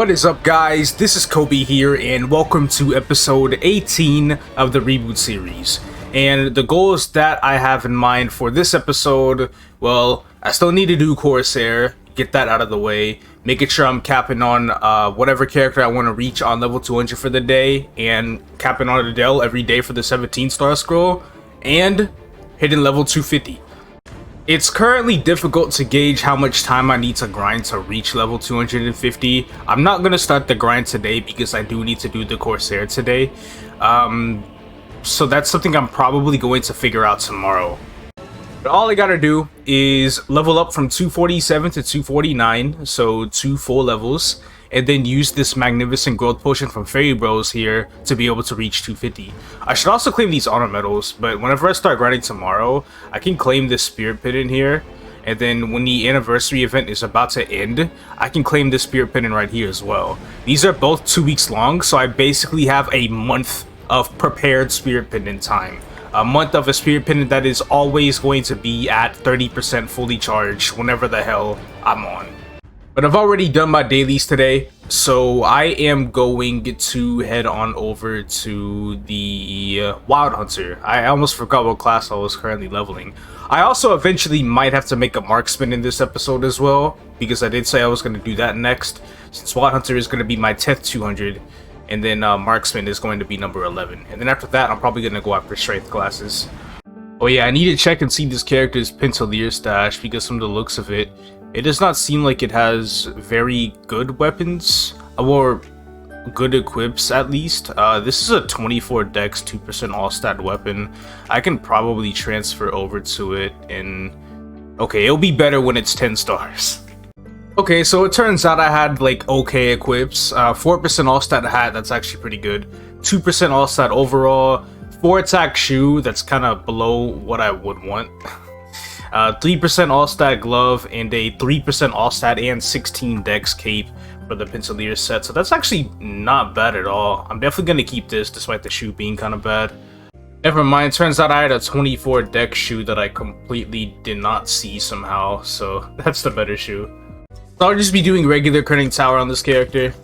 What is up, guys? This is Kobe here, and welcome to episode 18 of the Reboot series. And the goals that I have in mind for this episode, well, I still need to do Corsair, get that out of the way, making sure I'm capping on whatever character I want to reach on level 200 for the day, and capping on Adele every day for the 17-star scroll, and hitting level 250. It's currently difficult to gauge how much time I need to grind to reach level 250. I'm not going to start the grind today because I do need to do the Corsair today. So that's something I'm probably going to figure out tomorrow. But all I gotta do is level up from 247 to 249, so 2 full levels, and then use this magnificent growth potion from Fairy Bros here to be able to reach 250. I should also claim these honor medals, but whenever I start grinding tomorrow, I can claim this Spirit Pit in here, and then when the anniversary event is about to end, I can claim this Spirit Pit in right here as well. These are both 2 weeks long, so I basically have a month of prepared Spirit Pendant time. A month of a Spirit Pendant that is always going to be at 30% fully charged whenever the hell I'm on. But I've already done my dailies today, so I am going to head on over to the Wild Hunter. I almost forgot what class I was currently leveling. I also eventually might have to make a Marksman in this episode as well, because I did say I was going to do that next, since Wild Hunter is going to be my 10th 200. And then Marksman is going to be number 11. And then after that, I'm probably going to go after Strength classes. Oh yeah, I need to check and see this character's Pentalier stash, because from the looks of it, it does not seem like it has very good weapons, or good equips at least. This is a 24 dex, 2% all-stat weapon. I can probably transfer over to it, and okay, it'll be better when it's 10 stars. Okay, so it turns out I had like okay equips. 4% all-stat hat, that's actually pretty good. 2% all-stat overall. 4 attack shoe, that's kind of below what I would want. 3% all-stat glove, and a 3% all-stat and 16 dex cape for the Pentalier set. So that's actually not bad at all. I'm definitely going to keep this despite the shoe being kind of bad. Never mind, turns out I had a 24 dex shoe that I completely did not see somehow. So that's the better shoe. So I'll just be doing regular Cunning Tower on this character,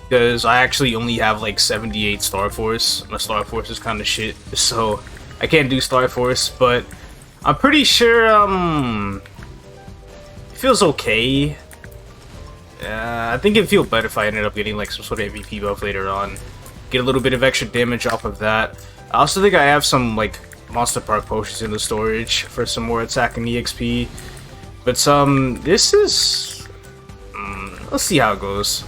because I actually only have like 78 Star Force. My Star Force is kind of shit, so I can't do Star Force, but I'm pretty sure it feels okay. I think it'd feel better if I ended up getting like some sort of MVP buff later on. Get a little bit of extra damage off of that. I also think I have some like Monster Park potions in the storage for some more attack and EXP. But this is... let's see how it goes.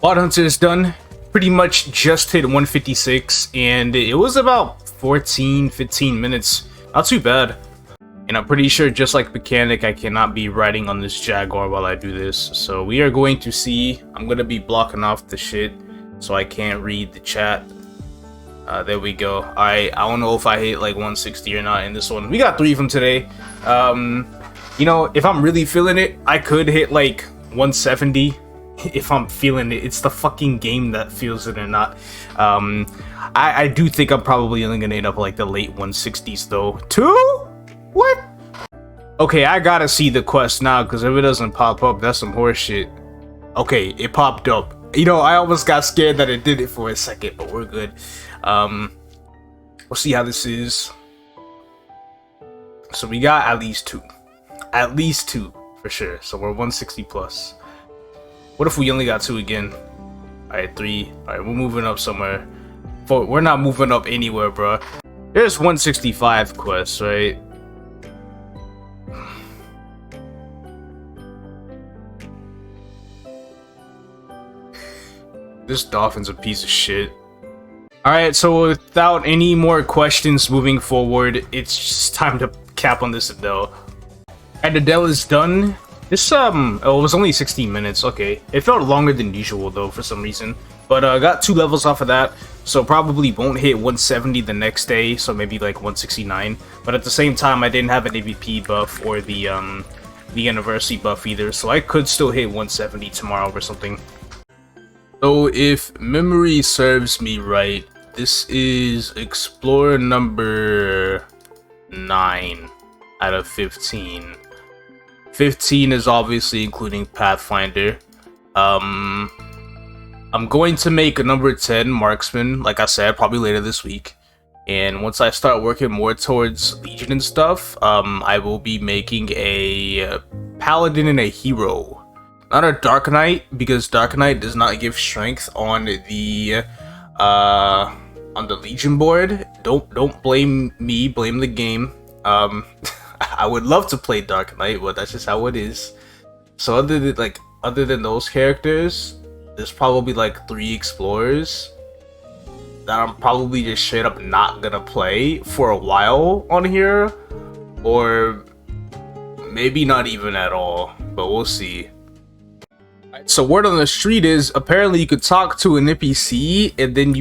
Wild Hunter is done. Pretty much just hit 156, and it was about 14-15 minutes. Not too bad. And I'm pretty sure, just like Mechanic, I cannot be riding on this Jaguar while I do this. So we are going to see. I'm going to be blocking off the shit so I can't read the chat. There we go. I don't know if I hit like 160 or not in this one. We got 3 of them today. You know, if I'm really feeling it, I could hit like 170 if I'm feeling it. It's the fucking game that feels it or not. I do think I'm probably only gonna end up like the late 160s though. 2? What? Okay, I gotta see the quest now, because if it doesn't pop up, that's some horse shit. Okay, it popped up. You know, I almost got scared that it did it for a second, but we're good. We'll see how this is. So we got at least 2. At least 2 for sure. So we're 160 plus. What if we only got 2 again? Alright, 3. Alright, we're moving up somewhere. We're not moving up anywhere, bro. There's 165 quests, right? This Dolphin's a piece of shit. Alright, so without any more questions moving forward, it's just time to cap on this Adele. And Adele is done. This oh, it was only 16 minutes. Okay, it felt longer than usual though for some reason, but got 2 levels off of that, so probably won't hit 170 the next day, so maybe like 169. But at the same time, I didn't have an AVP buff or the anniversary buff either, so I could still hit 170 tomorrow or something. So if memory serves me right, this is Explorer number 9 out of 15. 15 is obviously including Pathfinder. I'm going to make a number 10 Marksman, like I said, probably later this week. And once I start working more towards Legion and stuff, I will be making a Paladin and a Hero. Not a Dark Knight, because Dark Knight does not give strength on the Legion board. Don't blame me, blame the game. I would love to play Dark Knight, but that's just how it is. So other than those characters, there's probably like 3 explorers that I'm probably just straight up not gonna play for a while on here, or maybe not even at all, but we'll see. So word on the street is apparently you could talk to an NPC and then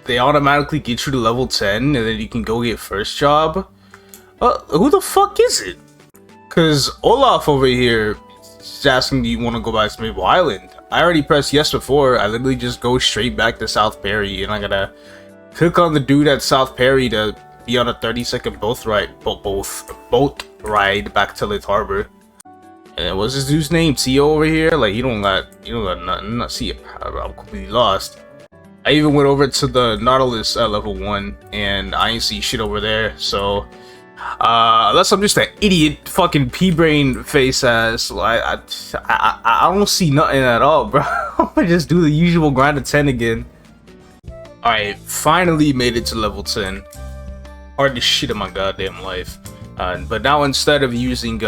they automatically get you to level 10 and then you can go get first job. Who the fuck is it? Cause Olaf over here is asking, do you want to go back to Maple Island? I already pressed yes before. I literally just go straight back to South Perry, and I gotta click on the dude at South Perry to be on a 30-second boat ride back to Lit Harbor. And what's this dude's name? Tio over here? Like, you don't got nothing. Not see it. I'm completely lost. I even went over to the Nautilus at level 1, and I ain't see shit over there. So, unless I'm just an idiot, fucking pea-brain face ass, I don't see nothing at all, bro. I'm gonna just do the usual grind of 10 again. Alright, finally made it to level 10. Hardest shit in my goddamn life. But now instead of using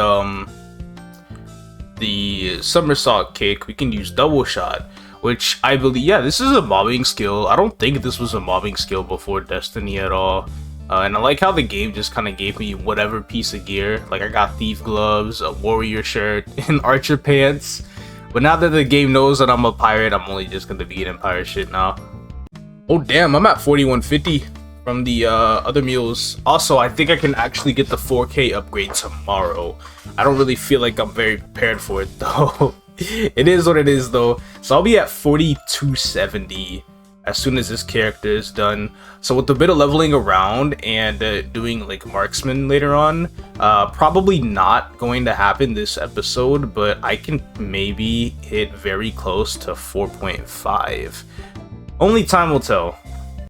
the somersault kick, we can use double shot, which I believe, yeah, this is a mobbing skill. I don't think this was a mobbing skill before Destiny at all. And I like how the game just kind of gave me whatever piece of gear. Like, I got thief gloves, a warrior shirt, and archer pants. But now that the game knows that I'm a pirate, I'm only just gonna be getting pirate shit now. Oh damn, I'm at 4150 from the other mules. Also, I think I can actually get the 4K upgrade tomorrow. I don't really feel like I'm very prepared for it though. It is what it is though. So I'll be at 4270 as soon as this character is done. So with a bit of leveling around and doing like Marksman later on, probably not going to happen this episode, but I can maybe hit very close to 4.5. Only time will tell.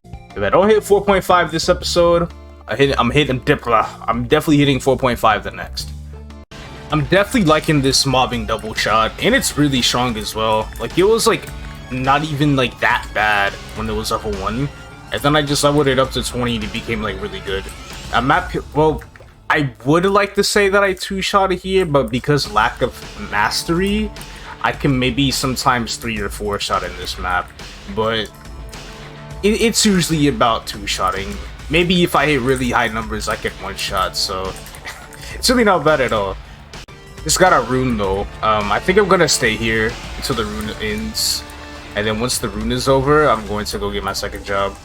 If I don't hit 4.5 this episode, I'm definitely hitting 4.5 the next. I'm definitely liking this mobbing double shot, and it's really strong as well. Like, it was like not even like that bad when it was level 1, and then I just leveled it up to 20 and it became like really good. Well, I would like to say that I 2-shot it here, but because lack of mastery, I can maybe sometimes 3 or 4-shot in this map, but it's usually about 2-shotting. Maybe if I hit really high numbers, I get 1-shot, so it's really not bad at all. Just got a rune though. I think I'm gonna stay here until the rune ends, and then once the rune is over, I'm going to go get my second job.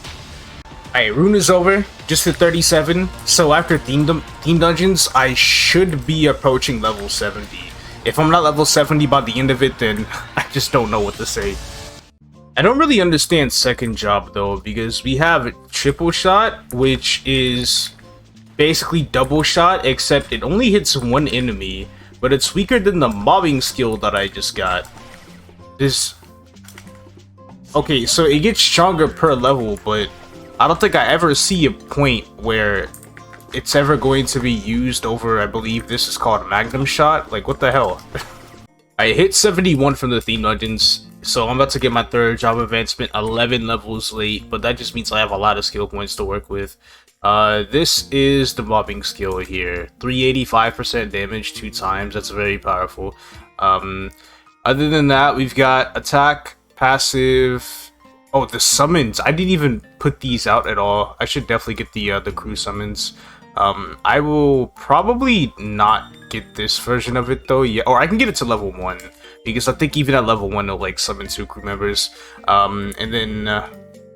Alright, rune is over, just hit 37, so after theme dungeons, I should be approaching level 70. If I'm not level 70 by the end of it, then I just don't know what to say. I don't really understand second job though, because we have triple shot, which is basically double shot, except it only hits one enemy, but it's weaker than the mobbing skill that I just got. Okay, so it gets stronger per level, but I don't think I ever see a point where it's ever going to be used over, I believe this is called Magnum Shot. Like, what the hell? I hit 71 from the theme dungeons, so I'm about to get my third job advancement 11 levels late, but that just means I have a lot of skill points to work with. This is the mobbing skill here. 385% damage 2 times, that's very powerful. Other than that, we've got attack, passive. Oh, the summons. I didn't even put these out at all. I should definitely get the crew summons. I will probably not get this version of it though. Yeah, or I can get it to level 1, because I think even at level 1 it'll like summon 2 crew members. And then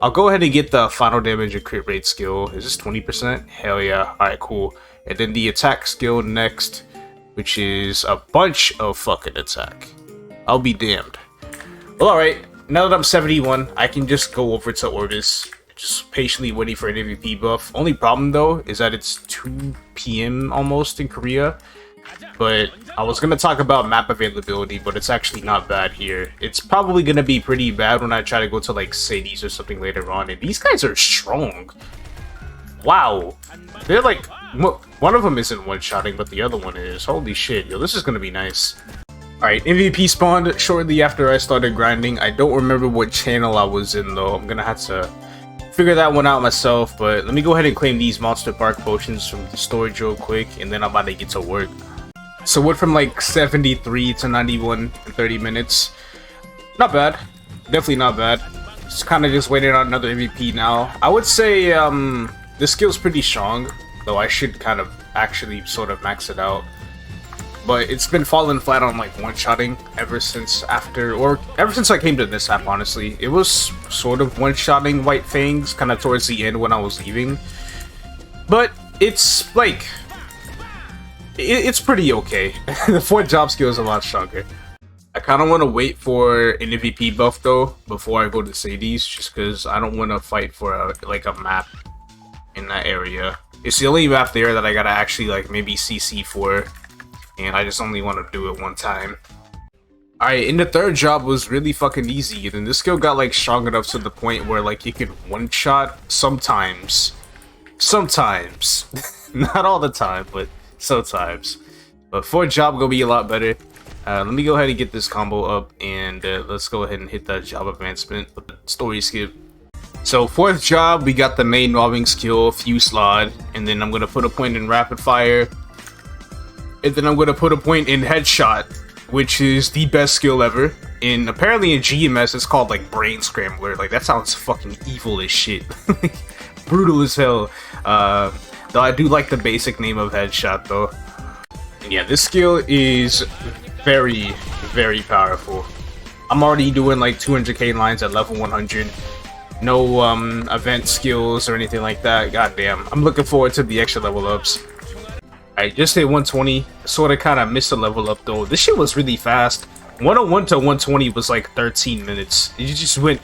I'll go ahead and get the final damage and crit rate skill. Is this 20%? Hell yeah. Alright, cool. And then the attack skill next, which is a bunch of fucking attack. I'll be damned. Well, alright. Now that I'm 71, I can just go over to Orbis, just patiently waiting for an MVP buff. Only problem though is that it's 2 PM almost in Korea, But I was gonna talk about map availability, but it's actually not bad here. It's probably gonna be pretty bad when I try to go to like cities or something later on, and these guys are strong. Wow, they're like, one of them isn't one-shotting, but the other one is. Holy shit, yo, this is gonna be nice. Alright, MVP spawned shortly after I started grinding. I don't remember what channel I was in though. I'm gonna have to figure that one out myself, but let me go ahead and claim these monster bark potions from the storage real quick, and then I'm about to get to work. So went from like 73 to 91 in 30 minutes. Not bad. Definitely not bad. Just kind of just waiting on another MVP now. I would say this skill's pretty strong, though I should kind of actually sort of max it out. But it's been falling flat on like one-shotting ever since I came to this app, honestly. It was sort of one-shotting White Fangs kind of towards the end when I was leaving. But it's like, it's pretty okay. The 4th job skill is a lot stronger. I kind of want to wait for an MVP buff though before I go to Sadie's, just because I don't want to fight for a map in that area. It's the only map there that I gotta actually like maybe CC for, and I just only want to do it one time. Alright, and the 3rd job was really fucking easy, and then this skill got like strong enough to the point where like you could one-shot sometimes. Sometimes. Not all the time, but sometimes. But 4th job gonna be a lot better. Let me go ahead and get this combo up, and let's go ahead and hit that job advancement with the story skip. So 4th job, we got the main robbing skill, Fuse Slot, and then I'm gonna put a point in rapid fire, and then I'm gonna put a point in headshot, which is the best skill ever. And apparently in GMS it's called like Brain Scrambler. Like that sounds fucking evil as shit. Brutal as hell. Though I do like the basic name of headshot though. And yeah, this skill is very, very powerful. I'm already doing like 200k lines at level 100. No event skills or anything like that. Goddamn, I'm looking forward to the extra level ups. I just hit 120. Sort of kind of missed a level up though. This shit was really fast. 101 to 120 was like 13 minutes. It just went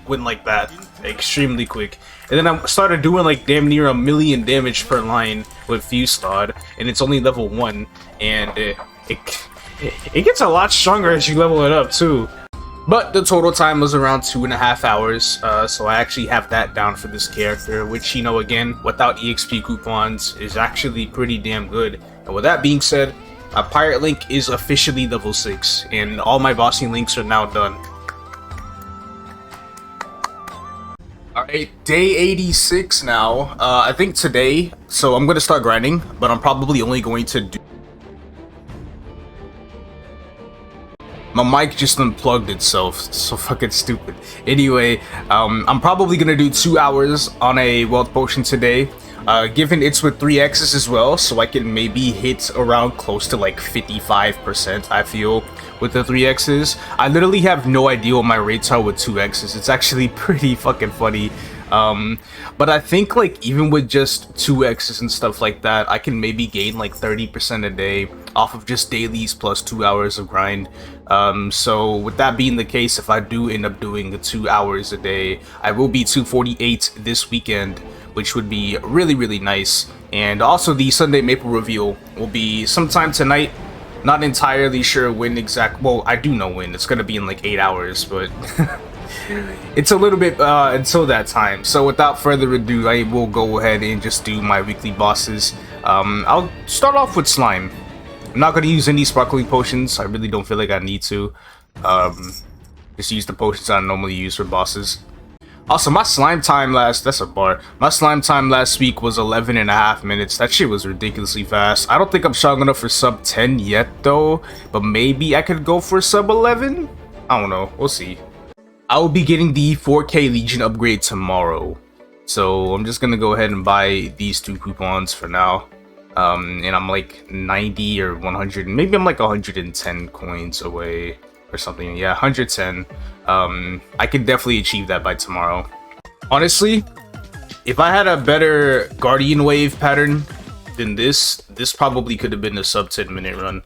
like that, extremely quick. And then I started doing like damn near 1,000,000 damage per line with Fuse Slot, and it's only level 1, and it gets a lot stronger as you level it up too. But the total time was around 2.5 hours, so I actually have that down for this character, which, you know, again, without EXP coupons, is actually pretty damn good. And with that being said, my pirate link is officially level 6, and all my bossing links are now done. Alright, day 86 now. I think today, so I'm going to start grinding, but I'm probably only going to do... My mic just unplugged itself, so fucking stupid. Anyway, I'm probably gonna do 2 hours on a wealth potion today, given it's with 3x's as well, so I can maybe hit around close to like 55%, I feel, with the 3x's. I literally have no idea what my rates are with 2x's. It's actually pretty fucking funny. But I think like even with just 2x's and stuff like that, I can maybe gain like 30% a day off of just dailies plus 2 hours of grind. So with that being the case, if I do end up doing the 2 hours a day, I will be 248 this weekend, which would be really, really nice. And also the Sunday Maple reveal will be sometime tonight. Not entirely sure when exact, well, I do know when. It's gonna be in like 8 hours, but it's a little bit until that time. So without further ado, I will go ahead and just do my weekly bosses. I'll start off with slime. I'm not gonna use any sparkling potions. I really don't feel like I need to. Just use the potions I normally use for bosses. Also, my slime time that's a bar. My slime time last week was 11.5 minutes. That shit was ridiculously fast. I don't think I'm strong enough for sub 10 yet though, but maybe I could go for sub 11? I don't know, we'll see. I will be getting the 4K Legion upgrade tomorrow, so I'm just gonna go ahead and buy these 2 coupons for now. And I'm like 90 or 100, maybe I'm like 110 coins away or something. Yeah, 110. I can definitely achieve that by tomorrow. Honestly, if I had a better Guardian Wave pattern than this probably could have been a sub 10-minute run.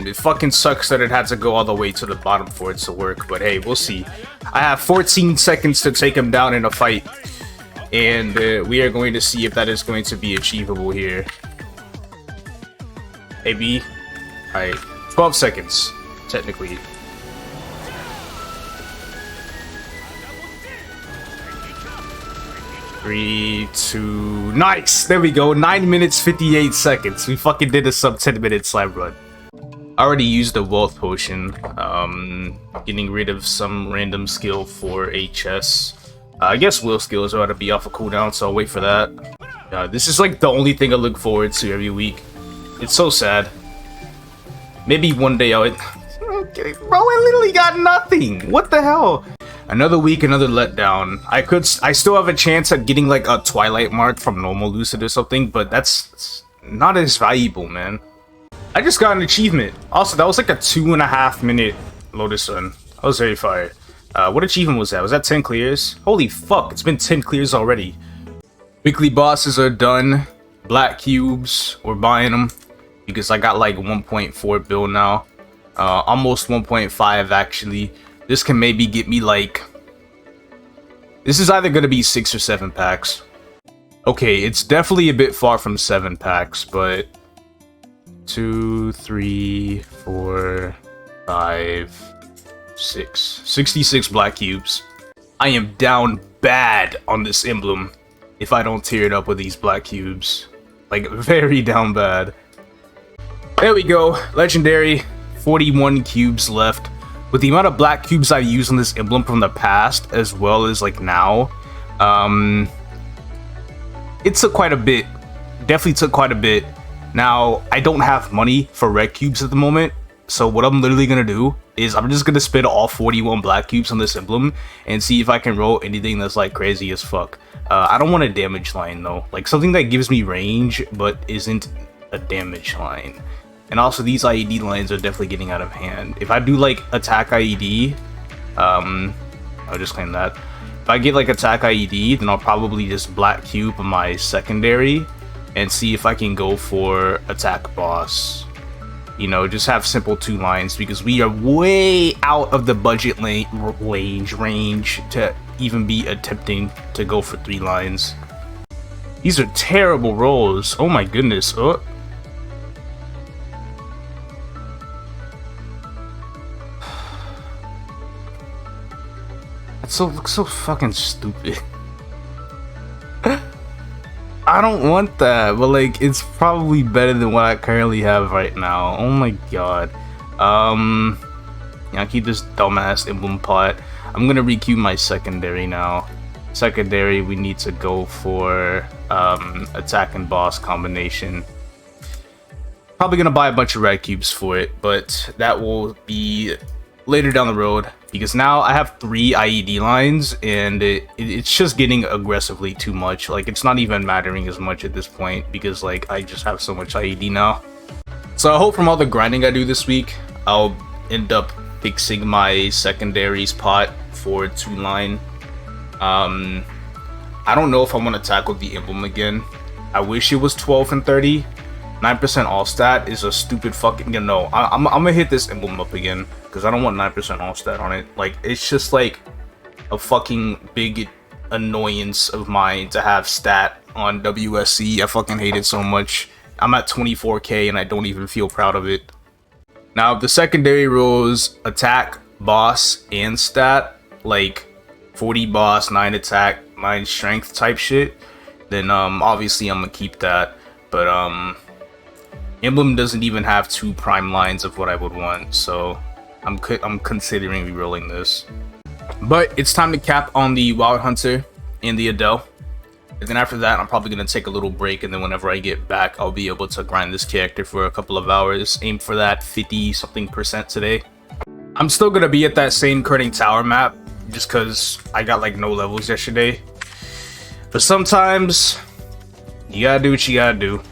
It fucking sucks that it had to go all the way to the bottom for it to work, but hey, we'll see. I have 14 seconds to take him down in a fight, and we are going to see if that is going to be achievable here. AB. Alright, 12 seconds, technically. Three, two, nice! There we go, 9 minutes, 58 seconds. We fucking did a sub 10-minute slime run. I already used the wealth potion, getting rid of some random skill for HS. I guess will skills are to be off a cooldown, so I'll wait for that. This is like the only thing I look forward to every week. It's so sad. Maybe one day I'll... Okay, bro, I literally got nothing! What the hell? Another week, another letdown. I still have a chance at getting like a Twilight mark from normal Lucid or something, but that's not as valuable, man. I just got an achievement. Also, that was like a 2.5 minute Lotus run. I was very fired. What achievement was that? Was that 10 clears? Holy fuck, it's been 10 clears already. Weekly bosses are done. Black cubes, we're buying them because I got like 1.4 bill now. Almost 1.5 actually. This can maybe get me like... This is either gonna be 6 or 7 packs. Okay, it's definitely a bit far from 7 packs, but... 2, 3, 4, 5, 6. 66 black cubes. I am down bad on this emblem if I don't tear it up with these black cubes. Like, very down bad. There we go. Legendary. 41 cubes left. With the amount of black cubes I've used on this emblem from the past, as well as like now, it took quite a bit. Definitely took quite a bit. Now, I don't have money for red cubes at the moment, so what I'm literally gonna do is I'm just gonna spend all 41 black cubes on this emblem and see if I can roll anything that's like crazy as fuck. I don't want a damage line though, like something that gives me range but isn't a damage line. And also these IED lines are definitely getting out of hand. If I do like attack IED, I'll just claim that. If I get like attack IED, then I'll probably just black cube my secondary and see if I can go for attack boss. You know, just have simple 2 lines because we are way out of the budget range to even be attempting to go for 3 lines. These are terrible rolls. Oh my goodness. Oh. That looks so fucking stupid. I don't want that, but like it's probably better than what I currently have right now. Oh my god. Yeah, I'll keep this dumbass emblem pot. I'm gonna recube my secondary now. Secondary, we need to go for attack and boss combination. Probably gonna buy a bunch of red cubes for it, but that will be later down the road because now I have 3 IED lines and it's just getting aggressively too much. Like it's not even mattering as much at this point because like I just have so much IED now. So I hope from all the grinding I do this week, I'll end up fixing my secondaries pot for 2 line. I don't know if I want to tackle the emblem again. I wish it was 12 and 30. 9% all stat is a stupid fucking, you know, I'm gonna hit this emblem up again because I don't want 9% all stat on it. Like it's just like a fucking big annoyance of mine to have stat on WSC. I fucking hate it so much. I'm at 24k and I don't even feel proud of it. Now if the secondary rolls attack, boss, and stat, like 40 boss, 9 attack, 9 strength type shit, then obviously I'm gonna keep that. But Emblem doesn't even have 2 prime lines of what I would want, so I'm considering re-rolling this. But it's time to cap on the Wild Hunter and the Adele. And then after that, I'm probably going to take a little break, and then whenever I get back, I'll be able to grind this character for a couple of hours. Aim for that 50-something% today. I'm still going to be at that same Curtain Tower map, just because I got like no levels yesterday. But sometimes, you gotta do what you gotta do.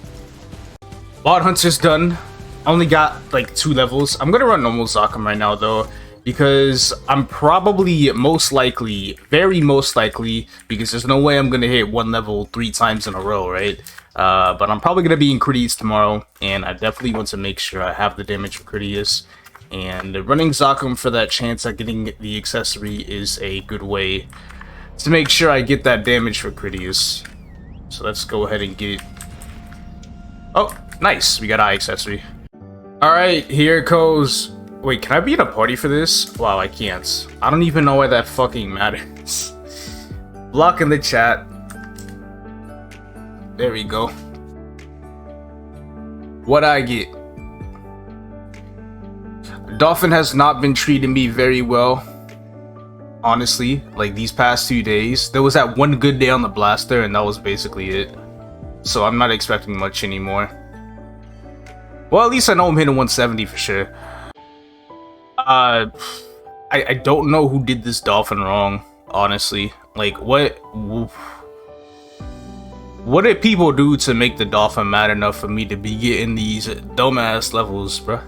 Wild Hunter's done. I only got like 2 levels. I'm gonna run normal Zakum right now though, because I'm probably very most likely, because there's no way I'm gonna hit 1 level 3 times in a row, right? But I'm probably gonna be in Critias tomorrow, and I definitely want to make sure I have the damage for Critias. And running Zakum for that chance at getting the accessory is a good way to make sure I get that damage for Critias. So let's go ahead and get it. Oh, nice, we got eye accessory. Alright, here it goes. Wait, can I be in a party for this? Wow, I can't. I don't even know why that fucking matters. Block in the chat. There we go. What I get? Dolphin has not been treating me very well. Honestly, like these past 2 days. There was that one good day on the blaster and that was basically it. So I'm not expecting much anymore. Well, at least I know I'm hitting 170 for sure. I don't know who did this Dolphin wrong, honestly. Like, what did people do to make the Dolphin mad enough for me to be getting these dumbass levels, bruh?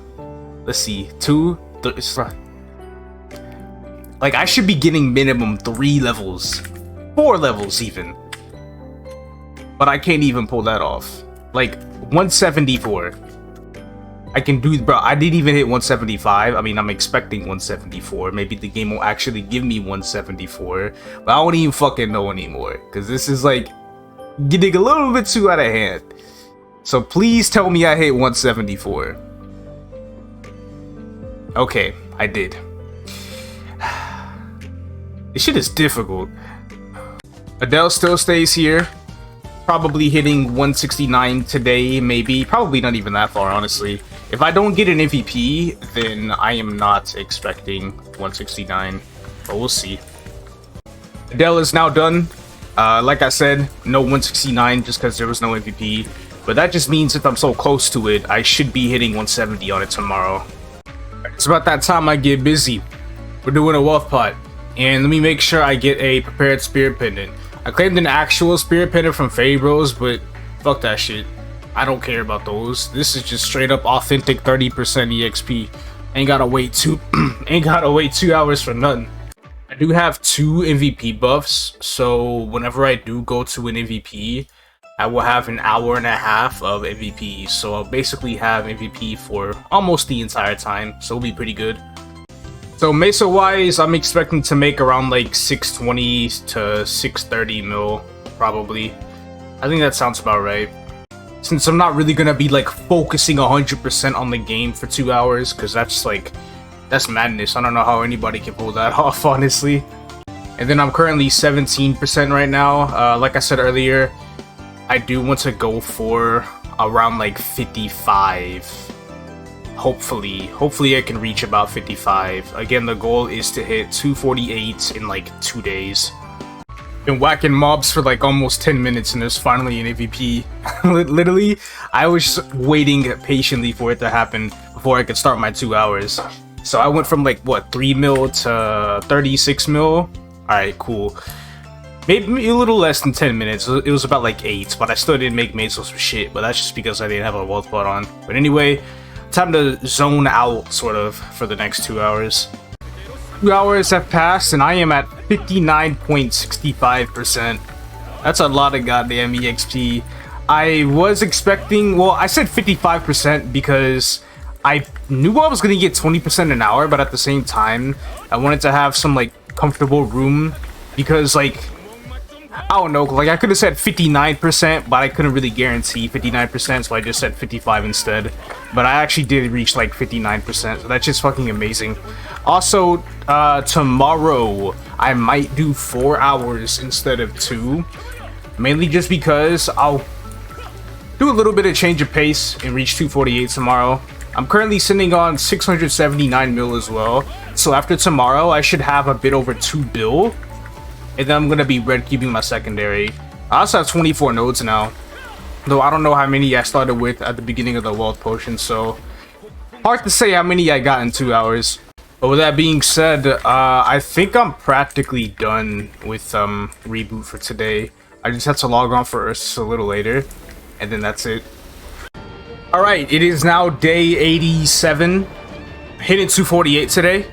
Let's see, 2, 3, like, I should be getting minimum 3 levels, 4 levels even. But I can't even pull that off. Like, 174. I can do, bro, I didn't even hit 175. I mean, I'm expecting 174. Maybe the game will actually give me 174. But I don't even fucking know anymore. Because this is, like, getting a little bit too out of hand. So please tell me I hit 174. Okay, I did. This shit is difficult. Adele still stays here. Probably hitting 169 today, maybe. Probably not even that far, honestly. If I don't get an MVP, then I am not expecting 169. But we'll see. Adele is now done. Like I said, no 169 just because there was no MVP. But that just means if I'm so close to it, I should be hitting 170 on it tomorrow. It's about that time I get busy. We're doing a wealth pot. And let me make sure I get a prepared spirit pendant. I claimed an actual spirit pendant from Fairy Bros, but fuck that shit. I don't care about those. This is just straight up authentic 30% EXP. Ain't gotta wait 2 hours for nothing. I do have 2 MVP buffs, so whenever I do go to an MVP, I will have an hour and a half of MVP. So I'll basically have MVP for almost the entire time, so it'll be pretty good. So Mesa wise, I'm expecting to make around like 620 to 630 mil, probably. I think that sounds about right. Since I'm not really gonna be like focusing 100% on the game for 2 hours, because that's like, that's madness. I don't know how anybody can pull that off, honestly. And then I'm currently 17% right now. Like I said earlier, I do want to go for around like 55. Hopefully I can reach about 55. Again, the goal is to hit 248 in like 2 days. Been whacking mobs for like almost 10 minutes and there's finally an MVP. Literally, I was just waiting patiently for it to happen before I could start my 2 hours. So I went from like, what, 3 mil to 36 mil? Alright, cool. Maybe a little less than 10 minutes. It was about like 8, but I still didn't make mesos for shit. But that's just because I didn't have a wealth bot on. But anyway, time to zone out, sort of, for the next 2 hours. 2 hours have passed, and I am at 59.65%. That's a lot of goddamn EXP. I was expecting, well, I said 55% because I knew I was going to get 20% an hour, but at the same time, I wanted to have some, like, comfortable room, because, like, I don't know, like, I could have said 59%, but I couldn't really guarantee 59%, so I just said 55 instead. But I actually did reach, like, 59%, so that's just fucking amazing. Also, tomorrow, I might do 4 hours instead of 2. Mainly just because I'll do a little bit of change of pace and reach 248 tomorrow. I'm currently sitting on 679 mil as well, so after tomorrow, I should have a bit over 2 bill. And then I'm going to be red cubing my secondary. I also have 24 nodes now. Though I don't know how many I started with at the beginning of the wealth potion, so hard to say how many I got in 2 hours. But with that being said, I think I'm practically done with Reboot for today. I just have to log on first a little later, and then that's it. Alright, it is now day 87. Hitting 248 today.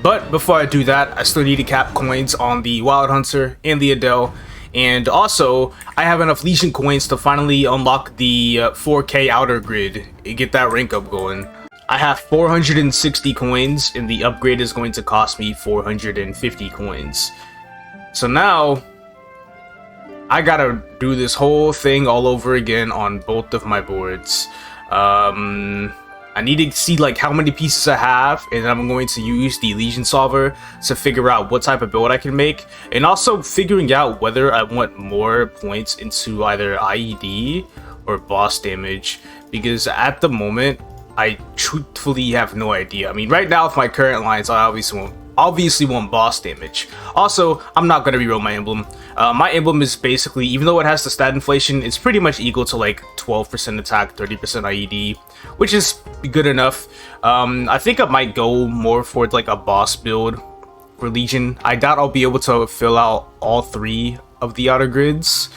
But before I do that, I still need to cap coins on the Wild Hunter and the Adele. And also, I have enough Legion coins to finally unlock the 4K outer grid and get that rank up going. I have 460 coins, and the upgrade is going to cost me 450 coins. So now, I gotta do this whole thing all over again on both of my boards. I need to see like how many pieces I have, and then I'm going to use the Legion Solver to figure out what type of build I can make, and also figuring out whether I want more points into either IED or boss damage, because at the moment I truthfully have no idea. I mean, right now with my current lines, I obviously want boss damage. Also, I'm not gonna reroll my emblem. My emblem is basically, even though it has the stat inflation, it's pretty much equal to like 12% attack, 30% IED, which is good enough. I think I might go more for like a boss build for Legion. I doubt I'll be able to fill out all 3 of the outer grids,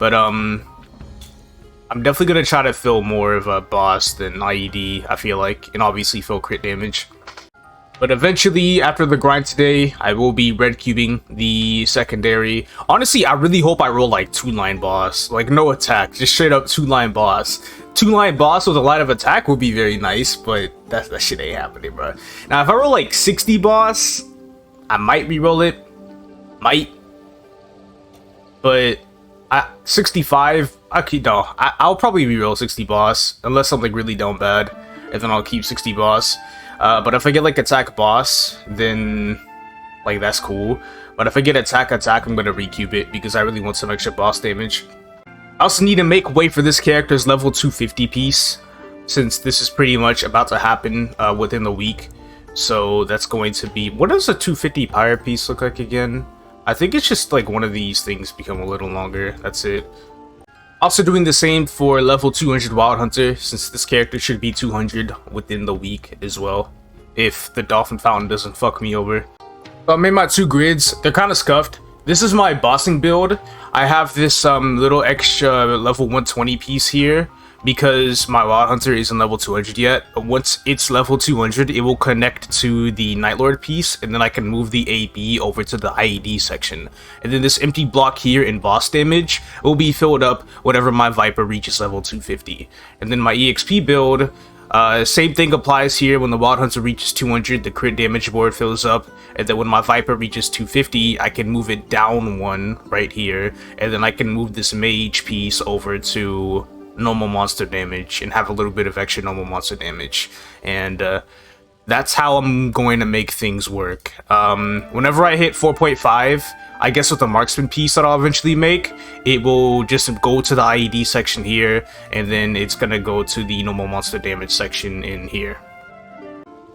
but I'm definitely gonna try to fill more of a boss than IED, I feel like, and obviously fill crit damage. But eventually, after the grind today, I will be red cubing the secondary. Honestly, I really hope I roll like 2-line boss, like no attack, just straight up 2-line boss. 2-line boss with a line of attack would be very nice, but that shit ain't happening, bro. Now, if I roll like 60 boss, I might re-roll it, but 65, I'll probably re-roll 60 boss unless something really down bad, and then I'll keep 60 boss. But if I get like attack boss, then like that's cool. But if I get attack, I'm gonna recube it because I really want some extra boss damage. I also need to make way for this character's level 250 piece, since this is pretty much about to happen within the week. So that's going to be, what does a 250 pirate piece look like again? I think it's just like one of these things become a little longer. That's it. Also doing the same for level 200 Wild Hunter, since this character should be 200 within the week as well, if the Dolphin Fountain doesn't fuck me over. So I made my 2 grids. They're kind of scuffed. This is my bossing build. I have this little extra level 120 piece here because my Wild Hunter isn't level 200 yet. Once it's level 200, it will connect to the Night Lord piece, and then I can move the AB over to the IED section. And then this empty block here in boss damage will be filled up whenever my Viper reaches level 250. And then my EXP build, same thing applies here. When the Wild Hunter reaches 200, the crit damage board fills up, and then when my Viper reaches 250, I can move it down 1 right here, and then I can move this mage piece over to normal monster damage and have a little bit of extra normal monster damage. And that's how I'm going to make things work. Whenever I hit 4.5, I guess with the marksman piece that I'll eventually make, it will just go to the IED section here, and then it's gonna go to the normal monster damage section in here.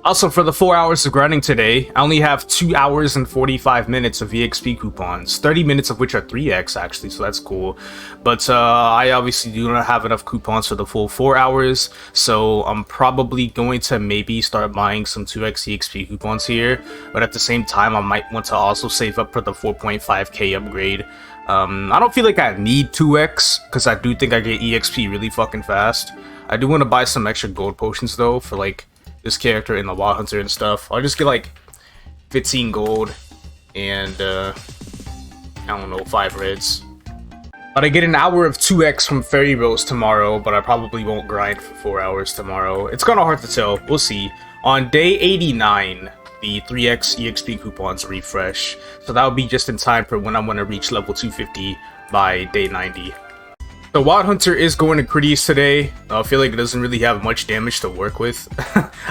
Also, for the 4 hours of grinding today, I only have 2 hours and 45 minutes of EXP coupons, 30 minutes of which are 3x actually, so that's cool. But I obviously do not have enough coupons for the full 4 hours, so I'm probably going to maybe start buying some 2x EXP coupons here. But at the same time, I might want to also save up for the 4.5k upgrade. I don't feel like I need 2x, because I do think I get EXP really fucking fast. I do want to buy some extra gold potions though, for like this character in the Wild Hunter and stuff. I'll just get like 15 gold and I don't know, 5 reds. But I get an hour of 2x from Fairy Rose tomorrow, but I probably won't grind for 4 hours tomorrow. It's kind of hard to tell. We'll see. On day 89, the 3x EXP coupons refresh, so that will be just in time for when I want to reach level 250 by day 90. The Wild Hunter is going to critties today. I feel like it doesn't really have much damage to work with.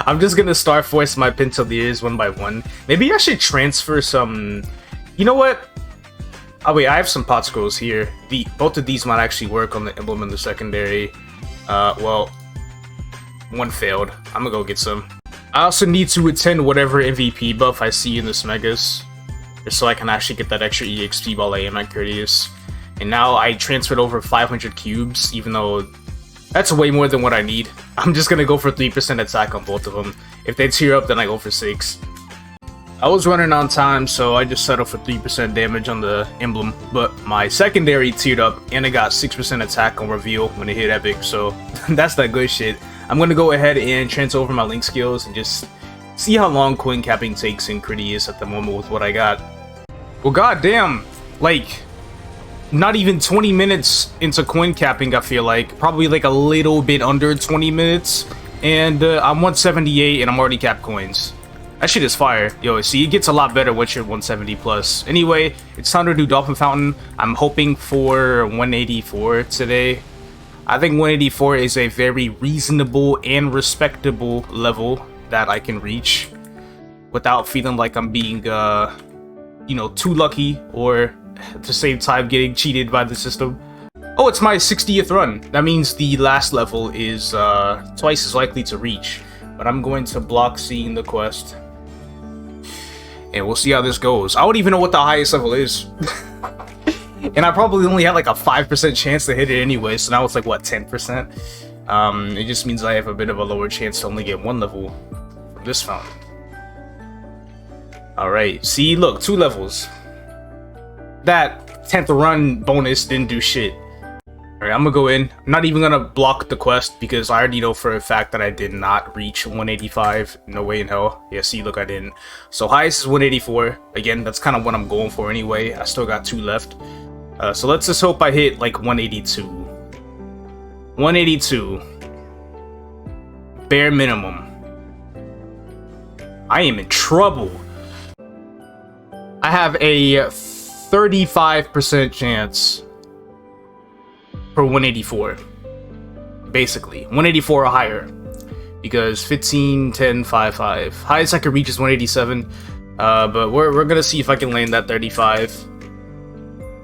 I'm just gonna Star Force my Pentaliers 1 by 1. Maybe I should transfer some... You know what? Oh wait, I have some pot scrolls here. Both of these might actually work on the emblem in the secondary. Well, one failed. I'm gonna go get some. I also need to attend whatever MVP buff I see in this Megas, just so I can actually get that extra EXP while I am at Courteous. And now I transferred over 500 cubes, even though that's way more than what I need. I'm just gonna go for 3% attack on both of them. If they tear up, then I go for 6. I was running on time, so I just settled for 3% damage on the emblem. But my secondary tiered up, and I got 6% attack on reveal when it hit epic, so that's that good shit. I'm gonna go ahead and transfer over my link skills and just see how long coin capping takes in Critias at the moment with what I got. Well, goddamn, like, not even 20 minutes into coin capping, I feel like. Probably like a little bit under 20 minutes. And I'm 178 and I'm already capped coins. That shit is fire. Yo, see, it gets a lot better once you're 170 plus. Anyway, it's time to do Dolphin Fountain. I'm hoping for 184 today. I think 184 is a very reasonable and respectable level that I can reach without feeling like I'm being, you know, too lucky or at the same time getting cheated by the system. Oh, it's my 60th run. That means the last level is twice as likely to reach. But I'm going to block seeing the quest. And we'll see how this goes. I don't even know what the highest level is. And I probably only had like a 5% chance to hit it anyway, so now it's like, what, 10%? It just means I have a bit of a lower chance to only get one level from this fountain. Alright, see, look, 2 levels. That 10th run bonus didn't do shit. Alright, I'm gonna go in. I'm not even gonna block the quest because I already know for a fact that I did not reach 185. No way in hell. Yeah, see, look, I didn't. So highest is 184. Again, that's kind of what I'm going for anyway. I still got 2 left. So let's just hope I hit like 182. 182. Bare minimum. I am in trouble. I have a 35% chance for 184. Basically, 184 or higher. Because 15, 10, 5, 5. Highest I could reach is 187. But we're gonna see if I can land that 35.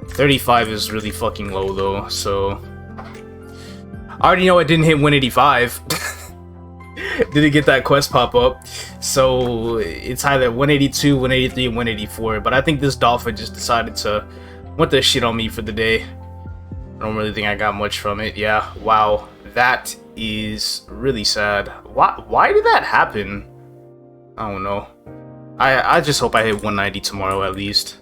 35 is really fucking low though, so I already know I didn't hit 185. Didn't get that quest pop up, so it's either 182, 183, and 184. But I think this Dolphin just decided to want the shit on me for the day. I don't really think I got much from it. Yeah, wow, that is really sad. Why did that happen? I don't know. I just hope I hit 190 tomorrow at least.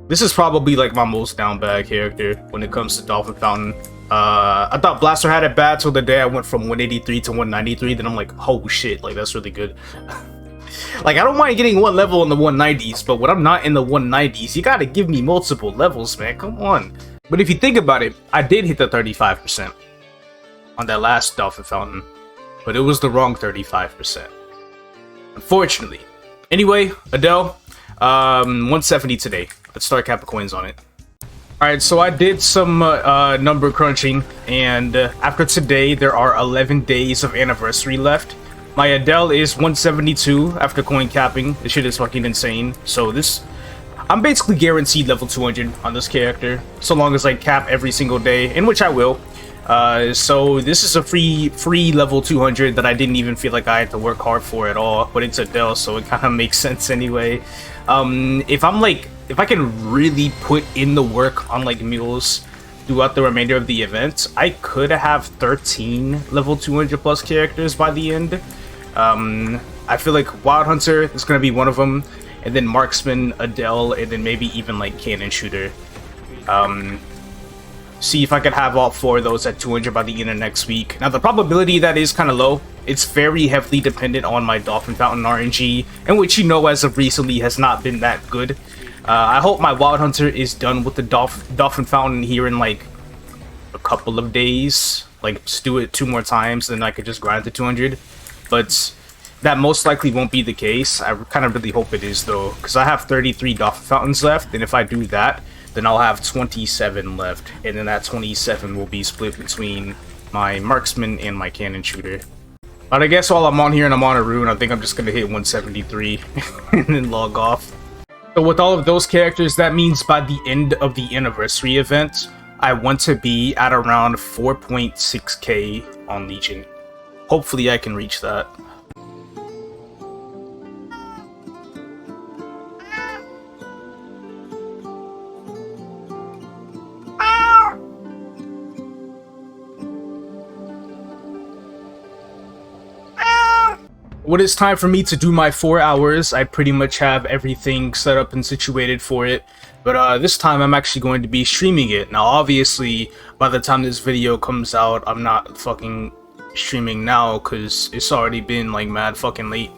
This is probably like my most down bad character when it comes to Dolphin Fountain. I thought Blaster had it bad till the day I went from 183 to 193. Then I'm like, oh shit, like that's really good. Like, I don't mind getting one level in the 190s, but when I'm not in the 190s, you gotta give me multiple levels, man. Come on. But if you think about it, I did hit the 35% on that last Dolphin Fountain, but it was the wrong 35%. Unfortunately. Anyway, Adele, 170 today. Let's start capping coins on it. Alright, so I did some number crunching, and after today, there are 11 days of anniversary left. My Adele is 172 after coin capping. This shit is fucking insane. So this, I'm basically guaranteed level 200 on this character, so long as I cap every single day, in which I will. So this is a free level 200 that I didn't even feel like I had to work hard for at all, but it's Adele, so it kind of makes sense anyway. If I can really put in the work on like mules throughout the remainder of the event, I could have 13 level 200 plus characters by the end. I feel like Wild Hunter is going to be one of them, and then Marksman, Adele, and then maybe even like Cannon Shooter. See if I could have all 4 of those at 200 by the end of next week. Now the probability that is kind of low. It's very heavily dependent on my Dolphin Fountain RNG, and which you know as of recently has not been that good. I hope my Wild Hunter is done with the Dolphin Fountain here in like a couple of days. Like just do it 2 more times, then I could just grind to 200. But that most likely won't be the case. I kind of really hope it is though, because I have 33 Dolphin Fountains left, and if I do that, then I'll have 27 left, and then that 27 will be split between my Marksman and my Cannon Shooter. But I guess while I'm on here and I'm on a Rune, I think I'm just going to hit 173 and then log off. So with all of those characters, that means by the end of the anniversary event, I want to be at around 4.6k on Legion. Hopefully I can reach that. When it's time for me to do my 4 hours, I pretty much have everything set up and situated for it. But this time I'm actually going to be streaming it. Now obviously, by the time this video comes out, I'm not fucking streaming now because it's already been like mad fucking late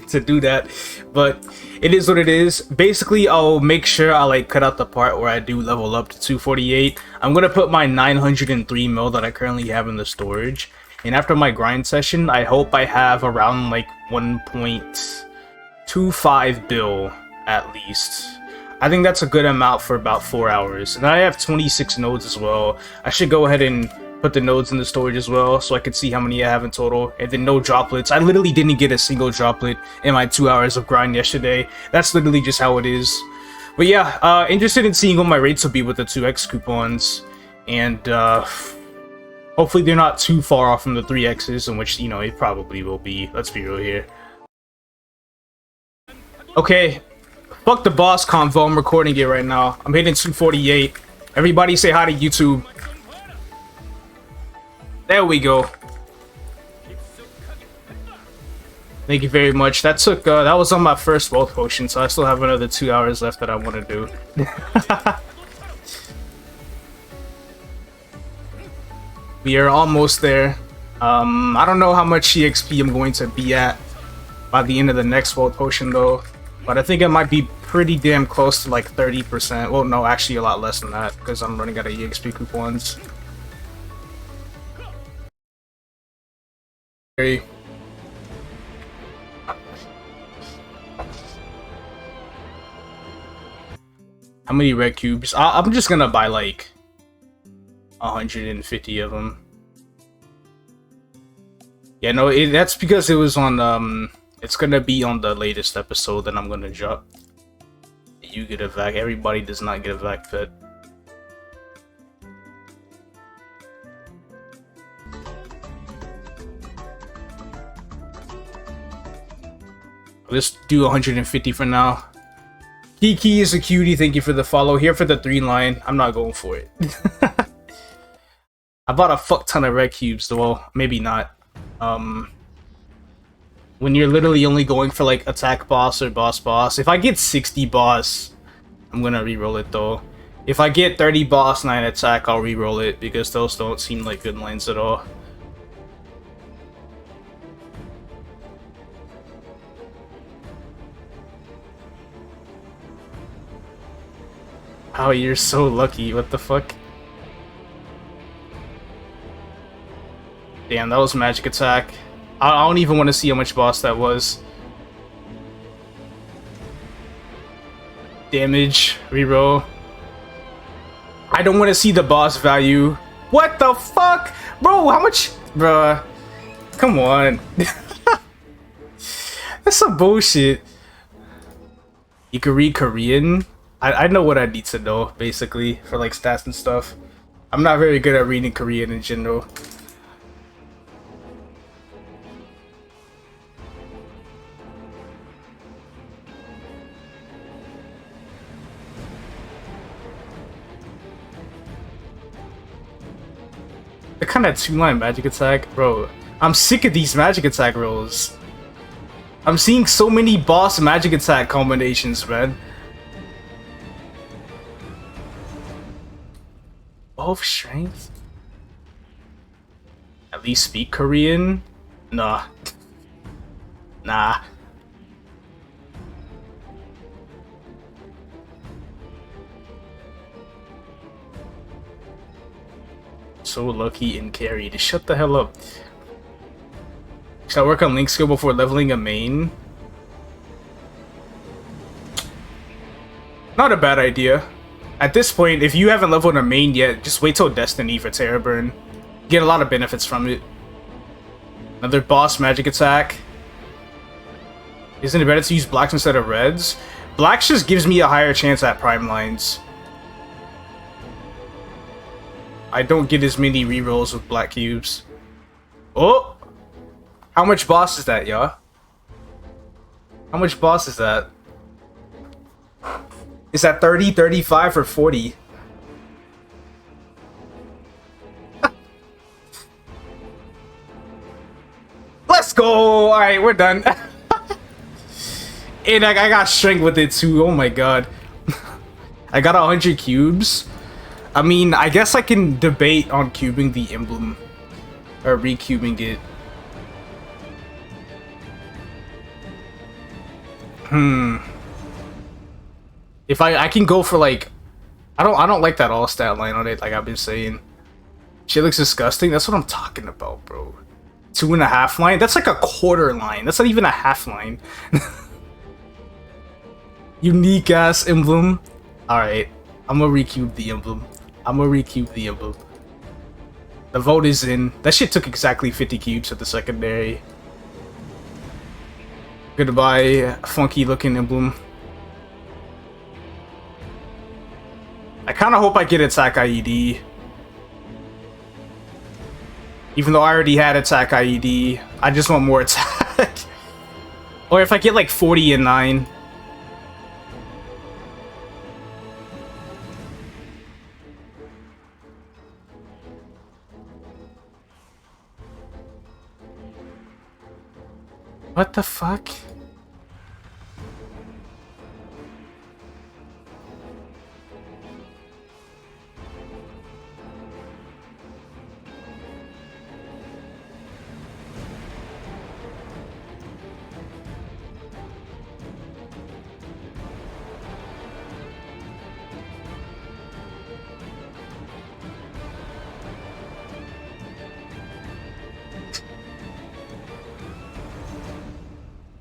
to do that. But it is what it is. Basically, I'll make sure I like cut out the part where I do level up to 248. I'm going to put my 903 mil that I currently have in the storage. And after my grind session, I hope I have around like 1.25 bill at least. I think that's a good amount for about 4 hours. And I have 26 nodes as well. I should go ahead and put the nodes in the storage as well, so I could see how many I have in total. And then no droplets. I literally didn't get a single droplet in my 2 hours of grind yesterday. That's literally just how it is. But yeah, interested in seeing what my rates will be with the 2x coupons. And hopefully they're not too far off from the 3x's, in which, you know, it probably will be. Let's be real here. Okay, fuck the boss convo, I'm recording it right now. I'm hitting 248. Everybody say hi to YouTube. There we go. Thank you very much. That took, that was on my first wealth potion, so I still have another 2 hours left that I want to do. We are almost there. I don't know how much EXP I'm going to be at by the end of the next wealth potion though. But I think it might be pretty damn close to like 30%. Well, no, actually a lot less than that because I'm running out of EXP coupons. Okay. How many red cubes? I'm just gonna buy like 150 of them. Yeah, no, that's because it was on, it's gonna be on the latest episode that I'm gonna drop. You get a VAC. Everybody does not get a VAC Pet. Let's do 150 for now. Kiki is a cutie. Thank you for the follow. Here for the 3 line. I'm not going for it. I bought a fuck ton of red cubes, though. Well, maybe not. When you're literally only going for like attack boss or boss. If I get 60 boss, I'm gonna reroll it though. If I get 30 boss, 9 attack, I'll reroll it because those don't seem like good lines at all. Oh, you're so lucky. What the fuck? Damn, that was magic attack. I don't even want to see how much boss that was. Damage, reroll. I don't want to see the boss value. What the fuck? Bro, how much? Bruh. Come on. That's some bullshit. You can read Korean? I know what I need to know, basically, for like stats and stuff. I'm not very good at reading Korean in general. The kind of 2-line magic attack? Bro, I'm sick of these magic attack rolls. I'm seeing so many boss magic attack combinations, man. Both strength? At least speak Korean? Nah. Nah. So lucky and carried. Shut the hell up. Should I work on link skill before leveling a main? Not a bad idea. At this point, if you haven't leveled a main yet, just wait till Destiny for Terror Burn. Get a lot of benefits from it. Another boss magic attack. Isn't it better to use blacks instead of reds? Blacks just gives me a higher chance at prime lines. I don't get as many rerolls with black cubes. Oh! How much boss is that, y'all? How much boss is that? Is that 30, 35, or 40? Let's go! Alright, we're done. And I got strength with it too, oh my god. I got 100 cubes. I mean, I guess I can debate on cubing the emblem. Or recubing it. If I can go for like, I don't like that all stat line on it, like I've been saying. Shit looks disgusting. That's what I'm talking about, bro. 2.5 line? That's like a quarter line. That's not even a half line. Unique ass emblem. Alright. I'm gonna recube the emblem. The vote is in. That shit took exactly 50 cubes at the secondary. Goodbye, funky looking emblem. I kind of hope I get attack IED. Even though I already had attack IED, I just want more attack. Or if I get like 40 and 9. What the fuck?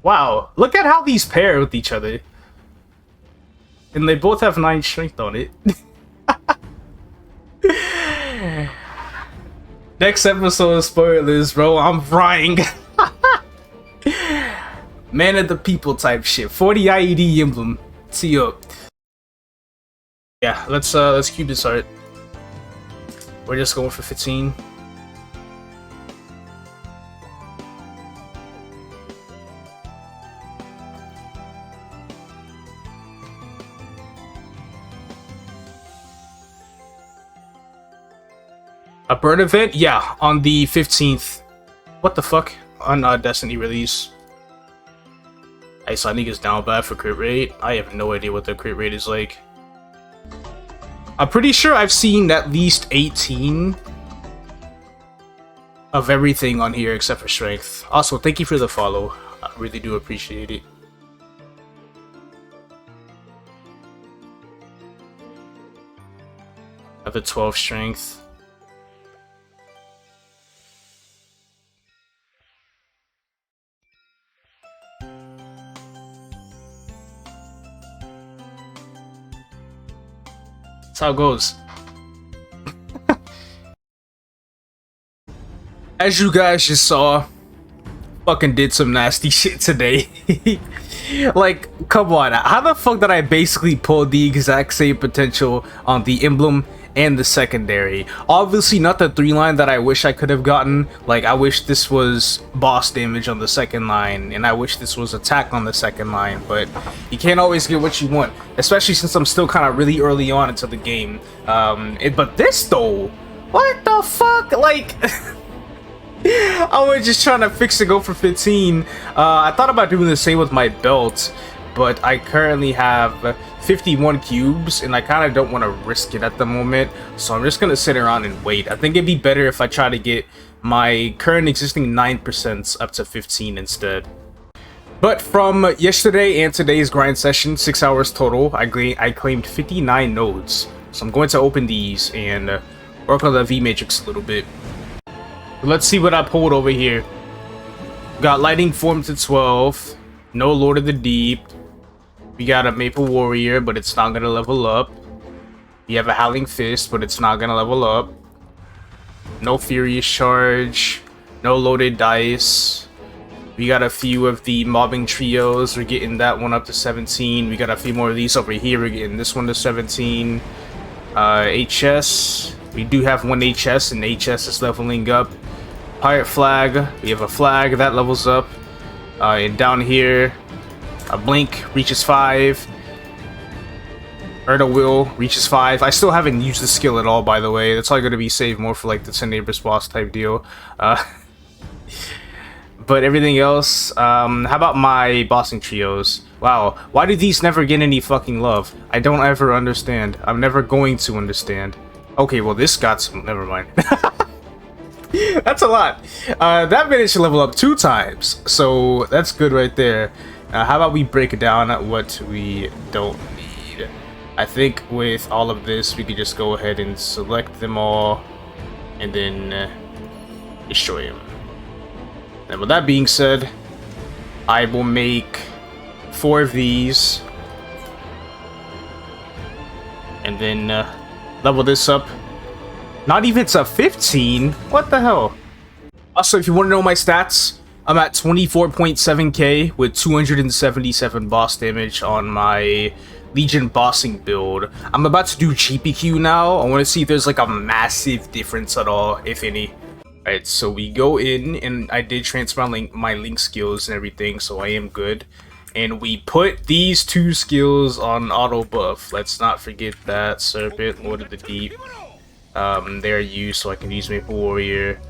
Wow, look at how these pair with each other. And they both have 9 strength on it. Next episode of spoilers, bro. I'm frying. Man of the people type shit. 40 IED emblem. See you up. Yeah, let's cube this art. We're just going for 15. A burn event? Yeah, on the 15th. What the fuck? On Destiny release. I saw niggas down bad for crit rate. I have no idea what the crit rate is like. I'm pretty sure I've seen at least 18 of everything on here except for strength. Also, thank you for the follow. I really do appreciate it. I have a 12 strength. That's how it goes. As you guys just saw, fucking did some nasty shit today. Like, come on, how the fuck did I basically pull the exact same potential on the emblem and the secondary? Obviously not the 3-line that I wish I could have gotten. Like, I wish this was boss damage on the second line, and I wish this was attack on the second line, but you can't always get what you want, especially since I'm still kind of really early on into the game. But this though, what the fuck? Like, I was just trying to fix to go for 15. I thought about doing the same with my belt, but I currently have 51 cubes, and I kind of don't want to risk it at the moment, so I'm just going to sit around and wait. I think it'd be better if I try to get my current existing 9% up to 15 instead. But from yesterday and today's grind session, 6 hours total, I claimed 59 nodes. So I'm going to open these and work on the V matrix a little bit. Let's see what I pulled over here. Got Lightning Form to 12. No Lord of the Deep. We got a Maple Warrior, but it's not gonna level up. We have a Howling Fist, but it's not gonna level up. No Furious Charge. No Loaded Dice. We got a few of the Mobbing Trios. We're getting that one up to 17. We got a few more of these over here. We're getting this one to 17. HS. We do have one HS, and HS is leveling up. Pirate Flag. We have a flag that levels up. And down here, a Blink reaches 5. Erda Will reaches 5. I still haven't used the skill at all, by the way. That's all going to be saved more for like the 10 neighbors boss type deal. But everything else, how about my bossing trios? Wow, why do these never get any fucking love? I don't ever understand. I'm never going to understand. Okay, well this got some, never mind. That's a lot. That managed to level up 2 times, so that's good right there. How about we break down what we don't need? I think with all of this, we could just go ahead and select them all, and then destroy them. And with that being said, I will make 4 of these, and then level this up Not even to 15? What the hell? Also, if you want to know my stats, I'm at 24.7k with 277 boss damage on my Legion bossing build. I'm about to do GPQ now. I want to see if there's like a massive difference at all, if any. Alright, so we go in, and I did transfer my link skills and everything, so I am good. And we put these 2 skills on auto buff. Let's not forget that. Serpent, Lord of the Deep. They're used, so I can use Maple Warrior.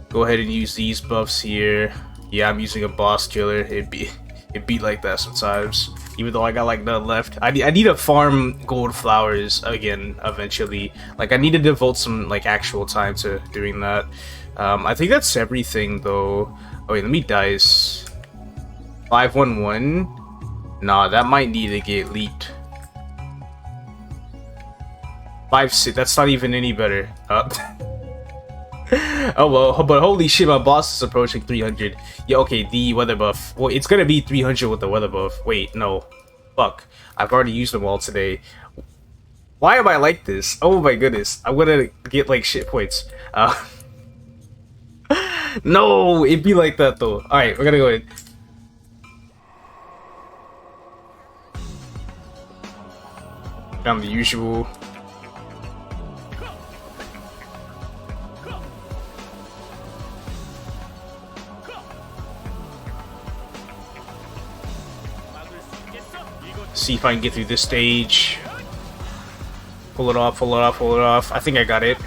Go ahead and use these buffs here. Yeah, I'm using a boss killer. It be like that sometimes. Even though I got like none left. I need to farm gold flowers again eventually. Like I need to devote some like actual time to doing that. I think that's everything though. Oh wait, let me dice. 511. Nah, that might need to get leaked. 5-6. That's not even any better. Oh well, but holy shit, my boss is approaching 300. Yeah, okay, the weather buff. Well, it's gonna be 300 with the weather buff. Wait, no. Fuck. I've already used them all today. Why am I like this? Oh my goodness. I'm gonna get like shit points. No, it'd be like that though. Alright, we're gonna go in. Found the usual. See if I can get through this stage. Pull it off, pull it off, pull it off. I think I got it.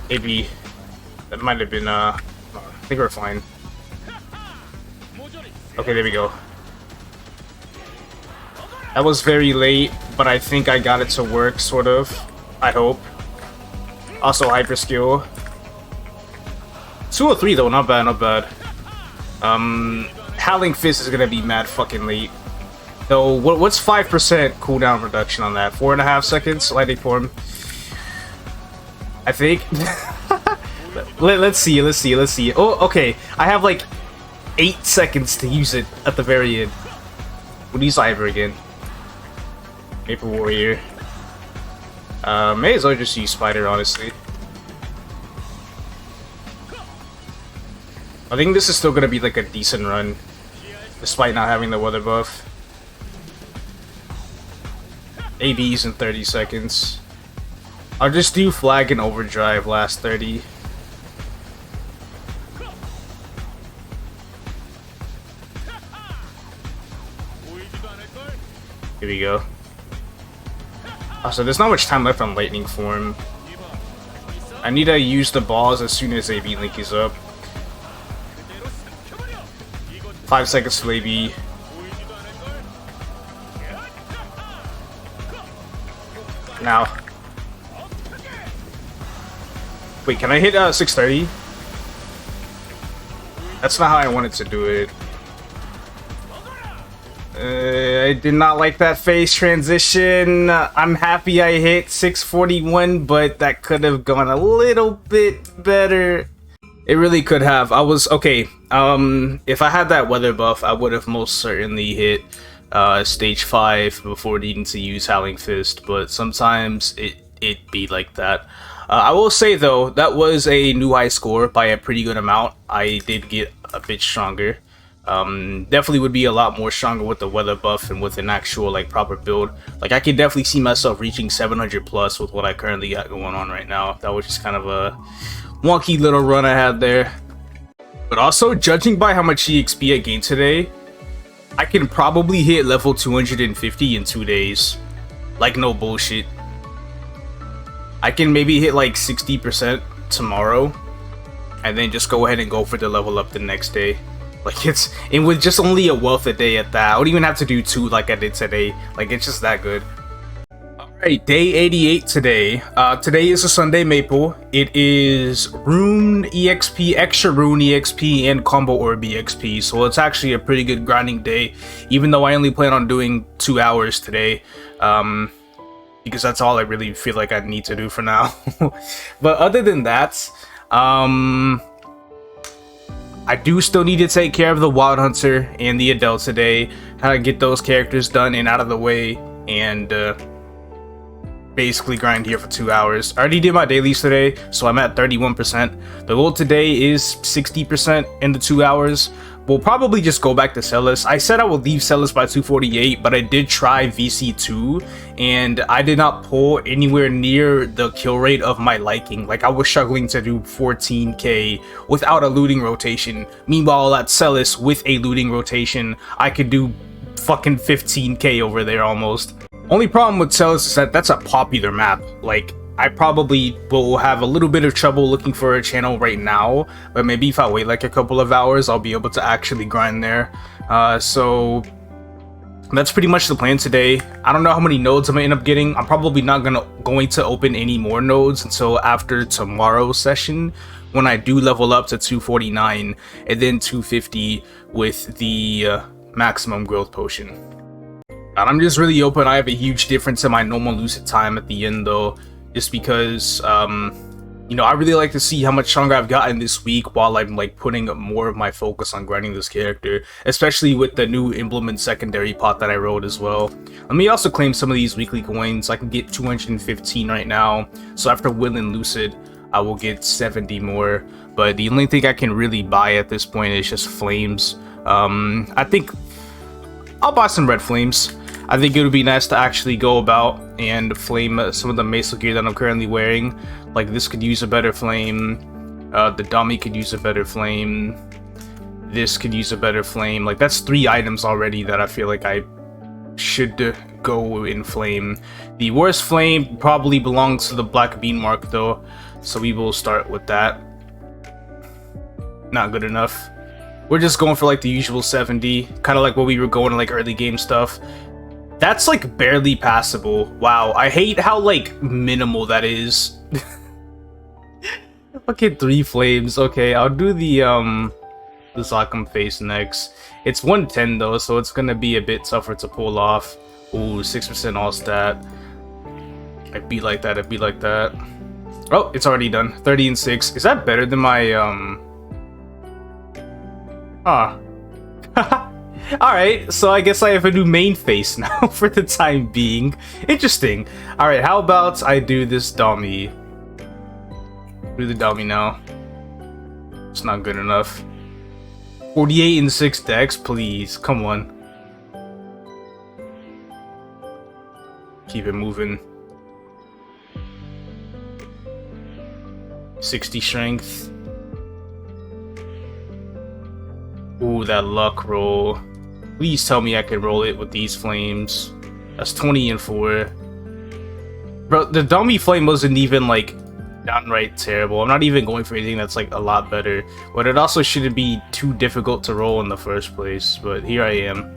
Maybe. That might have been, I think we're fine. Okay, there we go. That was very late, but I think I got it to work, sort of. I hope. Also, hyper skill. 203 though, not bad, not bad. Howling Fist is gonna be mad fucking late. Though, what's 5% cooldown reduction on that? 4.5 seconds, lightning form. I think. Let's see, let's see, let's see. Oh, okay. I have like 8 seconds to use it at the very end. We'll use Ivor again. Maple Warrior. May as well just use Spider, honestly. I think this is still gonna be like a decent run, despite not having the weather buff. ABs in 30 seconds. I'll just do Flag and Overdrive last 30. Here we go. So there's not much time left on Lightning Form. I need to use the balls as soon as AB Link is up. 5 seconds to AB. Now. Wait, can I hit 630? That's not how I wanted to do it. I did not like that phase transition. I'm happy I hit 641, but that could have gone a little bit better. It really could have. I was okay. If I had that weather buff, I would have most certainly hit stage 5 before needing to use Howling Fist, but sometimes it be like that. I will say though, that was a new high score by a pretty good amount. I did get a bit stronger. Definitely would be a lot more stronger with the weather buff and with an actual like proper build. Like I could definitely see myself reaching 700 plus with what I currently got going on right now. That was just kind of a wonky little run I had there. But also, judging by how much EXP I gained today, I can probably hit level 250 in 2 days. Like no bullshit. I can maybe hit like 60% tomorrow, and then just go ahead and go for the level up the next day. Like and with just only a wealth a day at that. I don't even have to do 2 like I did today. Like it's just that good. Alright, day 88 today. Today is a Sunday Maple. It is Rune EXP, extra Rune EXP, and Combo Orb EXP. So it's actually a pretty good grinding day, even though I only plan on doing 2 hours today. Because that's all I really feel like I need to do for now. But other than that, I do still need to take care of the Wild Hunter and the Adele today. How to get those characters done and out of the way. And basically grind here for 2 hours. I already did my dailies today, so I'm at 31%. The goal today is 60% in the 2 hours. We'll probably just go back to Sellas. I said I would leave Sellas by 248, but I did try VC2, and I did not pull anywhere near the kill rate of my liking. Like, I was struggling to do 14k without a looting rotation. Meanwhile, at Sellas, with a looting rotation, I could do fucking 15k over there almost. Only problem with Sellas is that that's a popular map. Like, I probably will have a little bit of trouble looking for a channel right now, but maybe if I wait like a couple of hours, I'll be able to actually grind there. So that's pretty much the plan today. I don't know how many nodes I'm gonna end up getting. I'm probably not going to open any more nodes until after tomorrow's session, when I do level up to 249 and then 250 with the maximum growth potion. And I'm just really hoping I have a huge difference in my normal Lucid time at the end though. Just because, you know, I really like to see how much stronger I've gotten this week while I'm, like, putting more of my focus on grinding this character. Especially with the new Emblem and secondary pot that I wrote as well. Let me also claim some of these weekly coins. I can get 215 right now. So after Will and Lucid, I will get 70 more. But the only thing I can really buy at this point is just flames. I think I'll buy some red flames. I think it would be nice to actually go about and flame some of the mace gear that I'm currently wearing. Like, this could use a better flame. The dummy could use a better flame. This could use a better flame. Like, that's 3 items already that I feel like I should go in flame. The worst flame probably belongs to the black bean mark though, so we will start with that. Not good enough. We're just going for like the usual 70, kind of like what we were going like early game stuff. That's like barely passable. Wow, I hate how like minimal that is. Fucking 3 flames. Okay, I'll do the Sock'em face next. It's 110 though, so it's gonna be a bit tougher to pull off. Ooh, 6% all stat. I'd be like that, I'd be like that. Oh, it's already done. 30 and 6. Is that better than my Alright, so I guess I have a new main face now for the time being. Interesting. Alright, how about I do this dummy? Do the dummy now. It's not good enough. 48 and 6 dex, please. Come on. Keep it moving. 60 strength. Ooh, that luck roll. Please tell me I can roll it with these flames. That's 20 and 4. Bro, the dummy flame wasn't even like downright terrible. I'm not even going for anything that's like a lot better. But it also shouldn't be too difficult to roll in the first place. But here I am.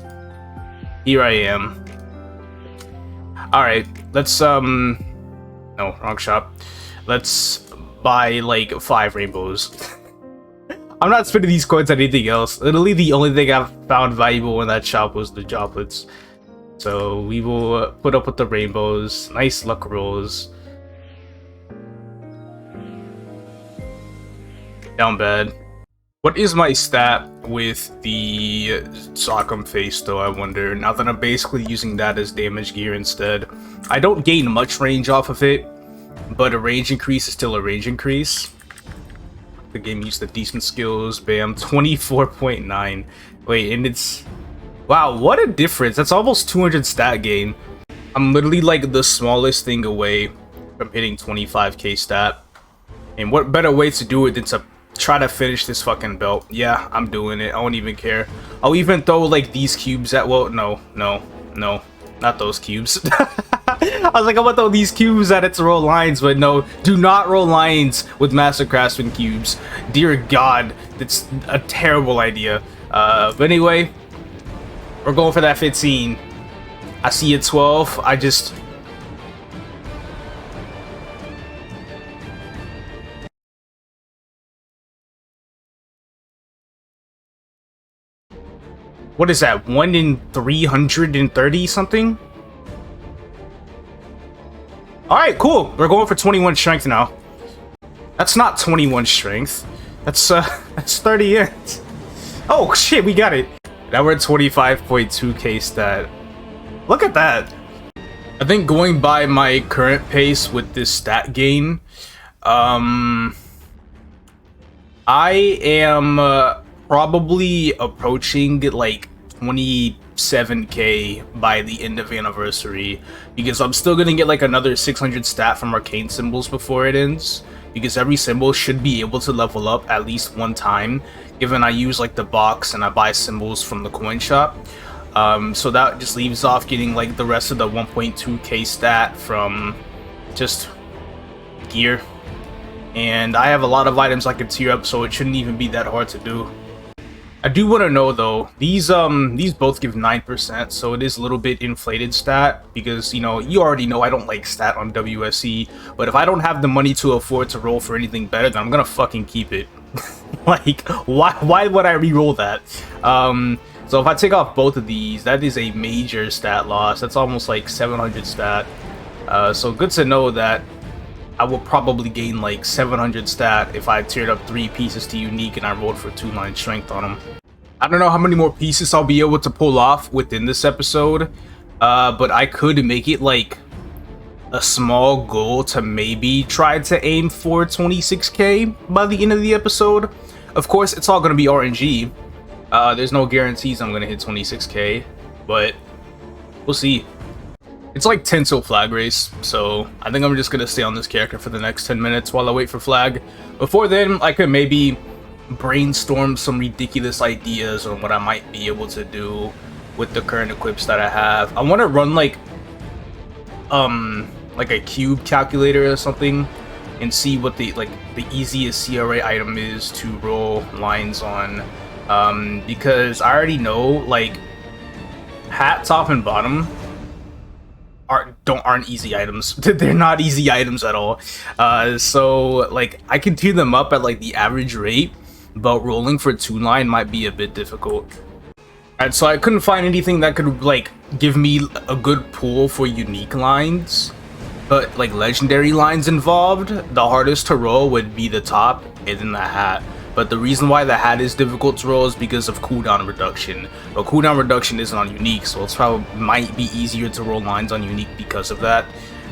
Here I am. Alright, let's no, wrong shop. Let's buy like 5 rainbows. I'm not spending these coins on anything else. Literally the only thing I've found valuable in that shop was the droplets. So we will put up with the rainbows. Nice luck rolls. Down bad. What is my stat with the Sock'em face though, I wonder, now that I'm basically using that as damage gear instead. I don't gain much range off of it, but a range increase is still a range increase. The game used the decent skills, bam, 24.9. Wait, and it's... Wow, what a difference. That's almost 200 stat gain. I'm literally like the smallest thing away from hitting 25k stat. And what better way to do it than to try to finish this fucking belt. Yeah, I'm doing it. I don't even care. I'll even throw like these cubes at... Well, no. Not those cubes. I was like, I'm gonna throw these cubes at it to roll lines, but no, do not roll lines with Master Craftsman cubes. Dear God, that's a terrible idea. But anyway, we're going for that 15. I see a 12. I just... What is that? 1 in 330 something? Alright, cool. We're going for 21 strength now. That's not 21 strength. That's 30 int. Oh shit, we got it. Now we're at 25.2k stat. Look at that. I think going by my current pace with this stat gain, I am probably approaching like 27k by the end of anniversary, because I'm still gonna get like another 600 stat from arcane symbols before it ends, because every symbol should be able to level up at least one time, given I use like the box and I buy symbols from the coin shop. So that just leaves off getting like the rest of the 1.2k stat from just gear, and I have a lot of items I can tier up, so it shouldn't even be that hard to do. I do want to know though, these both give 9%, so it is a little bit inflated stat, because, you know, you already know I don't like stat on WSE, but if I don't have the money to afford to roll for anything better, then I'm gonna fucking keep it. Like, why would I re-roll that? So if I take off both of these, that is a major stat loss. That's almost like 700 stat. So good to know that I will probably gain like 700 stat if I tiered up 3 pieces to unique and I rolled for 2-line strength on them. I don't know how many more pieces I'll be able to pull off within this episode, but I could make it like a small goal to maybe try to aim for 26k by the end of the episode. Of course, it's all going to be RNG. There's no guarantees I'm going to hit 26k, but we'll see. It's like 10 till flag race, so I think I'm just going to stay on this character for the next 10 minutes while I wait for flag. Before then, I could maybe brainstorm some ridiculous ideas on what I might be able to do with the current equips that I have. I want to run like a cube calculator or something and see what the easiest CRA item is to roll lines on, because I already know like hat, top, and bottom aren't easy items. They're not easy items at all. So like I can tier them up at like the average rate, but rolling for 2-line might be a bit difficult. Alright, so I couldn't find anything that could like give me a good pool for unique lines, but like legendary lines involved. The hardest to roll would be the top and then the hat. But the reason why the hat is difficult to roll is because of cooldown reduction. But cooldown reduction isn't on unique, so it's probably might be easier to roll lines on unique because of that.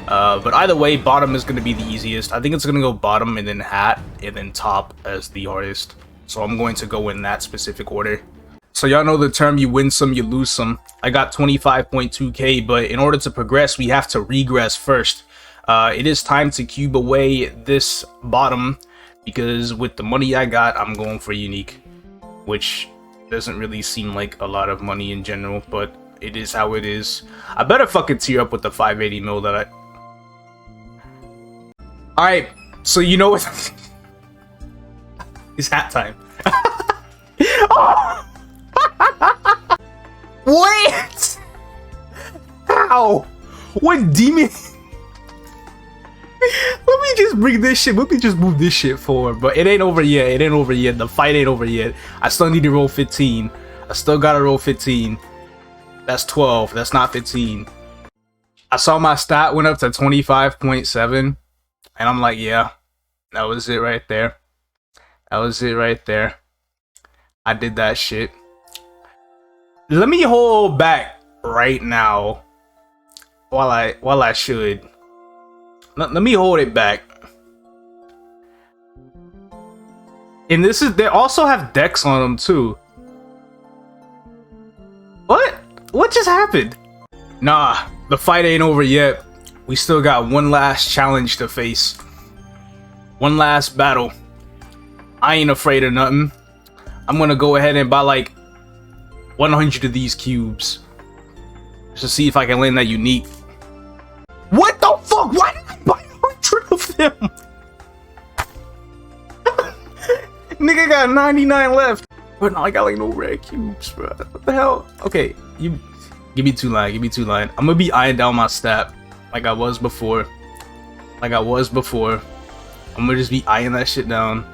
But either way, bottom is going to be the easiest. I think it's going to go bottom and then hat and then top as the hardest. So I'm going to go in that specific order. So y'all know the term, you win some, you lose some. I got 25.2k, but in order to progress, we have to regress first. It is time to cube away this bottom, because with the money I got, I'm going for unique, which doesn't really seem like a lot of money in general, but it is how it is. I better fucking tier up with the 580 mil that I... Alright, so you know what? It's hat time. Oh! What? How? What demon? Let me just bring this shit. Let me just move this shit forward. But it ain't over yet. It ain't over yet. The fight ain't over yet. I still need to roll 15. I still gotta roll 15. That's 12. That's not 15. I saw my stat went up to 25.7. And I'm like, yeah, that was it right there. That was it right there. I did that shit. Let me hold back right now while I should. Let me hold it back. And this is, they also have decks on them too. What just happened? Nah, the fight ain't over yet. We still got one last challenge to face. One last battle. I ain't afraid of nothing. I'm gonna go ahead and buy like 100 of these cubes just to see if I can land that unique. What the fuck? Why did I buy 100 of them? Nigga got 99 left. But no, I got like no red cubes, bro. What the hell? Okay, you give me 2-line. Give me 2-line. I'm gonna be eyeing down my stat like I was before. Like I was before. I'm gonna just be eyeing that shit down.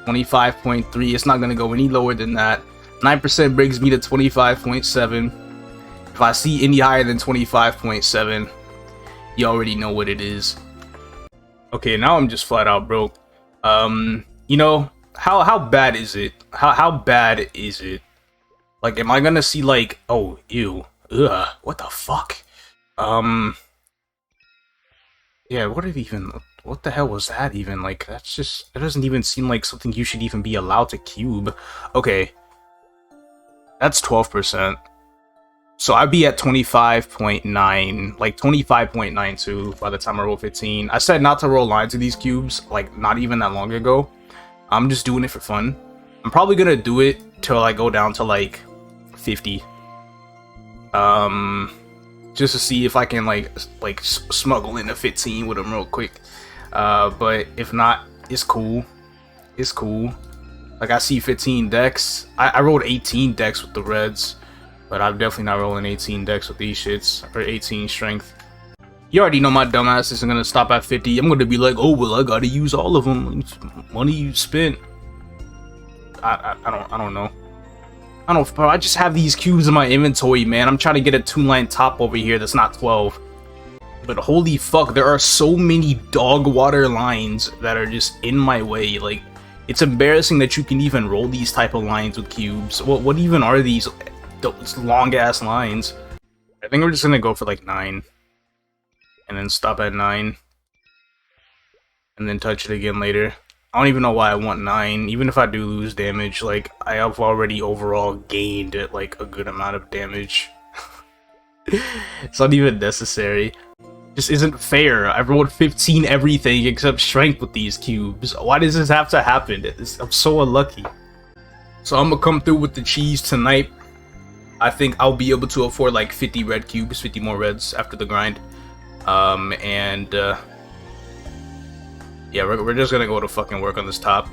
25.3. It's not gonna go any lower than that. 9% brings me to 25.7. If I see any higher than 25.7, you already know what it is. Okay, now I'm just flat out broke. You know, how bad is it? How bad is it? Like, am I gonna see like, oh, ew, Ugh, what the fuck? Yeah, what the hell was that even? Like, that doesn't even seem like something you should even be allowed to cube. Okay. That's 12%. So I'd be at 25.9, like 25.92 by the time I roll 15. I said not to roll lines of these cubes, like, not even that long ago. I'm just doing it for fun. I'm probably gonna do it till I go down to, like, 50. Just to see if I can, like smuggle in a 15 with them real quick. But if not, it's cool. It's cool. Like, I see 15 decks. I rolled 18 decks with the reds. But I'm definitely not rolling 18 decks with these shits, or 18 strength. You already know my dumbass isn't gonna stop at 50. I'm gonna be like, oh well, I gotta use all of them. Money you spent. I don't know. I don't, bro. I just have these cubes in my inventory, man. I'm trying to get a 2-line top over here that's not 12. But holy fuck, there are so many dog water lines that are just in my way. Like, it's embarrassing that you can even roll these type of lines with cubes. What even are these? Those long ass lines. I think we're just gonna go for like 9 and then stop at 9 and then touch it again later. I don't even know why I want 9. Even if I do lose damage, like, I have already overall gained like a good amount of damage. It's not even necessary. Just isn't fair. I rolled 15 everything except strength with these cubes. Why does this have to happen? I'm so unlucky. So I'm gonna come through with the cheese tonight. I think I'll be able to afford like 50 red cubes, 50 more reds after the grind. Yeah, we're just gonna go to fucking work on this top.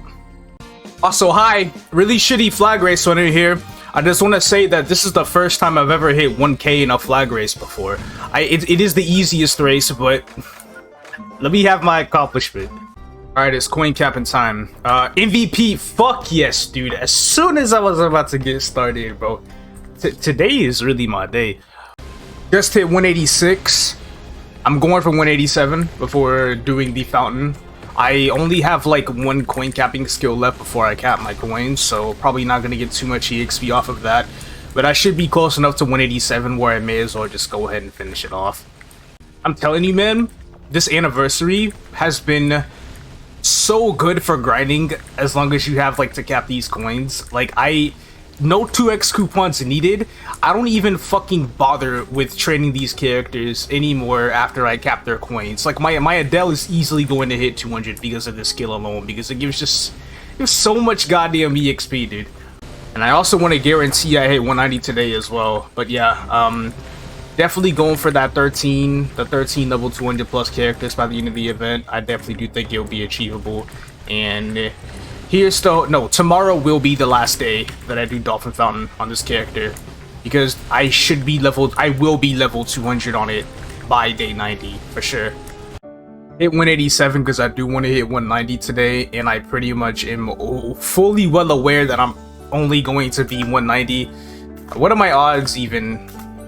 Also, hi! Really shitty flag race runner here. I just want to say that this is the first time I've ever hit 1k in a flag race before. It is the easiest race, but let me have my accomplishment. Alright, it's coin capping time. MVP, fuck yes, dude. As soon as I was about to get started, bro. Today is really my day. Just hit 186. I'm going for 187 before doing the fountain. I only have like 1 coin capping skill left before I cap my coins, so probably not gonna get too much EXP off of that. But I should be close enough to 187 where I may as well just go ahead and finish it off. I'm telling you, man, this anniversary has been so good for grinding as long as you have like to cap these coins. Like, no 2x coupons needed. I don't even fucking bother with training these characters anymore after I cap their coins. Like, my Adele is easily going to hit 200 because of this skill alone, because it gives so much goddamn EXP, dude. And I also want to guarantee I hit 190 today as well. But yeah, definitely going for that 13 level 200 plus characters by the end of the event. I definitely do think it'll be achievable. And tomorrow will be the last day that I do Dolphin Fountain on this character, because I will be level 200 on it by day 90 for sure. Hit 187 because I do want to hit 190 today, and I pretty much am fully well aware that I'm only going to be 190. What are my odds even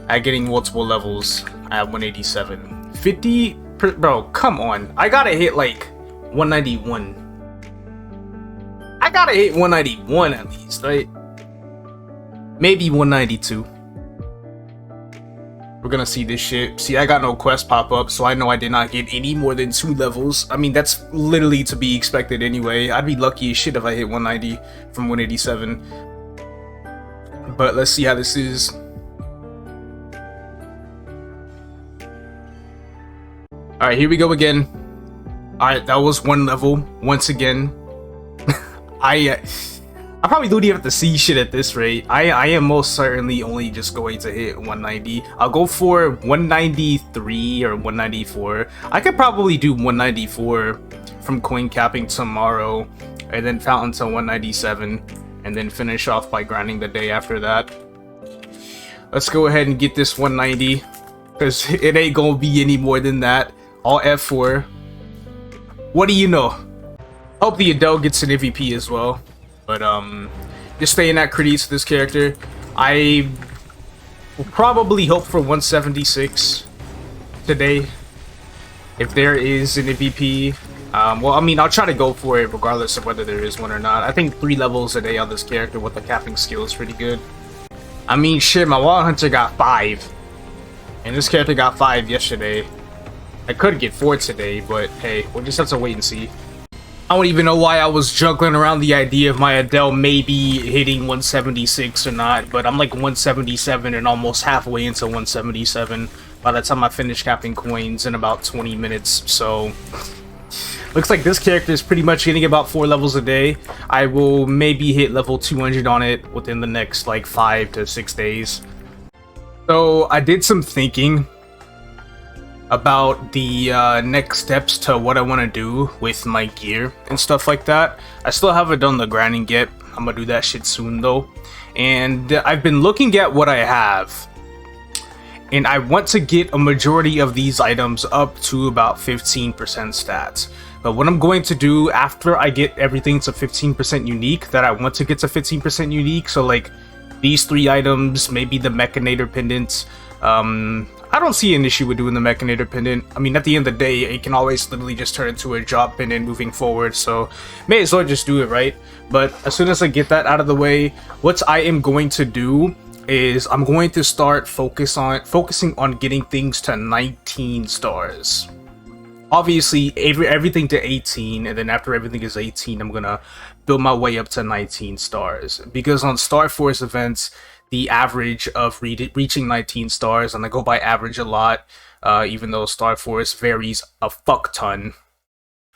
at getting multiple levels at 187? 50? Bro, come on. I gotta hit like 191. I gotta hit 191 at least, right? Maybe 192. We're gonna see this shit. See, I got no quest pop up, so I know I did not get any more than 2 levels. I mean, that's literally to be expected anyway. I'd be lucky as shit if I hit 190 from 187. But let's see how this is. Alright, here we go again. Alright, that was 1 level once again. I probably don't even have to see shit at this rate. I am most certainly only just going to hit 190. I'll go for 193 or 194. I could probably do 194 from coin capping tomorrow, and then fountain to 197, and then finish off by grinding the day after that. Let's go ahead and get this 190, because it ain't gonna be any more than that. All F4. What do you know? Hope the Adele gets an MVP as well, but just staying at critiques for this character. I will probably hope for 176 today if there is an MVP. Well, I mean, I'll try to go for it regardless of whether there is one or not. I think 3 levels a day on this character with the capping skill is pretty good. I mean, shit, my Wild Hunter got 5. And this character got 5 yesterday. I could get 4 today, but hey, we'll just have to wait and see. I don't even know why I was juggling around the idea of my Adele maybe hitting 176 or not, but I'm like 177 and almost halfway into 177 by the time I finish capping coins in about 20 minutes, so... Looks like this character is pretty much getting about 4 levels a day. I will maybe hit level 200 on it within the next like 5 to 6 days. So I did some thinking about the next steps to what I want to do with my gear and stuff like that. I still haven't done the grinding yet. I'm gonna do that shit soon though. And I've been looking at what I have. And I want to get a majority of these items up to about 15% stats. But what I'm going to do after I get everything to 15% unique, that I want to get to 15% unique, so like these 3 items, maybe the Mechanator pendant. I don't see an issue with doing the Mechanator pendant. I mean, at the end of the day, it can always literally just turn into a job pendant moving forward, so may as well just do it, right? But as soon as I get that out of the way, what I am going to do is I'm going to start focusing on getting things to 19 stars. Obviously, everything to 18, and then after everything is 18, I'm gonna build my way up to 19 stars. Because on Star Force events, the average of reaching 19 stars, and I go by average a lot, even though Star Force varies a fuck ton.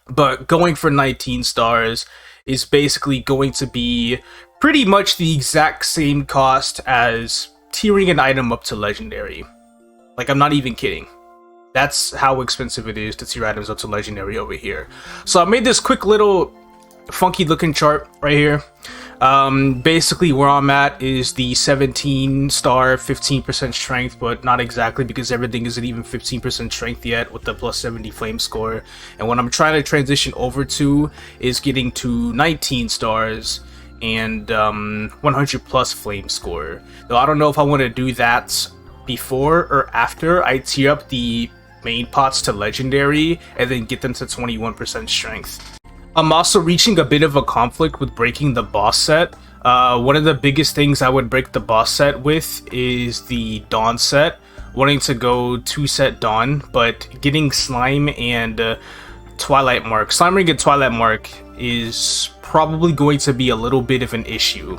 But going for 19 stars is basically going to be pretty much the exact same cost as tiering an item up to Legendary. Like, I'm not even kidding. That's how expensive it is to tier items up to Legendary over here. So I made this quick little funky looking chart right here. Basically where I'm at is the 17 star 15% strength, but not exactly because everything isn't even 15% strength yet with the plus 70 flame score. And what I'm trying to transition over to is getting to 19 stars and 100 plus flame score. Though I don't know if I want to do that before or after I tier up the main pots to Legendary and then get them to 21% strength. I'm also reaching a bit of a conflict with breaking the boss set. One of the biggest things I would break the boss set with is the Dawn set. Wanting to go 2-set Dawn, but getting Slime and Twilight Mark. Slime Ring and Twilight Mark is probably going to be a little bit of an issue.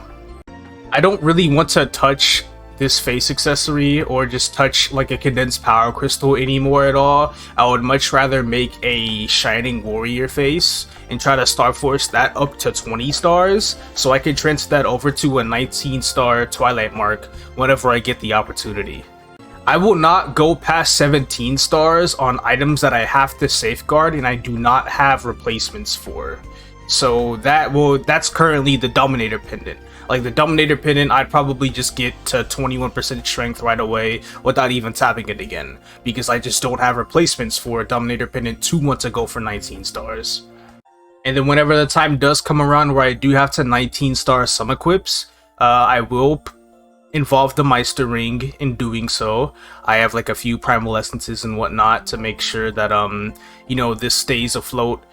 I don't really want to touch this face accessory or just touch like a condensed power crystal anymore at all. I would much rather make a shining warrior face and try to Star Force that up to 20 stars so I can transfer that over to a 19 star Twilight Mark whenever I get the opportunity. I will not go past 17 stars on items that I have to safeguard and I do not have replacements for. So that's currently the Dominator pendant. Like the Dominator pendant, I'd probably just get to 21% strength right away without even tapping it again, because I just don't have replacements for a Dominator pendant to want to go for 19 stars. And then whenever the time does come around where I do have to 19 star some equips, I will involve the Meister Ring in doing so. I have like a few Primal Essences and whatnot to make sure that you know, this stays afloat.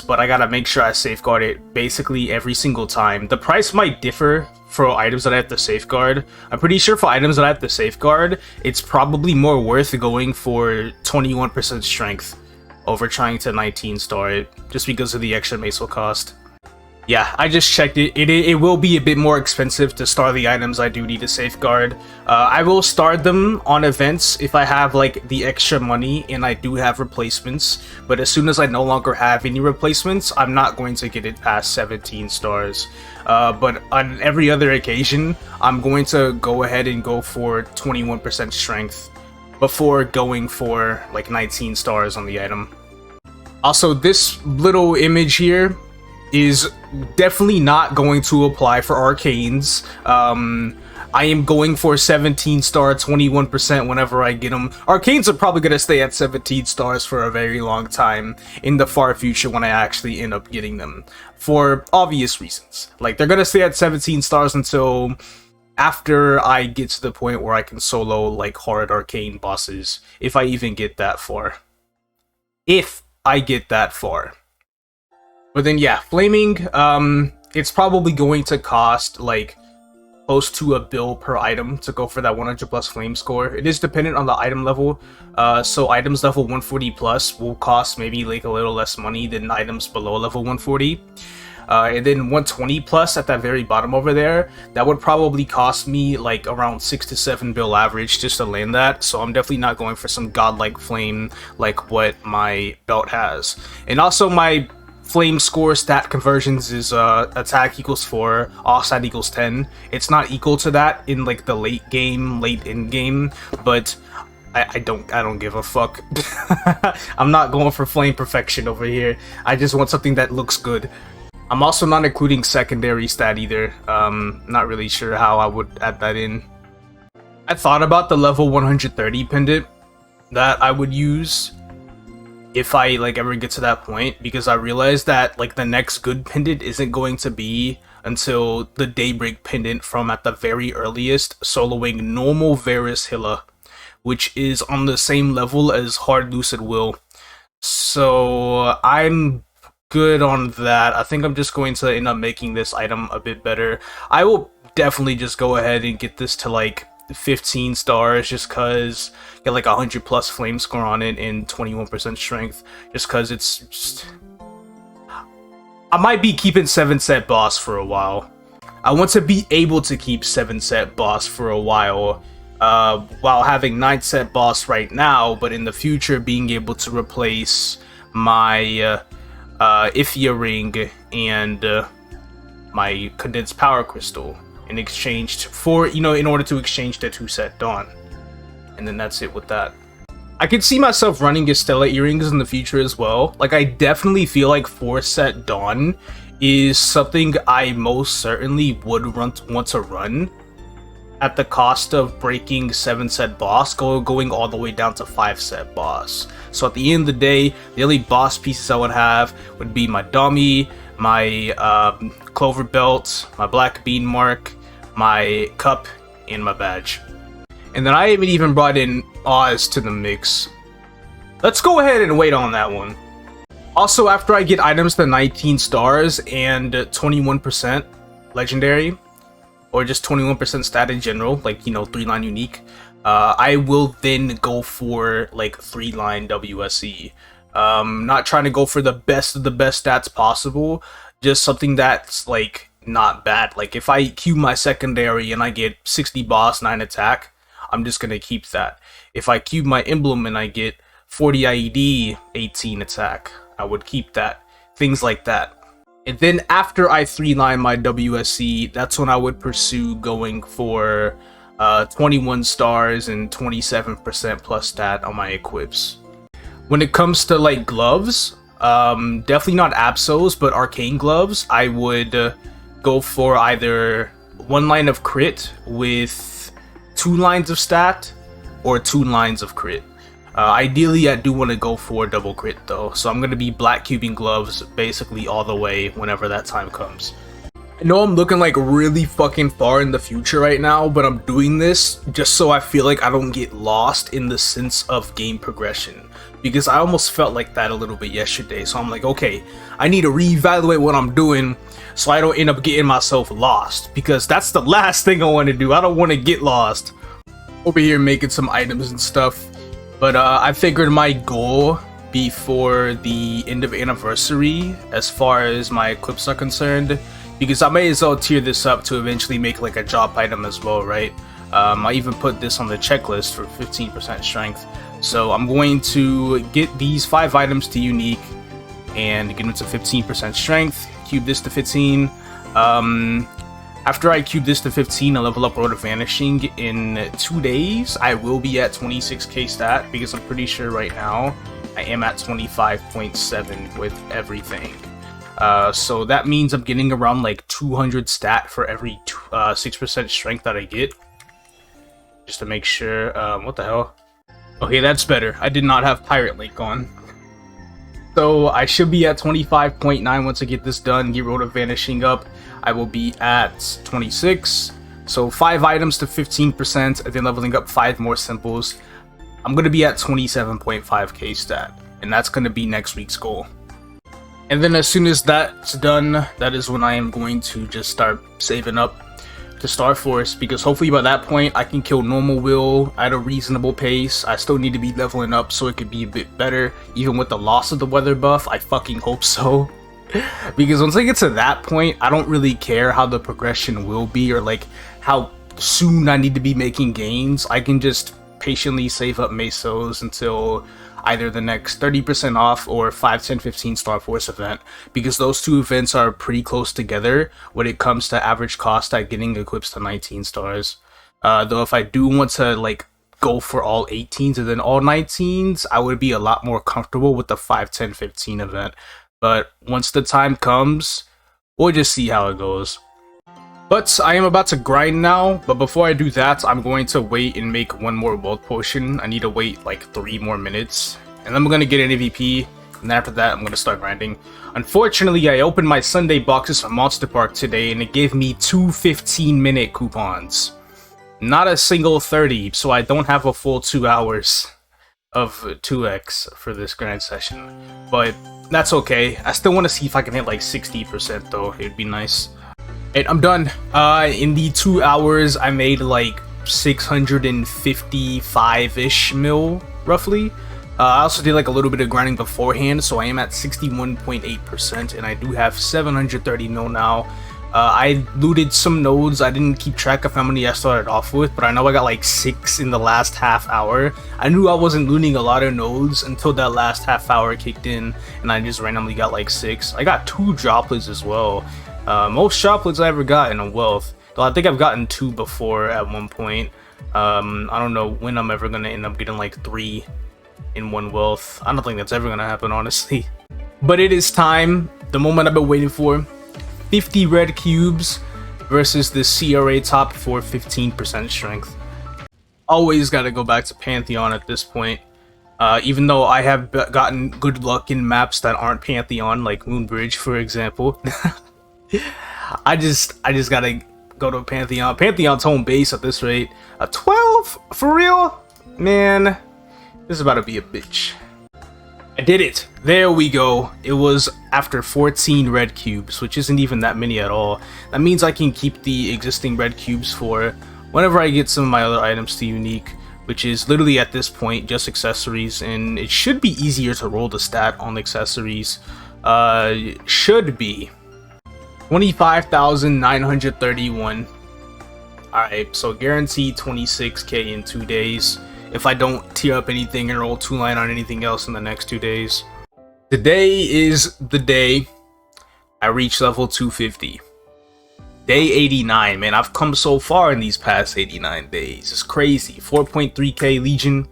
But I gotta make sure I safeguard it basically every single time. The price might differ for items that I have to safeguard. I'm pretty sure for items that I have to safeguard, it's probably more worth going for 21% strength over trying to 19 star it, just because of the extra Maceal cost. Yeah, I just checked it. It will be a bit more expensive to star the items I do need to safeguard. I will star them on events if I have like the extra money and I do have replacements. But as soon as I no longer have any replacements, I'm not going to get it past 17 stars. But on every other occasion, I'm going to go ahead and go for 21% strength before going for like 19 stars on the item. Also, this little image here is definitely not going to apply for Arcanes. I am going for 17 star 21% whenever I get them. Arcanes are probably going to stay at 17 stars for a very long time in the far future when I actually end up getting them, for obvious reasons. Like, they're going to stay at 17 stars until after I get to the point where I can solo like hard Arcane bosses, if I even get that far. If I get that far. But then yeah, Flaming, it's probably going to cost like close to a bill per item to go for that 100 plus flame score. It is dependent on the item level, so items level 140 plus will cost maybe like a little less money than items below level 140. And then 120 plus at that very bottom over there, that would probably cost me like around 6 to 7 bill average just to land that. So I'm definitely not going for some godlike flame like what my belt has. And also my flame score stat conversions is attack equals 4, offside equals 10. It's not equal to that in like the late in game, but I don't give a fuck. I'm not going for flame perfection over here. I just want something that looks good. I'm also not including secondary stat either. Not really sure how I would add that in. I thought about the level 130 pendant that I would use if I like ever get to that point, because I realized that like the next good pendant isn't going to be until the Daybreak pendant from at the very earliest, soloing normal Varus Hilla, which is on the same level as Hard Lucid Will. So I'm good on that. I think I'm just going to end up making this item a bit better. I will definitely just go ahead and get this to like 15 stars just cause get like 100 plus flame score on it and 21% strength, just cause it's just... I might be keeping 7 set boss for a while. I want to be able to keep 7 set boss for a while having 9 set boss right now, but in the future being able to replace my Ithia ring and my condensed power crystal in exchange for, in order to exchange the 2 set Dawn. And then that's it with that. I could see myself running Estella earrings in the future as well. Like, I definitely feel like 4 set Dawn is something I most certainly would want to run at the cost of breaking 7 set boss, going all the way down to 5 set boss. So at the end of the day, the only boss pieces I would have would be my dummy, my clover belt, my black bean mark, my cup, and my badge. And then I haven't even brought in Oz to the mix. Let's go ahead and wait on that one. Also, after I get items to 19 stars and 21% legendary, or just 21% stat in general, like, 3-line unique, I will then go for like 3-line WSE. Not trying to go for the best of the best stats possible, just something that's like not bad. Like if I cube my secondary and I get 60 boss, 9 attack, I'm just gonna keep that. If I cube my emblem and I get 40 IED, 18 attack, I would keep that. Things like that. And then after I 3-line my WSC, that's when I would pursue going for 21 stars and 27% plus stat on my equips. When it comes to like gloves, definitely not Absols, but Arcane gloves, I would go for either 1 line of crit with 2 lines of stat or 2 lines of crit. Ideally, I do want to go for double crit though, so I'm going to be black cubing gloves basically all the way whenever that time comes. I know I'm looking like really fucking far in the future right now, but I'm doing this just so I feel like I don't get lost in the sense of game progression, because I almost felt like that a little bit yesterday. So I'm like, okay, I need to reevaluate what I'm doing so I don't end up getting myself lost, because that's the last thing I want to do. I don't want to get lost. Over here making some items and stuff. But I figured my goal before the end of anniversary, as far as my equips are concerned, because I may as well tier this up to eventually make like a drop item as well, right? I even put this on the checklist for 15% strength. So I'm going to get these 5 items to unique and get them to 15% strength, cube this to 15. After I cube this to 15 and level up Road of Vanishing in 2 days, I will be at 26k stat, because I'm pretty sure right now I am at 25.7 with everything. So that means I'm getting around like 200 stat for every 6% strength that I get. Just to make sure, what the hell? Okay, that's better. I did not have Pirate Link on. So I should be at 25.9 once I get this done, get Road of Vanishing up. I will be at 26. So 5 items to 15%, and then leveling up 5 more simples. I'm going to be at 27.5k stat, and that's going to be next week's goal. And then as soon as that's done, that is when I am going to just start saving up to Star Force, because hopefully by that point I can kill normal will at a reasonable pace. I still need to be leveling up so it could be a bit better, even with the loss of the weather buff. I fucking hope so. Because once I get to that point, I don't really care how the progression will be or like how soon I need to be making gains. I can just patiently save up mesos until either the next 30% off or 5, 10, 15 Star Force event, because those two events are pretty close together when it comes to average cost at getting equips to 19 stars. Though if I do want to like go for all 18s and then all 19s, I would be a lot more comfortable with the 5, 10, 15 event. But once the time comes, we'll just see how it goes. But I am about to grind now, but before I do that, I'm going to wait and make one more wealth potion. I need to wait like 3 more minutes, and then I'm going to get an AVP, and after that, I'm going to start grinding. Unfortunately, I opened my Sunday boxes from Monster Park today, and it gave me 2 15-minute coupons. Not a single 30, so I don't have a full 2 hours of 2x for this grind session. But that's okay. I still want to see if I can hit like 60% though. It'd be nice. And I'm done. In the 2 hours, I made like 655-ish mil, roughly. I also did like a little bit of grinding beforehand, so I am at 61.8%, and I do have 730 mil now. I looted some nodes. I didn't keep track of how many I started off with, but I know I got like 6 in the last half hour. I knew I wasn't looting a lot of nodes until that last half hour kicked in, and I just randomly got like 6. I got 2 droplets as well. Most droplets I ever got in a wealth. Though I think I've gotten 2 before at one point. I don't know when I'm ever gonna end up getting like 3 in one wealth. I don't think that's ever gonna happen, honestly. But it is time, the moment I've been waiting for. 50 red cubes versus the CRA top for 15% strength. Always gotta go back to Pantheon at this point. Even though I have gotten good luck in maps that aren't Pantheon, like Moonbridge, for example. I just gotta go to Pantheon. Pantheon's home base at this rate. A 12? For real? Man, this is about to be a bitch. I did it. There we go. It was after 14 red cubes, which isn't even that many at all. That means I can keep the existing red cubes for whenever I get some of my other items to unique, which is literally at this point just accessories, and it should be easier to roll the stat on accessories. Should be 25,931. Alright, so guaranteed 26k in 2 days if I don't tier up anything and roll 2-line on anything else in the next 2 days. Today is the day I reach level 250. Day 89, man. I've come so far in these past 89 days. It's crazy. 4.3k Legion,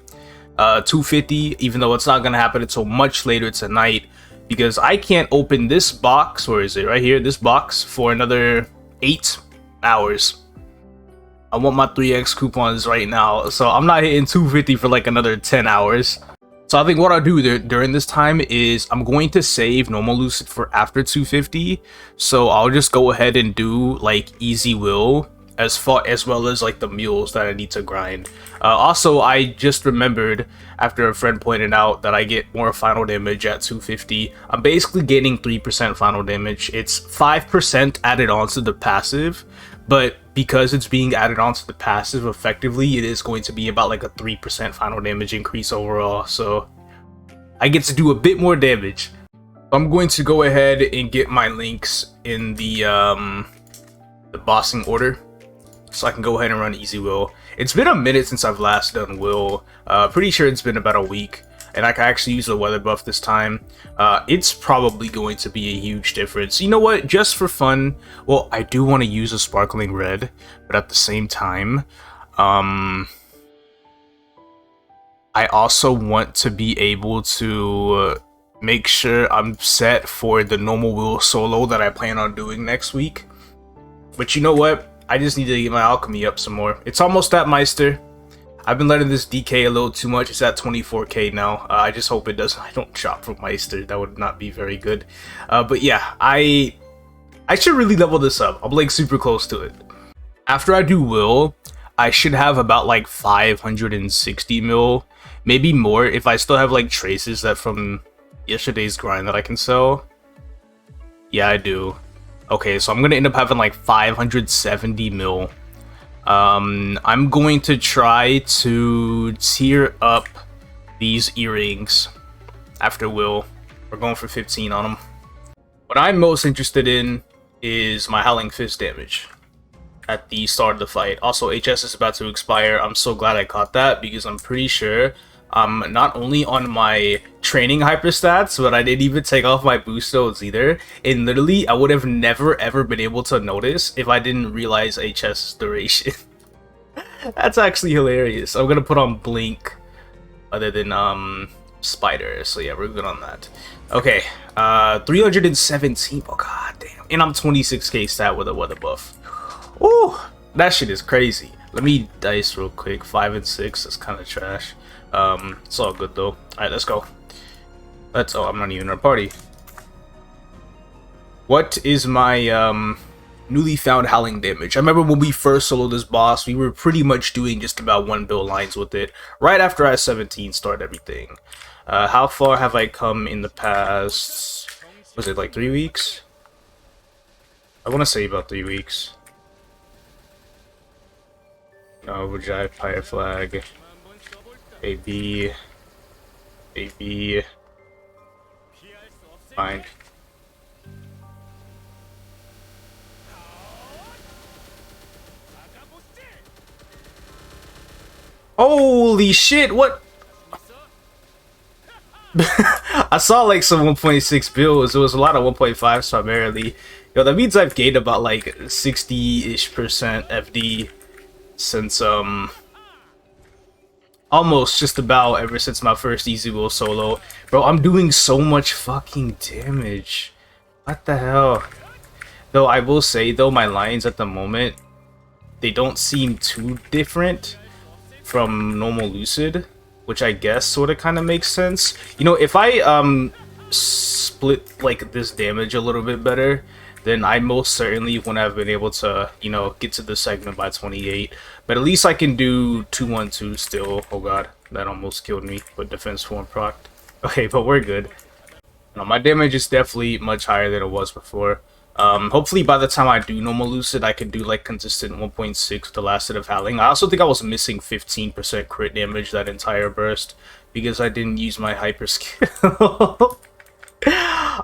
250, even though it's not gonna happen until much later tonight, because I can't open this box, where is it? Right here, this box, for another 8 hours. I want my 3x coupons right now, so I'm not hitting 250 for like another 10 hours. So I think what I'll do during this time is I'm going to save normal Lucid for after 250. So I'll just go ahead and do like easy will as well as like the mules that I need to grind. Also, I just remembered after a friend pointed out that I get more final damage at 250. I'm basically getting 3% final damage. It's 5% added onto the passive, but because it's being added onto the passive effectively, it is going to be about like a 3% final damage increase overall. So I get to do a bit more damage. I'm going to go ahead and get my links in the bossing order, so I can go ahead and run easy will. It's been a minute since I've last done will. Pretty sure it's been about a week, and I can actually use the weather buff this time. It's probably going to be a huge difference. You know what? Just for fun, well, I do want to use a sparkling red, but at the same time, I also want to be able to make sure I'm set for the normal will solo that I plan on doing next week. But you know what? I just need to get my alchemy up some more. It's almost at Meister. I've been letting this decay a little too much. It's at 24k now. I just hope it doesn't. I don't shop from Meister. That would not be very good. But yeah, I should really level this up. I'm like super close to it. After I do will, I should have about like 560 mil, maybe more if I still have like traces that from yesterday's grind that I can sell. Yeah, I do. Okay, so I'm gonna end up having like 570 mil I'm going to try to tier up these earrings after Will. We're going for 15 on them. What I'm most interested in is my Howling Fist damage at the start of the fight. Also, HS is about to expire. I'm so glad I caught that because I'm pretty sure I'm not only on my training hyperstats, but I didn't even take off my boost nodes either. And literally, I would have never ever been able to notice if I didn't realize HS duration. That's actually hilarious. I'm gonna put on Blink other than Spider. So yeah, we're good on that. Okay, 317. Oh god damn. And I'm 26k stat with a weather buff. Ooh, that shit is crazy. Let me dice real quick. 5 and 6. That's kind of trash. It's all good though. Alright, let's go. Oh, I'm not even in a party. What is my newly found howling damage? I remember when we first soloed this boss, we were pretty much doing just about 1 bill lines with it. Right after I 17 started everything. How far have I come in the past? Was it like 3 weeks? I want to say about 3 weeks. No, Overdrive, Pirate Flag. AB. Fine. Holy shit, what? I saw like some 1.6 bills. It was a lot of 1.5s primarily. Yo, that means I've gained about like 60-ish% FD since almost just about ever since my first Easy Will solo. Bro, I'm doing so much fucking damage. What the hell? Though I will say though, my lines at the moment, they don't seem too different from normal Lucid, which I guess sort of kind of makes sense. You know, if I split like this damage a little bit better, then I most certainly wouldn't have been able to, you know, get to the segment by 28. But at least I can do 2-1-2 still. Oh god, that almost killed me, but defense form proc. Okay, but we're good. You know, my damage is definitely much higher than it was before. Hopefully by the time I do normal Lucid, I can do like consistent 1.6 with the last set of Howling. I also think I was missing 15% crit damage that entire burst because I didn't use my hyper skill.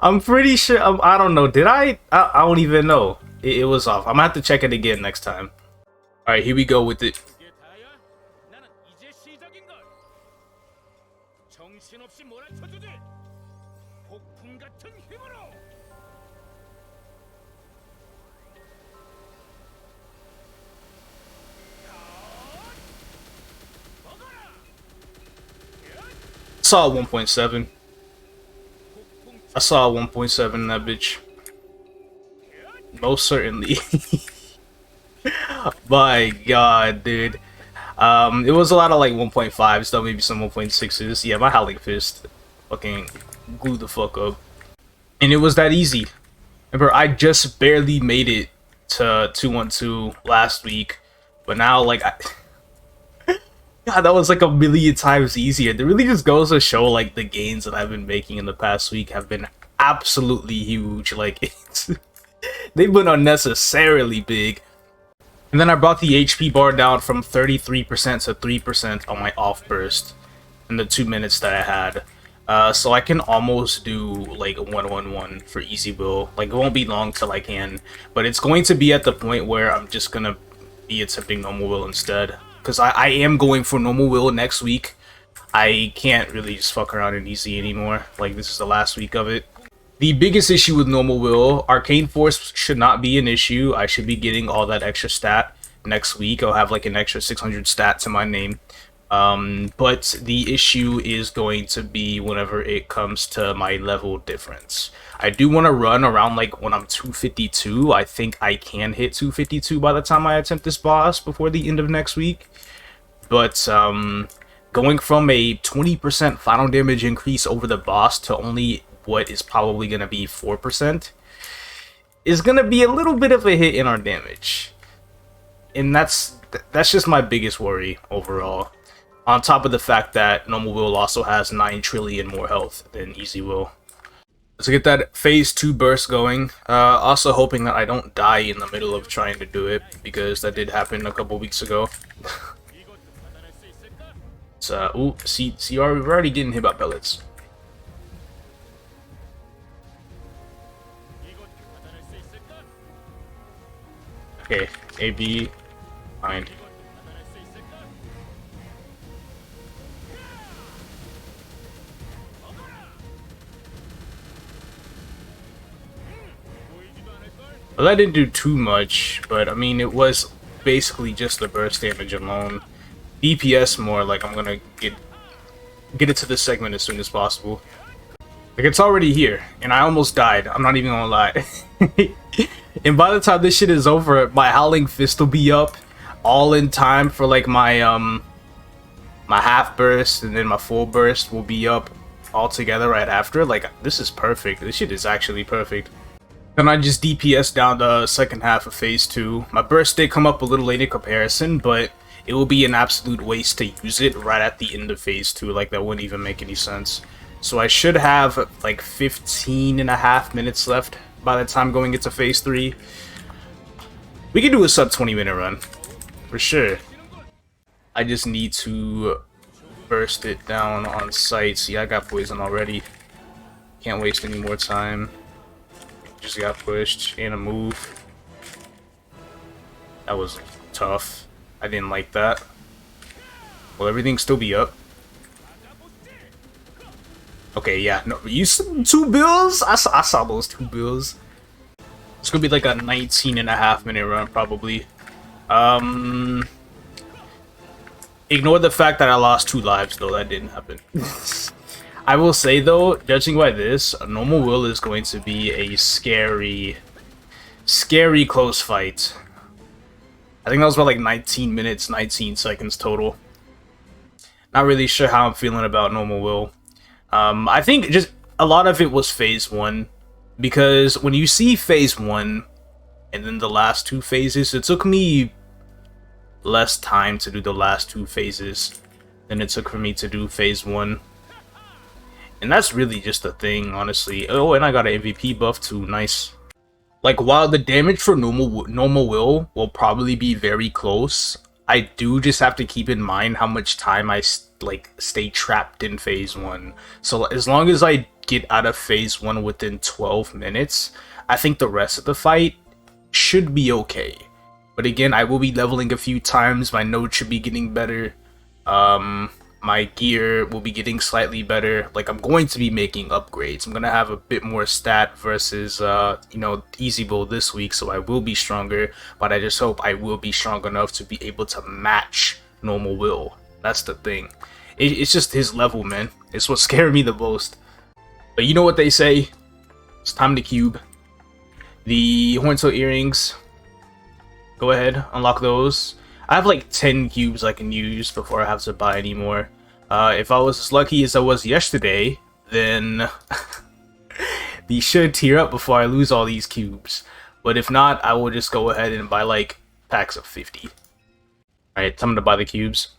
I'm pretty sure, I don't know, did I don't even know. It was off. I'm gonna have to check it again next time. Alright, here we go with it. Saw 1.7. I saw 1.7 in that bitch. Most certainly. My god, dude. It was a lot of like 1.5s, though maybe some 1.6s. Yeah, my Howling Fist fucking glued the fuck up. And it was that easy. Remember, I just barely made it to 2-1-2 last week. But now, like, God, that was like a million times easier. It really just goes to show, like, the gains that I've been making in the past week have been absolutely huge. Like, they've been unnecessarily big. And then I brought the HP bar down from 33% to 3% on my off burst in the 2 minutes that I had. So I can almost do like 1-1-1 for Easy Will. Like, it won't be long till I can, but it's going to be at the point where I'm just gonna be attempting normal will instead. Because I am going for normal will next week. I can't really just fuck around in Easy anymore. Like, this is the last week of it. The biggest issue with normal will, Arcane Force should not be an issue. I should be getting all that extra stat next week. I'll have like an extra 600 stat to my name. But the issue is going to be whenever it comes to my level difference. I do want to run around like when I'm 252. I think I can hit 252 by the time I attempt this boss before the end of next week. But going from a 20% final damage increase over the boss to only what is probably going to be 4% is going to be a little bit of a hit in our damage. And that's just my biggest worry overall. On top of the fact that normal will also has 9 trillion more health than Easy Will. Let's get that phase 2 burst going. Also hoping that I don't die in the middle of trying to do it, because that did happen a couple weeks ago. So, ooh, see, we're already getting hit by pellets. Okay, AB, fine. Well, that didn't do too much, but I mean, it was basically just the burst damage alone. DPS more, like I'm gonna get it to this segment as soon as possible. Like, it's already here, and I almost died. I'm not even gonna lie. And by the time this shit is over, my Howling Fist will be up, all in time for like my my half burst, and then my full burst will be up all together right after. Like, this is perfect. This shit is actually perfect. Then I just DPS down the second half of phase 2. My burst did come up a little late in comparison, but it will be an absolute waste to use it right at the end of phase 2. Like, that wouldn't even make any sense. So I should have like 15.5 minutes left by the time going into phase 3. We can do a sub 20-minute run for sure. I just need to burst it down on sight. See, I got poison already. Can't waste any more time. Just got pushed in a move. That was tough. I didn't like that. Will everything still be up? Okay, yeah. No, you saw 2 bills? I saw those 2 bills. It's gonna be like a 19.5 minute run, probably. Ignore the fact that I lost 2 lives, though. That didn't happen. I will say, though, judging by this, a normal will is going to be a scary close fight. I think that was about like 19 minutes, 19 seconds total. Not really sure how I'm feeling about normal will. I think just a lot of it was phase 1, because when you see phase 1 and then the last 2 phases, it took me less time to do the last 2 phases than it took for me to do phase 1. And that's really just the thing, honestly. Oh, and I got an MVP buff too. Nice. Like, while the damage for normal will probably be very close, I do just have to keep in mind how much time I stay trapped in phase 1. So as long as I get out of phase 1 within 12 minutes, I think the rest of the fight should be okay. But again, I will be leveling a few times. My node should be getting better. My gear will be getting slightly better. Like, I'm going to be making upgrades. I'm gonna have a bit more stat versus you know, easy build this week, so I will be stronger. But I just hope I will be strong enough to be able to match normal will. That's the thing. It's just his level, man. It's what scared me the most. But you know what they say? It's time to cube. The Horntail earrings. Go ahead, unlock those. I have like 10 cubes I can use before I have to buy any more. If I was as lucky as I was yesterday, then these should tier up before I lose all these cubes. But if not, I will just go ahead and buy like packs of 50. Alright, time to buy the cubes.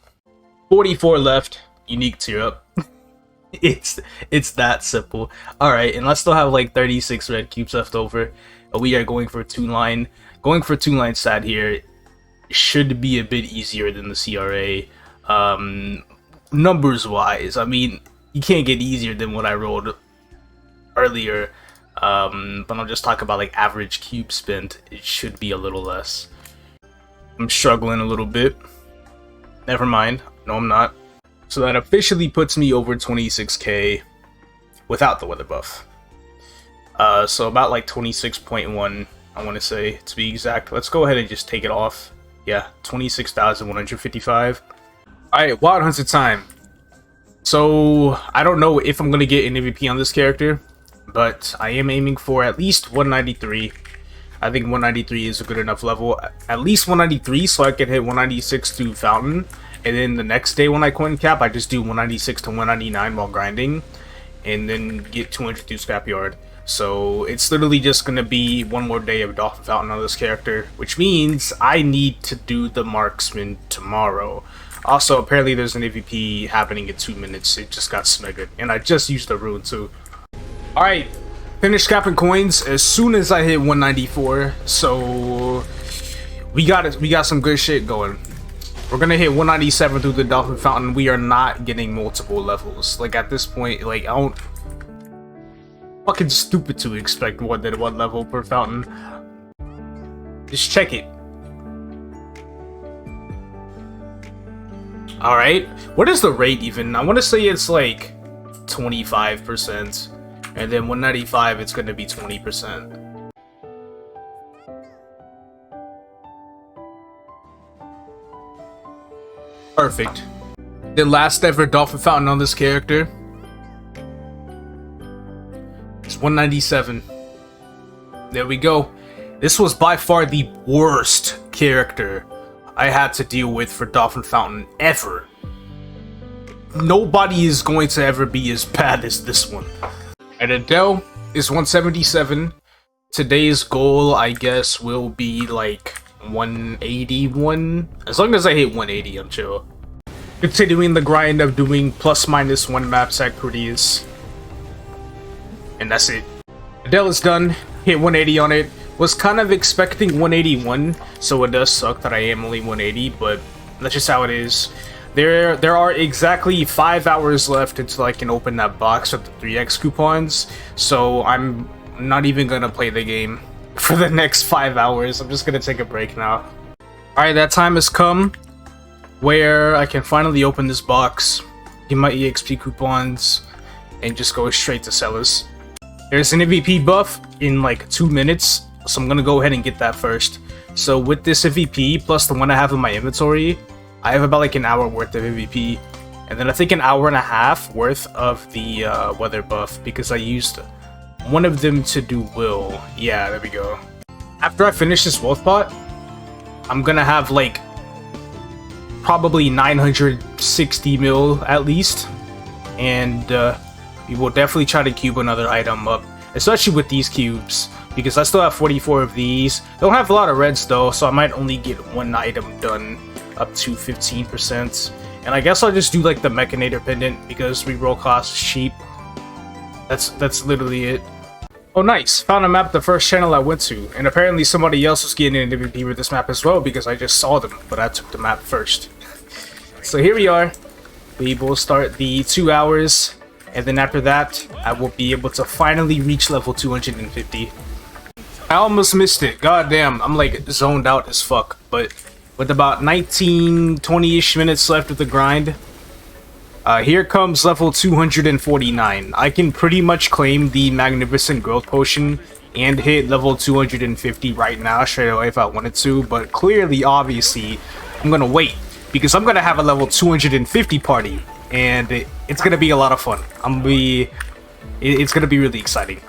44 left, unique tier up. It's that simple. Alright, and I still have like 36 red cubes left over. We are going for 2-line. Going for 2-line stat here should be a bit easier than the CRA. Numbers wise, I mean, you can't get easier than what I rolled earlier. But I'm just talking about like average cube spent. It should be a little less. I'm struggling a little bit. Never mind. No, I'm not. So that officially puts me over 26k without the weather buff. So about like 26.1, I want to say, to be exact. Let's go ahead and just take it off. Yeah, 26,155. Alright, Wild Hunter time. So, I don't know if I'm going to get an MVP on this character, but I am aiming for at least 193. I think 193 is a good enough level. At least 193 so I can hit 196 to Fountain. And then the next day when I coin cap, I just do 196 to 199 while grinding. And then get 200 to Scrapyard. So it's literally just going to be one more day of Dolphin Fountain on this character, which means I need to do the Marksman tomorrow. Also, apparently there's an AVP happening in 2 minutes. It just got snuggered. And I just used the Rune too. Alright, Finished capping coins as soon as I hit 194, so we got it. We got some good shit going. We're gonna hit 197 through the Dolphin Fountain. We are not getting multiple levels. Like at this point, like I don't. Fucking stupid to expect more than one level per fountain. Just check it. All right. What is the rate even? I want to say it's like 25%. And then 195, it's going to be 20%. Perfect. The last ever Dolphin Fountain on this character. It's 197. There we go. This was by far the worst character I had to deal with for Dolphin Fountain ever. Nobody is going to ever be as bad as this one. And Adele is 177. Today's goal, I guess, will be like 181. As long as I hit 180, I'm chill. Continuing the grind of doing ±1 maps activities. And that's it. Adele is done. Hit 180 on it. Was kind of expecting 181, so it does suck that I am only 180, but that's just how it is. There are exactly 5 hours left until I can open that box with the 3x coupons, so I'm not even gonna play the game for the next 5 hours. I'm just gonna take a break now. Alright, that time has come where I can finally open this box, get my EXP coupons, and just go straight to Sellas. There's an MVP buff in like 2 minutes, so I'm gonna go ahead and get that first. So with this MVP, plus the one I have in my inventory, I have about like an hour worth of MVP, and then I think an hour and a half worth of the weather buff, because I used one of them to do will. Yeah, there we go. After I finish this wealth pot, I'm gonna have like probably 960 mil at least, and we will definitely try to cube another item up, especially with these cubes, because I still have 44 of these. Don't have a lot of reds though, so I might only get one item done up to 15%. And I guess I'll just do like the Mechanator pendant because reroll cost is cheap. That's literally it. Oh nice, found a map the first channel I went to, and apparently somebody else was getting an MVP with this map as well because I just saw them, but I took the map first. So here we are. We will start the 2 hours, and then after that I will be able to finally reach level 250. I almost missed it, goddamn, I'm like zoned out as fuck, but with about 19-20ish minutes left of the grind, here comes level 249. I can pretty much claim the Magnificent Growth Potion and hit level 250 right now straight away if I wanted to, but clearly, obviously, I'm gonna wait because I'm gonna have a level 250 party, and it's gonna be a lot of fun. It's gonna be really exciting.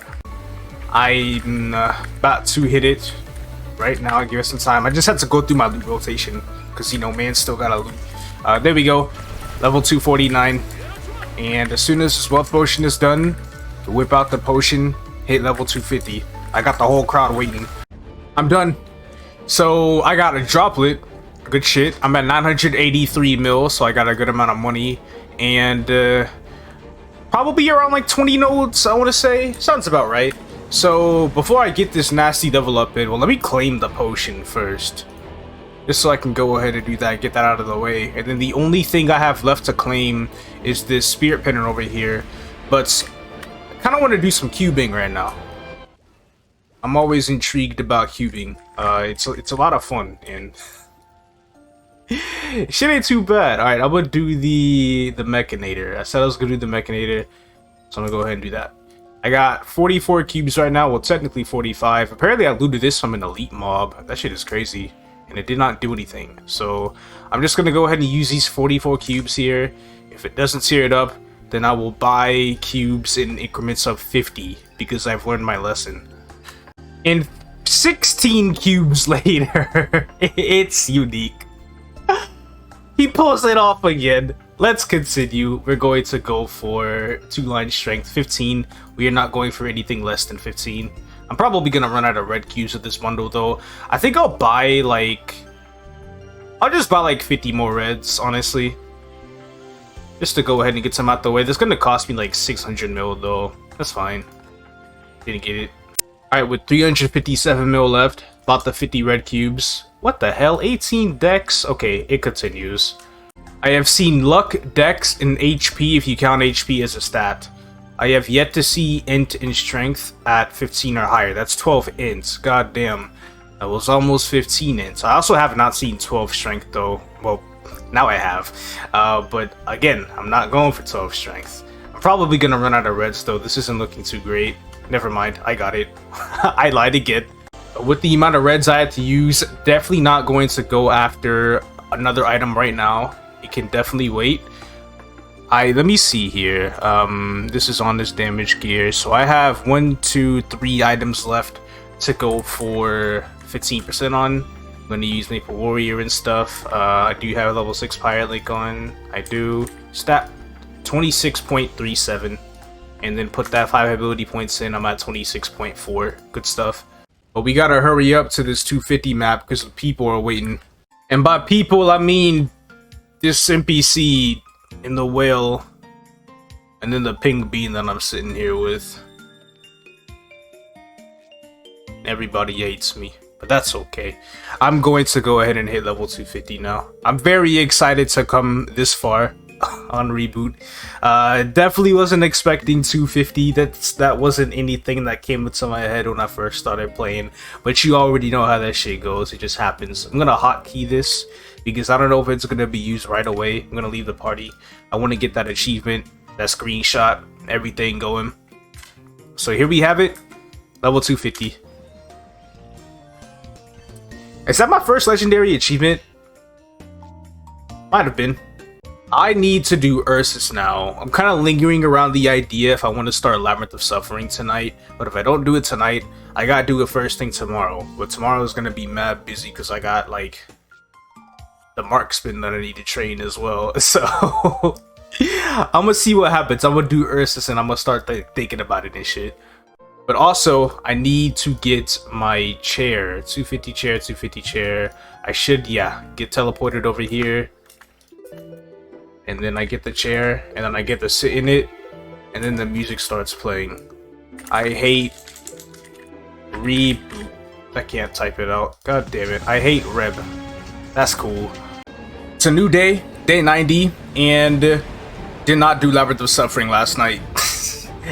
I'm about to hit it right now. Give us some time. I just had to go through my loot rotation because, you know, man, still gotta loot. There we go, level 249, and as soon as this wealth potion is done, whip out the potion, hit level 250. I got the whole crowd waiting. I'm done. So I got a droplet, good shit. I'm at 983 mil, so I got a good amount of money, and probably around like 20 nodes, I want to say. Sounds about right. So before I get this nasty level up in, well, let me claim the potion first, just so I can go ahead and do that, get that out of the way. And then the only thing I have left to claim is this spirit pendant over here, but I kind of want to do some cubing right now. I'm always intrigued about cubing. It's a lot of fun, and shit ain't too bad. All right, I'm gonna do the Mechanator. I said I was gonna do the Mechanator, so I'm gonna go ahead and do that. I got 44 cubes right now, well technically 45. Apparently I looted this from an elite mob. That shit is crazy, and it did not do anything. So I'm just gonna go ahead and use these 44 cubes here. If it doesn't tear it up, then I will buy cubes in increments of 50 because I've learned my lesson. And 16 cubes later, it's unique. He pulls it off again. Let's continue. We're going to go for 2-line strength 15. We are not going for anything less than 15. I'm probably gonna run out of red cubes with this bundle though. I think I'll buy like... I'll just buy like 50 more reds, honestly. Just to go ahead and get some out the way. That's gonna cost me like 600 mil though. That's fine. Didn't get it. Alright, with 357 mil left, bought the 50 red cubes. What the hell? 18 dex? Okay, it continues. I have seen luck, dex, and HP if you count HP as a stat. I have yet to see int and strength at 15 or higher. That's 12 ints. God damn. That was almost 15 ints. I also have not seen 12 strength though. Well, now I have. But again, I'm not going for 12 strength. I'm probably gonna run out of reds though. This isn't looking too great. Never mind, I got it. I lied again. With the amount of reds I had to use, definitely not going to go after another item right now. It can definitely wait. Let me see here. This is on this damage gear. So I have 1, 2, 3 items left to go for 15% on. I'm going to use Maple Warrior and stuff. I do have a level 6 Pirate Lake on. I do. Stat 26.37. And then put that 5 ability points in. I'm at 26.4. Good stuff. But we gotta hurry up to this 250 map because people are waiting. And by people, I mean this NPC in the whale. And then the pink bean that I'm sitting here with. Everybody hates me. But that's okay. I'm going to go ahead and hit level 250 now. I'm very excited to come this far on Reboot. Definitely wasn't expecting 250. That wasn't anything that came into my head when I first started playing. But you already know how that shit goes. It just happens. I'm gonna hotkey this because I don't know if it's gonna be used right away. I'm gonna leave the party. I want to get that achievement, that screenshot, everything going. So here we have it. Level 250. Is that my first legendary achievement? Might have been. I need to do Ursus now. I'm kind of lingering around the idea if I want to start Labyrinth of Suffering tonight. But if I don't do it tonight, I gotta do it first thing tomorrow. But tomorrow is gonna be mad busy because I got like the Marksman that I need to train as well. So I'm gonna see what happens. I'm gonna do Ursus and I'm gonna start thinking about it and shit. But also, I need to get my chair. 250 chair, 250 chair. I should, yeah, get teleported over here. And then I get the chair, and then I get to sit in it, and then the music starts playing. I hate Reboot. I can't type it out. God damn it. I hate Reb. That's cool. It's a new day, day 90, and did not do Labyrinth of Suffering last night.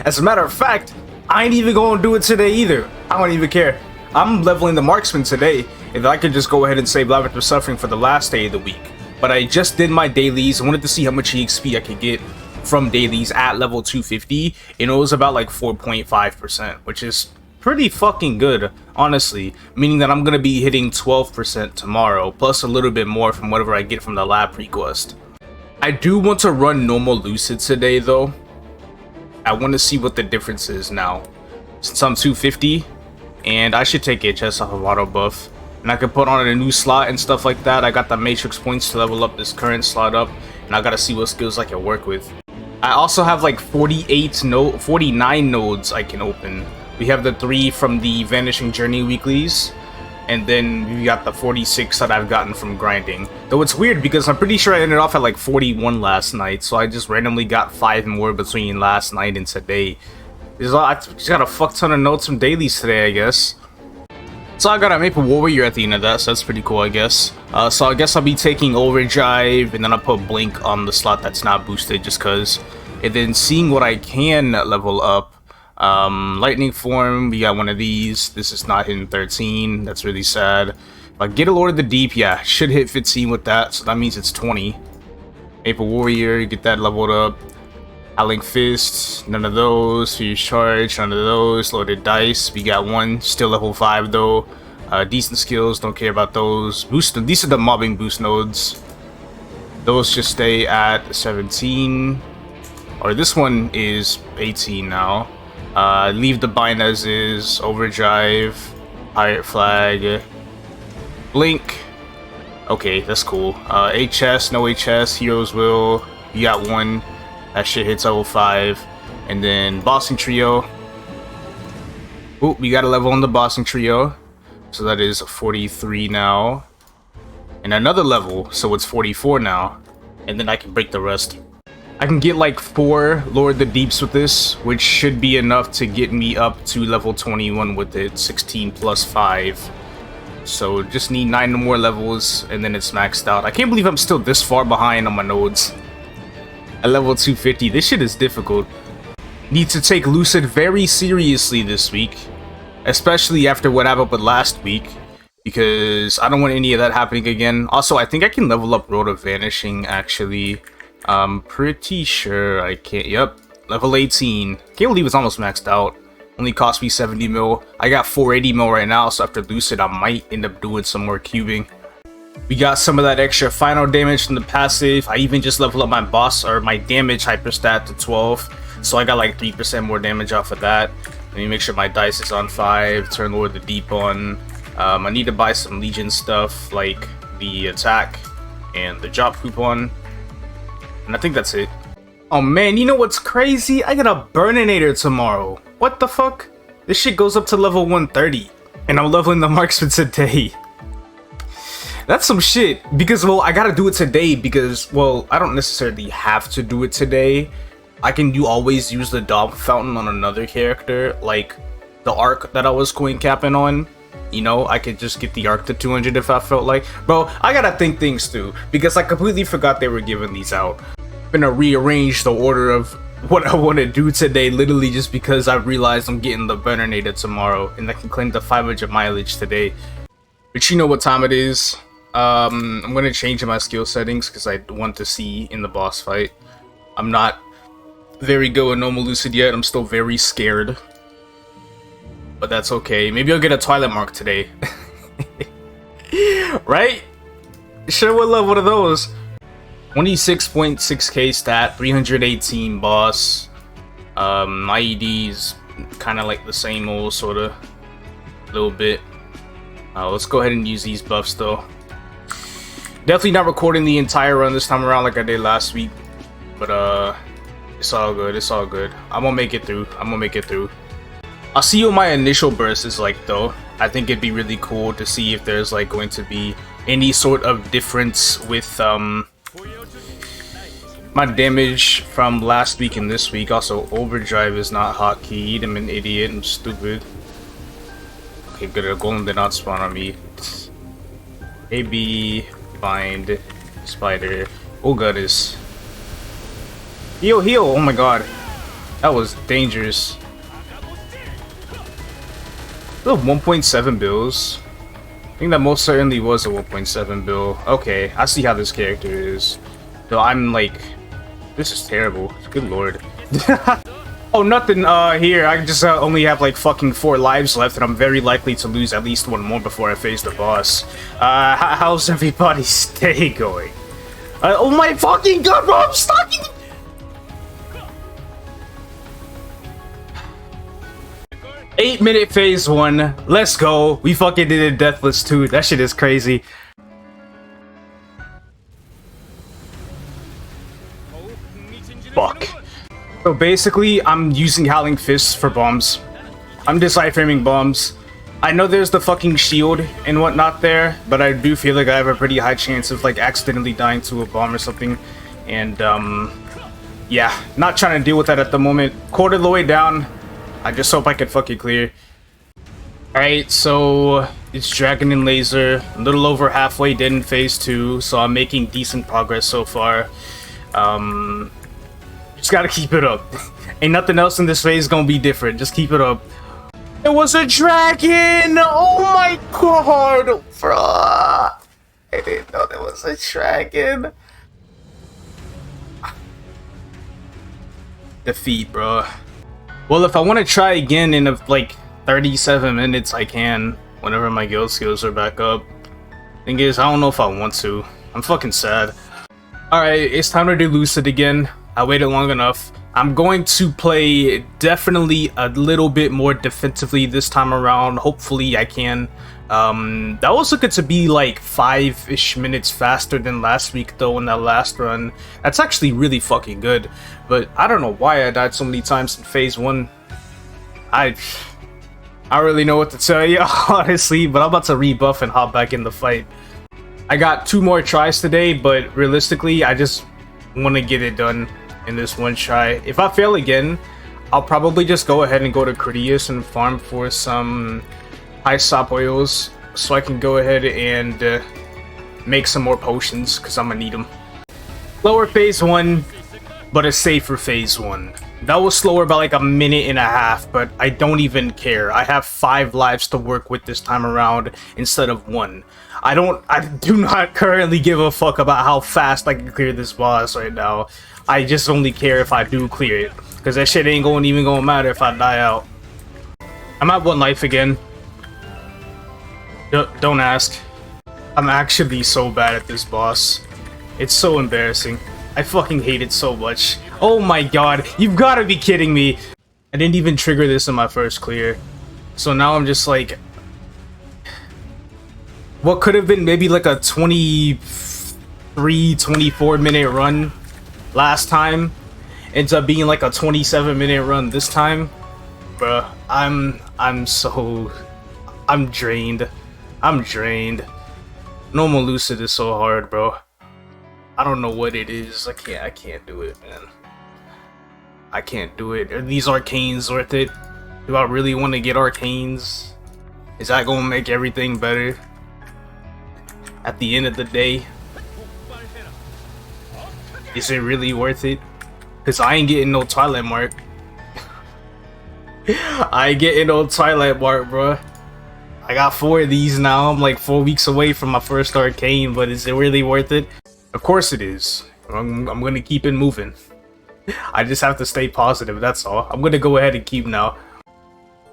As a matter of fact, I ain't even gonna do it today either. I don't even care. I'm leveling the Marksman today. If I could just go ahead and save Labyrinth of Suffering for the last day of the week. But I just did my dailies. I wanted to see how much EXP I could get from dailies at level 250. And it was about like 4.5%, which is pretty fucking good, honestly. Meaning that I'm going to be hitting 12% tomorrow, plus a little bit more from whatever I get from the lab request. I do want to run normal Lucid today, though. I want to see what the difference is now. Since I'm 250, and I should take HS off of auto buff. And I can put on a new slot and stuff like that. I got the matrix points to level up this current slot up. And I gotta see what skills I can work with. I also have like 49 nodes I can open. We have the 3 from the Vanishing Journey weeklies. And then we got the 46 that I've gotten from grinding. Though it's weird because I'm pretty sure I ended off at like 41 last night. So I just randomly got 5 more between last night and today. I just got a fuck ton of notes from dailies today, I guess. So I got a Maple Warrior at the end of that, so that's pretty cool, I guess. So I guess I'll be taking Overdrive, and then I'll put Blink on the slot that's not boosted, just cause. And then seeing what I can level up. Lightning Form, we got one of these. This is not hitting 13, that's really sad. If I get a Lord of the Deep, yeah, should hit 15 with that, so that means it's 20. Maple Warrior, get that leveled up. Howling Fist, none of those. Fierce Charge, none of those. Loaded Dice, we got one, still level 5 though. Decent skills, don't care about those. Boost, these are the mobbing boost nodes. Those just stay at 17. Or this one is 18 now. Leave the bind as is. Overdrive, Pirate Flag, Blink. Okay, that's cool. HS, no HS, Hero's Will. You got one. That shit hits level 5. And then Bossing Trio. Oh, we got a level on the Bossing Trio. So that is 43 now. And another level, so it's 44 now. And then I can break the rest. I can get like 4 Lord the Deeps with this, which should be enough to get me up to level 21 with it, 16 plus 5. So just need 9 more levels and then it's maxed out. I can't believe I'm still this far behind on my nodes. At level 250, this shit is difficult. Need to take Lucid very seriously this week, especially after what happened with last week, because I don't want any of that happening again. Also, I think I can level up Road of Vanishing, actually. I'm pretty sure I can't. Yep, level 18. Can't believe it's almost maxed out. Only cost me 70 mil. I got 480 mil right now, so after Lucid, I might end up doing some more cubing. We got some of that extra final damage from the passive. I even just leveled up my boss, or my damage hyperstat to 12. So I got like 3% more damage off of that. Let me make sure my dice is on 5. Turn Lord the Deep on. I need to buy some Legion stuff, like the attack and the job coupon. And I think that's it. Oh man, you know what's crazy? I got a Burninator tomorrow. What the fuck? This shit goes up to level 130. And I'm leveling the Marksman today. That's some shit. Because, well, I gotta do it today because, well, I don't necessarily have to do it today. I can always use the Dolphin Fountain on another character. Like, the Arc that I was coin capping on. You know, I could just get the Arc to 200 if I felt like. Bro, I gotta think things through. Because I completely forgot they were giving these out. I'm gonna rearrange the order of what I want to do today, literally just because I realized I'm getting the Burninator tomorrow. And I can claim the 500 mileage today. But you know what time it is. I'm gonna change my skill settings because I want to see in the boss fight. I'm not very good with normal Lucid yet. I'm still very scared. But that's okay. Maybe I'll get a Twilight Mark today. Right? Sure would love one of those. 26.6k stat, 318 boss. IED's kind of like the same old sort of little bit. Let's go ahead and use these buffs though. Definitely not recording the entire run this time around like I did last week. But it's all good, it's all good. I'm gonna make it through. I'm gonna make it through. I'll see what my initial burst is like though. I think it'd be really cool to see if there's like going to be any sort of difference with my damage from last week and this week. Also, overdrive is not hotkeyed. I'm an idiot. I'm stupid. Okay, good. A golem did not spawn on me. AB, find, spider. Oh goodness. Heal, heal. Oh my god. That was dangerous. 1.7 bills. I think that most certainly was a 1.7 bill. Okay, I see how this character is. So I'm like, this is terrible. Good lord. Oh, nothing here. I just only have like fucking 4 lives left, and I'm very likely to lose at least 1 more before I face the boss. How's everybody's day going? Oh my fucking god, bro! I'm stuck in. 8-minute phase 1. Let's go. We fucking did it Deathless too. That shit is crazy. Fuck. So basically, I'm using Howling Fists for bombs. I'm just iframing bombs. I know there's the fucking shield and whatnot there, but I do feel like I have a pretty high chance of like accidentally dying to a bomb or something. And yeah, not trying to deal with that at the moment. Quarter of the way down. I just hope I can fucking clear. Alright, so it's Dragon and Laser. A little over halfway dead in phase 2, so I'm making decent progress so far. Just gotta keep it up. Ain't nothing else in this phase gonna be different. Just keep it up. It was a dragon! Oh my god! Bruh. I didn't know there was a dragon. Defeat, bro. Well, if I want to try again in like 37 minutes, I can. Whenever my guild skills are back up. Thing is, I don't know if I want to. I'm fucking sad. Alright, it's time to do Lucid again. I waited long enough. I'm going to play definitely a little bit more defensively this time around. Hopefully I can. That was looking to be like 5-ish minutes faster than last week though in that last run. That's actually really fucking good. But I don't know why I died so many times in phase 1. I don't really know what to tell you, honestly, but I'm about to rebuff and hop back in the fight. I got 2 more tries today, but realistically, I just want to get it done. in this one try. If I fail again, I'll probably just go ahead and go to Critias and farm for some high stop oils so I can go ahead and make some more potions because I'm gonna need them. Slower phase 1, but a safer phase 1. That was slower by like a minute and a half, but I don't even care. I have 5 lives to work with this time around instead of 1. I do not currently give a fuck about how fast I can clear this boss right now. I just only care if I do clear it, because that shit ain't even gonna matter if I die out. I'm at 1 life again. Don't ask. I'm actually so bad at this boss. It's so embarrassing. I fucking hate it so much. Oh my god, you've gotta be kidding me! I didn't even trigger this in my first clear. So now I'm just like... What could have been maybe like a 23, 24 minute run last time ends up being like a 27-minute run this time. Bruh, I'm drained. I'm drained. Normal Lucid is so hard, bro. I don't know what it is. I can't do it, man. I can't do it. Are these Arcanes worth it? Do I really want to get Arcanes? Is that gonna make everything better? At the end of the day, is it really worth it? Cause I ain't getting no Twilight Mark. I ain't getting no Twilight Mark, bro. I got 4 of these now. I'm like 4 weeks away from my first Arcane, but is it really worth it? Of course it is. I'm gonna keep it moving. I just have to stay positive, that's all. I'm gonna go ahead and keep now.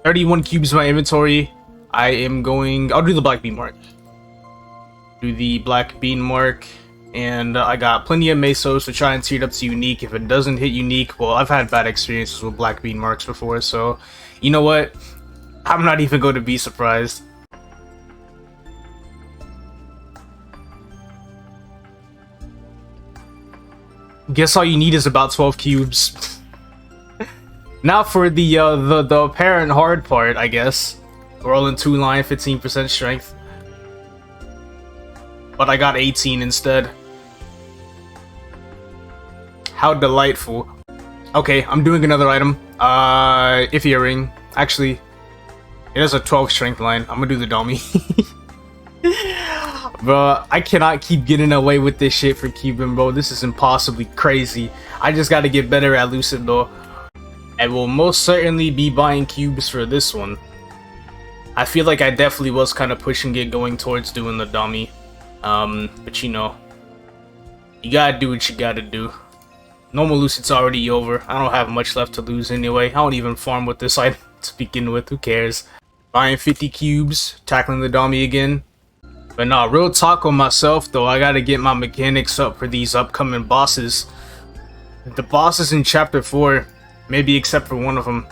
31 cubes in my inventory. I'll do the black bean mark. Do the black bean mark. And I got plenty of mesos to try and see it up to unique. If it doesn't hit unique, well, I've had bad experiences with black bean marks before, so you know what? I'm not even going to be surprised. Guess all you need is about 12 cubes. Now for the apparent hard part, I guess. Rolling 2 line, 15% strength. But I got 18 instead. How delightful. Okay, I'm doing another item. Iffy earring. Actually, it has a 12 strength line. I'm gonna do the dummy. Bro, I cannot keep getting away with this shit for cubing, bro. This is impossibly crazy. I just gotta get better at Lucid, though. And will most certainly be buying cubes for this one. I feel like I definitely was kind of pushing it going towards doing the dummy. But you know, you gotta do what you gotta do. Normal Lucid's already over. I don't have much left to lose anyway. I don't even farm with this item to begin with. Who cares? Buying 50 cubes, tackling the dummy again. But nah, real talk on myself though. I gotta get my mechanics up for these upcoming bosses. The bosses in Chapter 4, maybe except for one of them,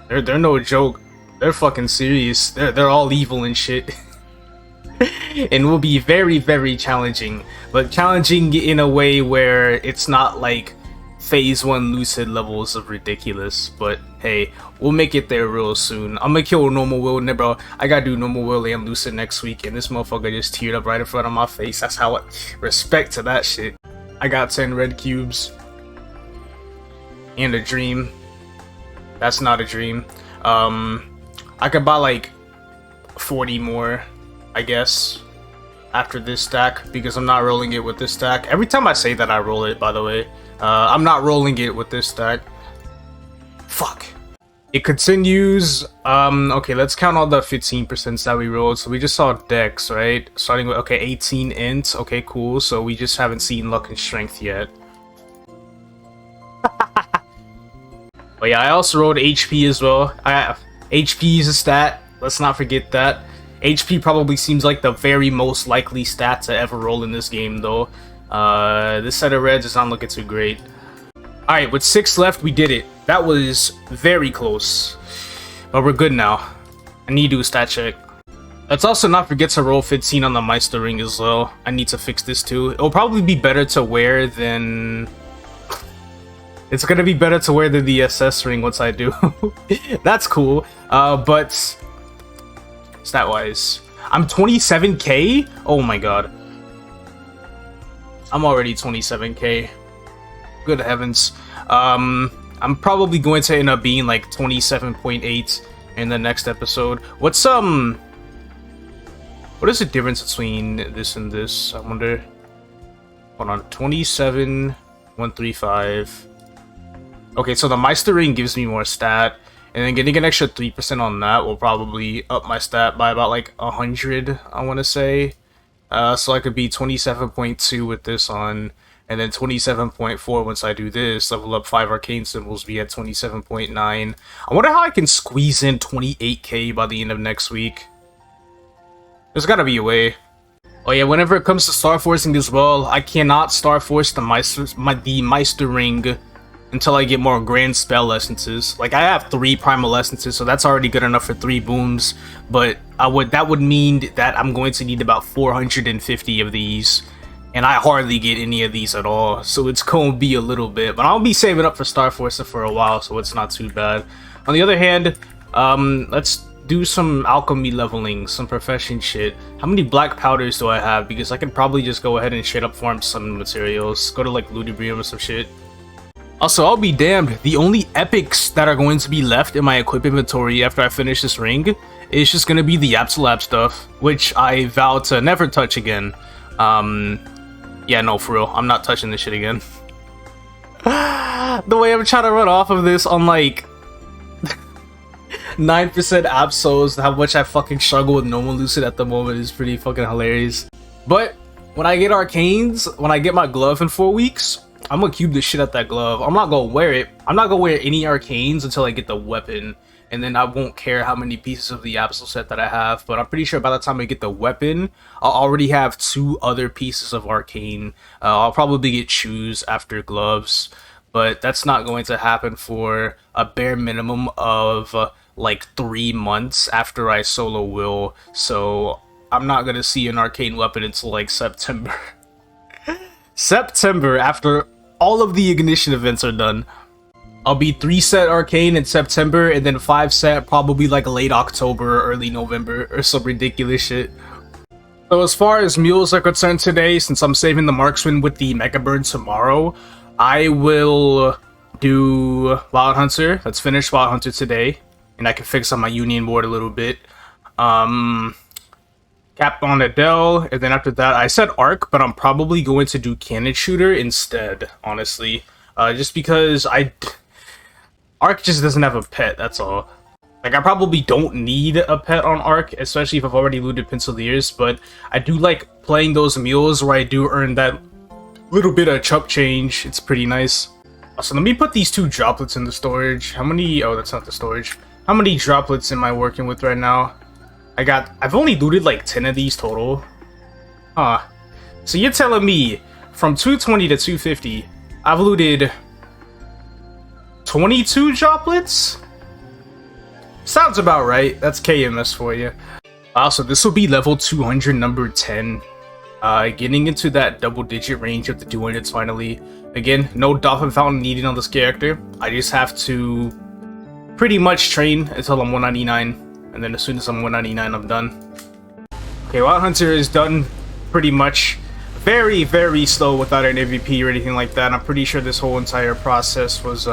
they're no joke. They're fucking serious. They're all evil and shit. And will be very, very challenging. But challenging in a way where it's not like Phase 1 Lucid levels of ridiculous. But hey, we'll make it there real soon. I'm gonna kill Normal Will, bro. I gotta do Normal Will and Lucid next week. And this motherfucker just teared up right in front of my face. That's how I respect to that shit. I got 10 red cubes. And a dream. That's not a dream. I could buy like 40 more, I guess, after this stack, because I'm not rolling it with this stack. Every time I say that, I roll it, by the way. I'm not rolling it with this stack. Fuck. It continues. Okay, let's count all the 15% that we rolled. So we just saw Dex, right? Starting with, okay, 18 int. Okay, cool. So we just haven't seen luck and strength yet. But yeah, I also rolled HP as well. HP is a stat. Let's not forget that. HP probably seems like the very most likely stat to ever roll in this game, though. This set of reds is not looking too great. Alright, with 6 left, we did it. That was very close. But we're good now. I need to do a stat check. Let's also not forget to roll 15 on the Meister ring as well. I need to fix this too. It'll probably be better to wear than... It's gonna be better to wear than the SS ring once I do. That's cool. But... Stat-wise, I'm 27k? Oh my god. I'm already 27k. Good heavens. I'm probably going to end up being like 27.8 in the next episode. What is the difference between this and this? I wonder. Hold on, 27,135. Okay, so the Meister ring gives me more stat, and then getting an extra 3% on that will probably up my stat by about like 100, I want to say. So I could be 27.2 with this on, and then 27.4 once I do this, level up 5 arcane symbols, be at 27.9. I wonder how I can squeeze in 28k by the end of next week. There's gotta be a way. Oh yeah, whenever it comes to Star Forcing as well, I cannot Star Force the Meister ring until I get more Grand Spell Essences. Like, I have 3 Primal Essences, so that's already good enough for 3 booms, but that would mean that I'm going to need about 450 of these, and I hardly get any of these at all, so it's going to be a little bit, but I'll be saving up for Star Forcer for a while, so it's not too bad. On the other hand, let's do some alchemy leveling, some profession shit. How many black powders do I have? Because I can probably just go ahead and straight up farm some materials, go to like Ludibrium or some shit. Also, I'll be damned, the only epics that are going to be left in my equip inventory after I finish this ring is just going to be the Absolab stuff, which I vow to never touch again. Yeah, no, for real, I'm not touching this shit again. The way I'm trying to run off of this on like 9% Absols, how much I fucking struggle with normal Lucid at the moment is pretty fucking hilarious. But when I get Arcanes, when I get my glove in 4 weeks, I'm gonna cube the shit out that glove. I'm not gonna wear it. I'm not gonna wear any Arcanes until I get the weapon, and then I won't care how many pieces of the Absol set that I have, but I'm pretty sure by the time I get the weapon, I'll already have 2 other pieces of Arcane. I'll probably get shoes after gloves, but that's not going to happen for a bare minimum of like 3 months after I solo will, so I'm not gonna see an Arcane weapon until like September. September, after all of the ignition events are done. I'll be 3 set Arcane in September, and then 5 set probably like late October or early November, or some ridiculous shit. So as far as mules are concerned today, since I'm saving the Marksman with the Mega Burn tomorrow, I will do Wild Hunter. Let's finish Wild Hunter today, and I can fix on my Union board a little bit. Cap on Adele, and then after that, I said Arc, but I'm probably going to do Cannon Shooter instead, honestly. Just because Arc just doesn't have a pet, that's all. Like, I probably don't need a pet on Arc, especially if I've already looted Penciliers, but I do like playing those mules where I do earn that little bit of chump change. It's pretty nice. So let me put these 2 droplets in the storage. How many? Oh, that's not the storage. How many droplets am I working with right now? I've only looted like 10 of these total. Huh. So you're telling me from 220 to 250, I've looted 22 droplets? Sounds about right. That's KMS for you. So this will be level 200, number 10. Getting into that double-digit range of the 200s finally. Again, no Dolphin Fountain needed on this character. I just have to pretty much train until I'm 199. And then as soon as I'm 199, I'm done. Okay, Wild Hunter is done pretty much. Very, very slow without an MVP or anything like that. I'm pretty sure this whole entire process was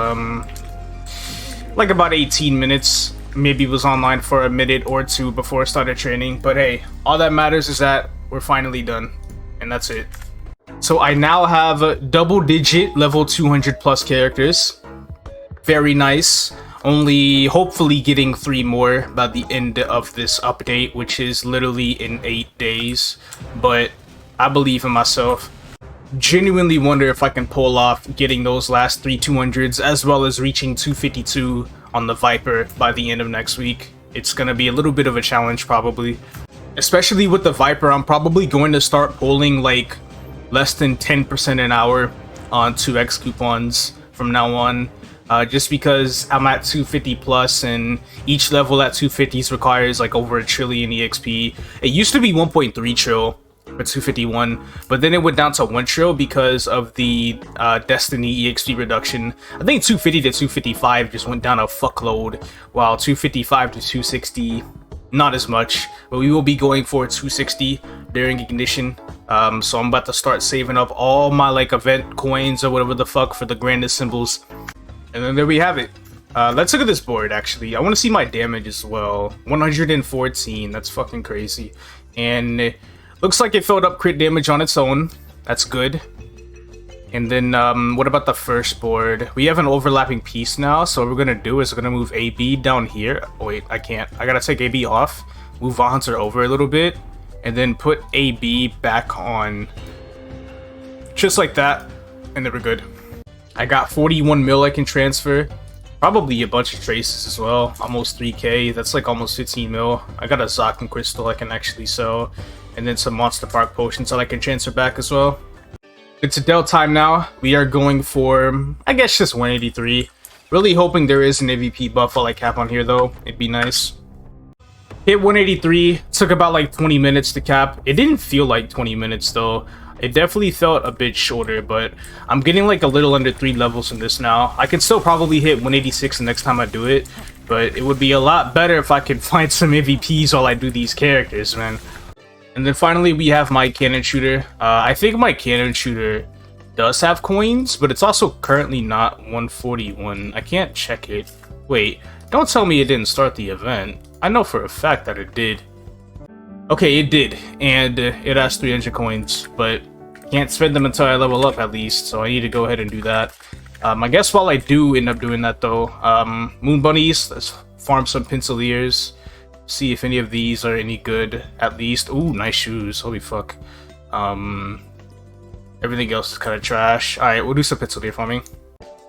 like about 18 minutes. Maybe it was online for a minute or 2 before I started training. But hey, all that matters is that we're finally done. And that's it. So I now have double-digit level 200 plus characters. Very nice. Only hopefully getting 3 more by the end of this update, which is literally in 8 days. But I believe in myself. Genuinely wonder if I can pull off getting those last 3 200s, as well as reaching 252 on the Viper by the end of next week. It's gonna be a little bit of a challenge probably. Especially with the Viper, I'm probably going to start pulling like less than 10% an hour on 2x coupons from now on. Just because I'm at 250 plus, and each level at 250s requires like over 1 trillion EXP. It used to be 1.3 trill for 251, but then it went down to 1 trill because of the Destiny EXP reduction. I think 250 to 255 just went down a fuckload, while 255 to 260 not as much, but we will be going for 260 during ignition. So I'm about to start saving up all my like event coins or whatever the fuck for the grandest symbols. And then there we have it. Let's look at this board actually. I want to see my damage as well. 114, that's fucking crazy. And it looks like it filled up crit damage on its own. That's good. And then what about the first board? We have an overlapping piece now, so what we're gonna do is we're gonna move AB down here. Oh wait, I can't. I gotta take AB off, move Hunter over a little bit, and then put AB back on. Just like that, and then we're good. I got 41 mil I can transfer. Probably a bunch of traces as well. Almost 3k, that's like almost 15 mil. I got a Zaken crystal I can actually sell, and then some Monster Park potions that I can transfer back as well. It's Adele time now. We are going for, I guess, just 183. Really hoping there is an AVP buff while I cap on here though. It'd be nice. Hit 183. Took about like 20 minutes to cap. It didn't feel like 20 minutes though. It definitely felt a bit shorter, but I'm getting like a little under 3 levels in this now. I can still probably hit 186 the next time I do it, but it would be a lot better if I could find some MVPs while I do these characters, man. And then finally we have my cannon shooter. I think my cannon shooter does have coins, but it's also currently not 141. I can't check it. Wait, don't tell me it didn't start the event. I know for a fact that it did. Okay, it did, and it has 300 coins, but can't spend them until I level up at least, so I need to go ahead and do that. I guess while I do end up doing that though, Moon Bunnies, let's farm some Pinceliers. See if any of these are any good, at least. Ooh, nice shoes. Holy fuck. Everything else is kind of trash. Alright, we'll do some Pincelier farming.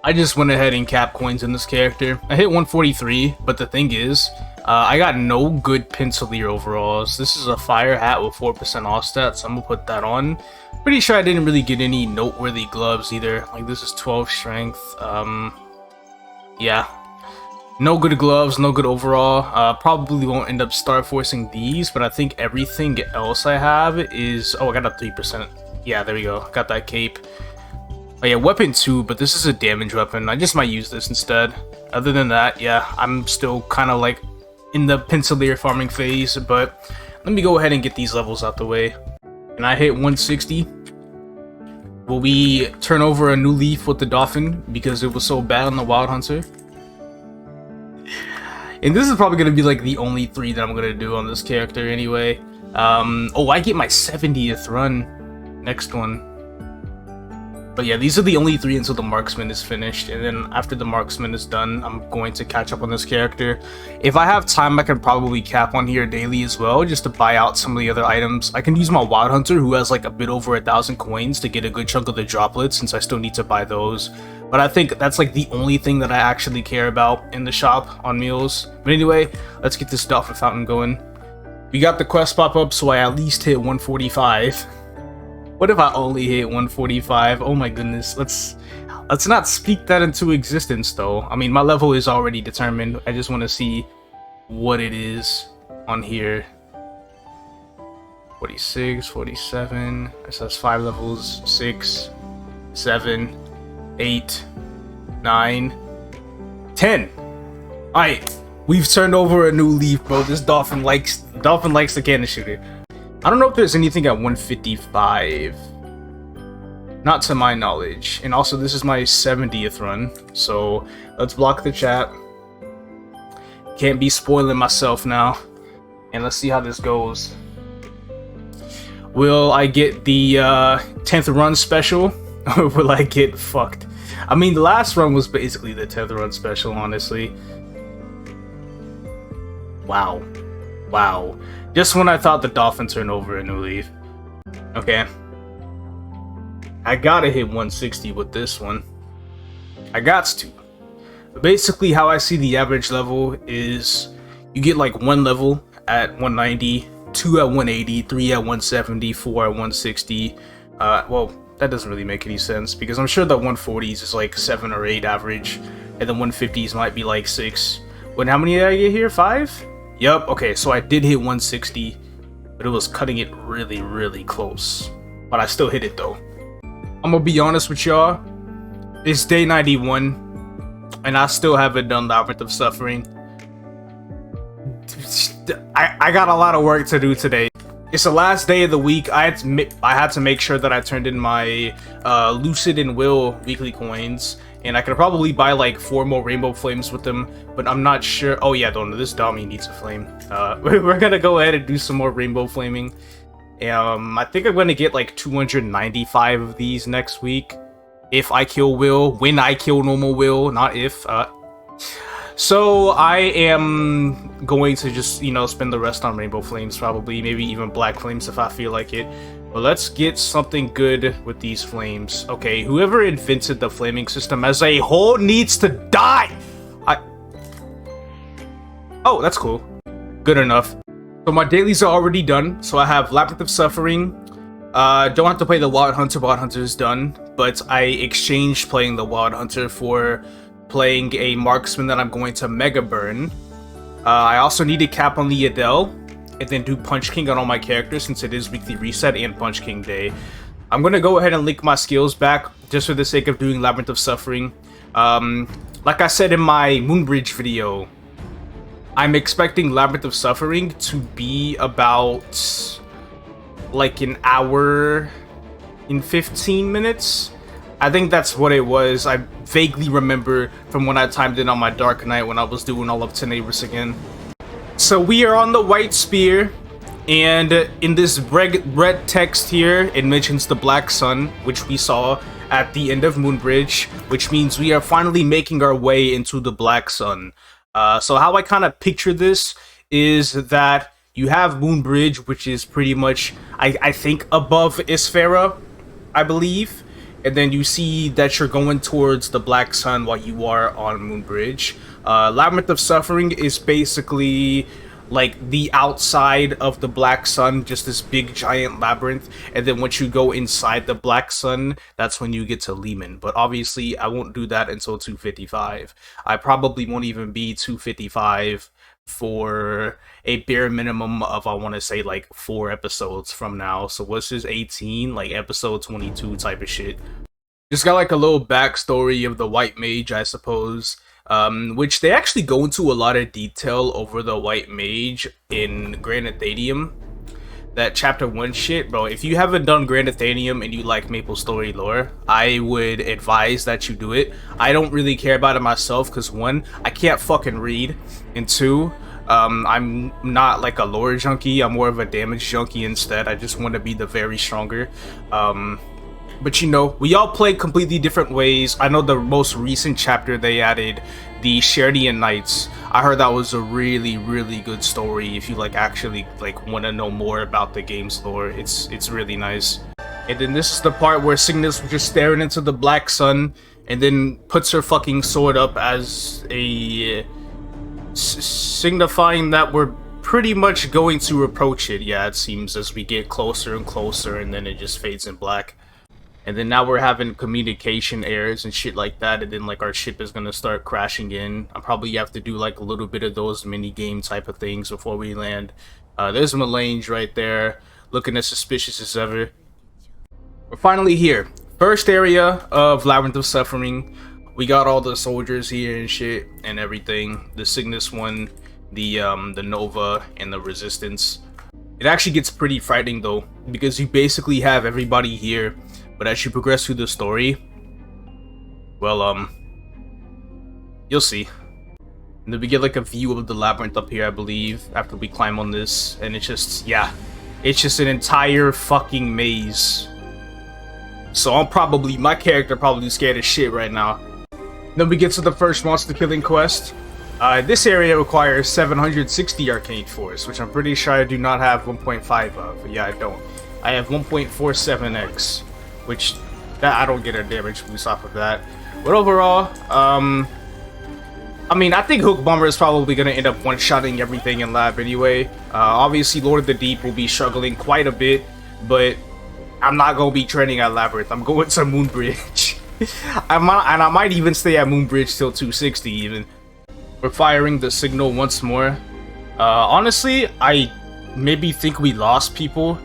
I just went ahead and capped coins in this character. I hit 143, but the thing is, I got no good Pincelier overalls. This is a fire hat with 4% off stats, so I'm gonna put that on. Pretty sure I didn't really get any noteworthy gloves either. Like, this is 12 strength. Yeah. No good gloves, no good overall. Probably won't end up star forcing these, but I think everything else I have is... Oh, I got a 3%. Yeah, there we go. Got that cape. Oh yeah, weapon 2, but this is a damage weapon. I just might use this instead. Other than that, yeah, I'm still kind of like in the Pincelier farming phase, but let me go ahead and get these levels out the way. And I hit 160. Will we turn over a new leaf with the Dolphin because it was so bad on the Wild Hunter? And this is probably going to be like the only 3 that I'm going to do on this character anyway. Oh, I get my 70th run next one. But yeah, these are the only 3 until the Marksman is finished. And then after the Marksman is done, I'm going to catch up on this character. If I have time, I can probably cap on here daily as well, just to buy out some of the other items. I can use my Wild Hunter, who has like a bit over 1,000 coins, to get a good chunk of the droplets, since I still need to buy those. But I think that's like the only thing that I actually care about in the shop on Mules. But anyway, let's get this Dolphin Fountain going. We got the quest pop up, so I at least hit 145. What if I only hit 145? Oh my goodness, let's not speak that into existence though. I mean, my level is already determined. I just want to see what it is on here. 46, 47. So that's 5 levels. 6, 7. 8, 9, 10. Alright, we've turned over a new leaf, bro. This Dolphin likes the cannon shooter. I don't know if there's anything at 155. Not to my knowledge. And also, this is my 70th run, so let's block the chat. Can't be spoiling myself now. And let's see how this goes. Will I get the 10th run special? Or will I get fucked? I mean, the last run was basically the 10th run special, honestly. Wow. Wow. Just when I thought the Dolphin turned over a new leaf. Okay. I gotta hit 160 with this one. I gots to. But basically, how I see the average level is you get like 1 level at 190, 2 at 180, 3 at 170, 4 at 160. Well, that doesn't really make any sense because I'm sure that 140s is like 7 or 8 average, and then 150s might be like 6. When how many did I get here? 5? Yup. Okay, so I did hit 160, but it was cutting it really, really close. But I still hit it though. I'm gonna be honest with y'all. It's day 91, and I still haven't done Labyrinth of Suffering. I got a lot of work to do today. It's the last day of the week. I had to make sure that I turned in my Lucid and Will weekly coins, and I could probably buy like 4 more rainbow flames with them, but I'm not sure. Oh yeah, this dummy needs a flame. We're gonna go ahead and do some more rainbow flaming. I think I'm gonna get like 295 of these next week if I kill Will, when I kill normal Will, not if. So I am going to just, spend the rest on rainbow flames, probably, maybe even black flames if I feel like it. But let's get something good with these flames. Okay, whoever invented the flaming system as a whole needs to die! Oh, that's cool. Good enough. So my dailies are already done. So I have Labyrinth of Suffering. Don't have to play the Wild Hunter. Wild Hunter is done. But I exchanged playing the Wild Hunter for playing a Marksman that I'm going to Mega Burn. I also need to cap on the Adele. And then do Punch King on all my characters since it is weekly reset and Punch King day. I'm going to go ahead and link my skills back just for the sake of doing Labyrinth of Suffering. Like I said in my Moonbridge video, I'm expecting Labyrinth of Suffering to be about like an hour and 15 minutes. I think that's what it was. I vaguely remember from when I timed in on my Dark Knight when I was doing all of Tenebrous again. So we are on the White Spear, and in this red text here, it mentions the Black Sun, which we saw at the end of Moonbridge, which means we are finally making our way into the Black Sun. So how I kind of picture this is that you have Moonbridge, which is pretty much, I think, above Isfera, I believe. And then you see that you're going towards the Black Sun while you are on Moonbridge. Labyrinth of Suffering is basically like the outside of the Black Sun, just this big giant labyrinth. And then once you go inside the Black Sun, that's when you get to Lehman. But obviously, I won't do that until 255. I probably won't even be 255 for a bare minimum of, I want to say, like 4 episodes from now. So what's this, 18? Like episode 22 type of shit. Just got like a little backstory of the White Mage, I suppose. Which they actually go into a lot of detail over the White Mage in Grand Athenium. That chapter 1 shit, bro. If you haven't done Grand Athenium and you like MapleStory lore, I would advise that you do it. I don't really care about it myself because 1, I can't fucking read, and 2, I'm not like a lore junkie. I'm more of a damage junkie instead. I just want to be the very stronger. But we all play completely different ways. I know the most recent chapter they added, the Sherdian Knights. I heard that was a really, really good story. If you actually want to know more about the game's lore, it's really nice. And then this is the part where Cygnus was just staring into the Black Sun, and then puts her fucking sword up as a signifying that we're pretty much going to approach it. Yeah, it seems as we get closer and closer, and then it just fades in black. And then now we're having communication errors and shit like that, and then our ship is gonna start crashing in. I probably have to do a little bit of those mini game type of things before we land. There's Melange right there, looking as suspicious as ever. We're finally here. First area of Labyrinth of Suffering. We got all the soldiers here and shit and everything. The Cygnus one, the Nova, and the Resistance. It actually gets pretty frightening though, because you basically have everybody here. But as you progress through the story, well, you'll see. And then we get a view of the labyrinth up here, I believe, after we climb on this. And it's just, yeah, it's just an entire fucking maze. So my character probably scared as shit right now. Then we get to the first monster killing quest. This area requires 760 Arcane Force, which I'm pretty sure I do not have 1.5 of. But yeah, I don't. I have 1.47x. Which, that I don't get a damage boost off of that. But overall, I mean, I think Hook Bomber is probably going to end up one-shotting everything in Lab anyway. Obviously, Lord of the Deep will be struggling quite a bit, but I'm not going to be training at Labyrinth. I'm going to Moonbridge. I might even stay at Moonbridge till 260 even. We're firing the signal once more. Honestly, I maybe think we lost people,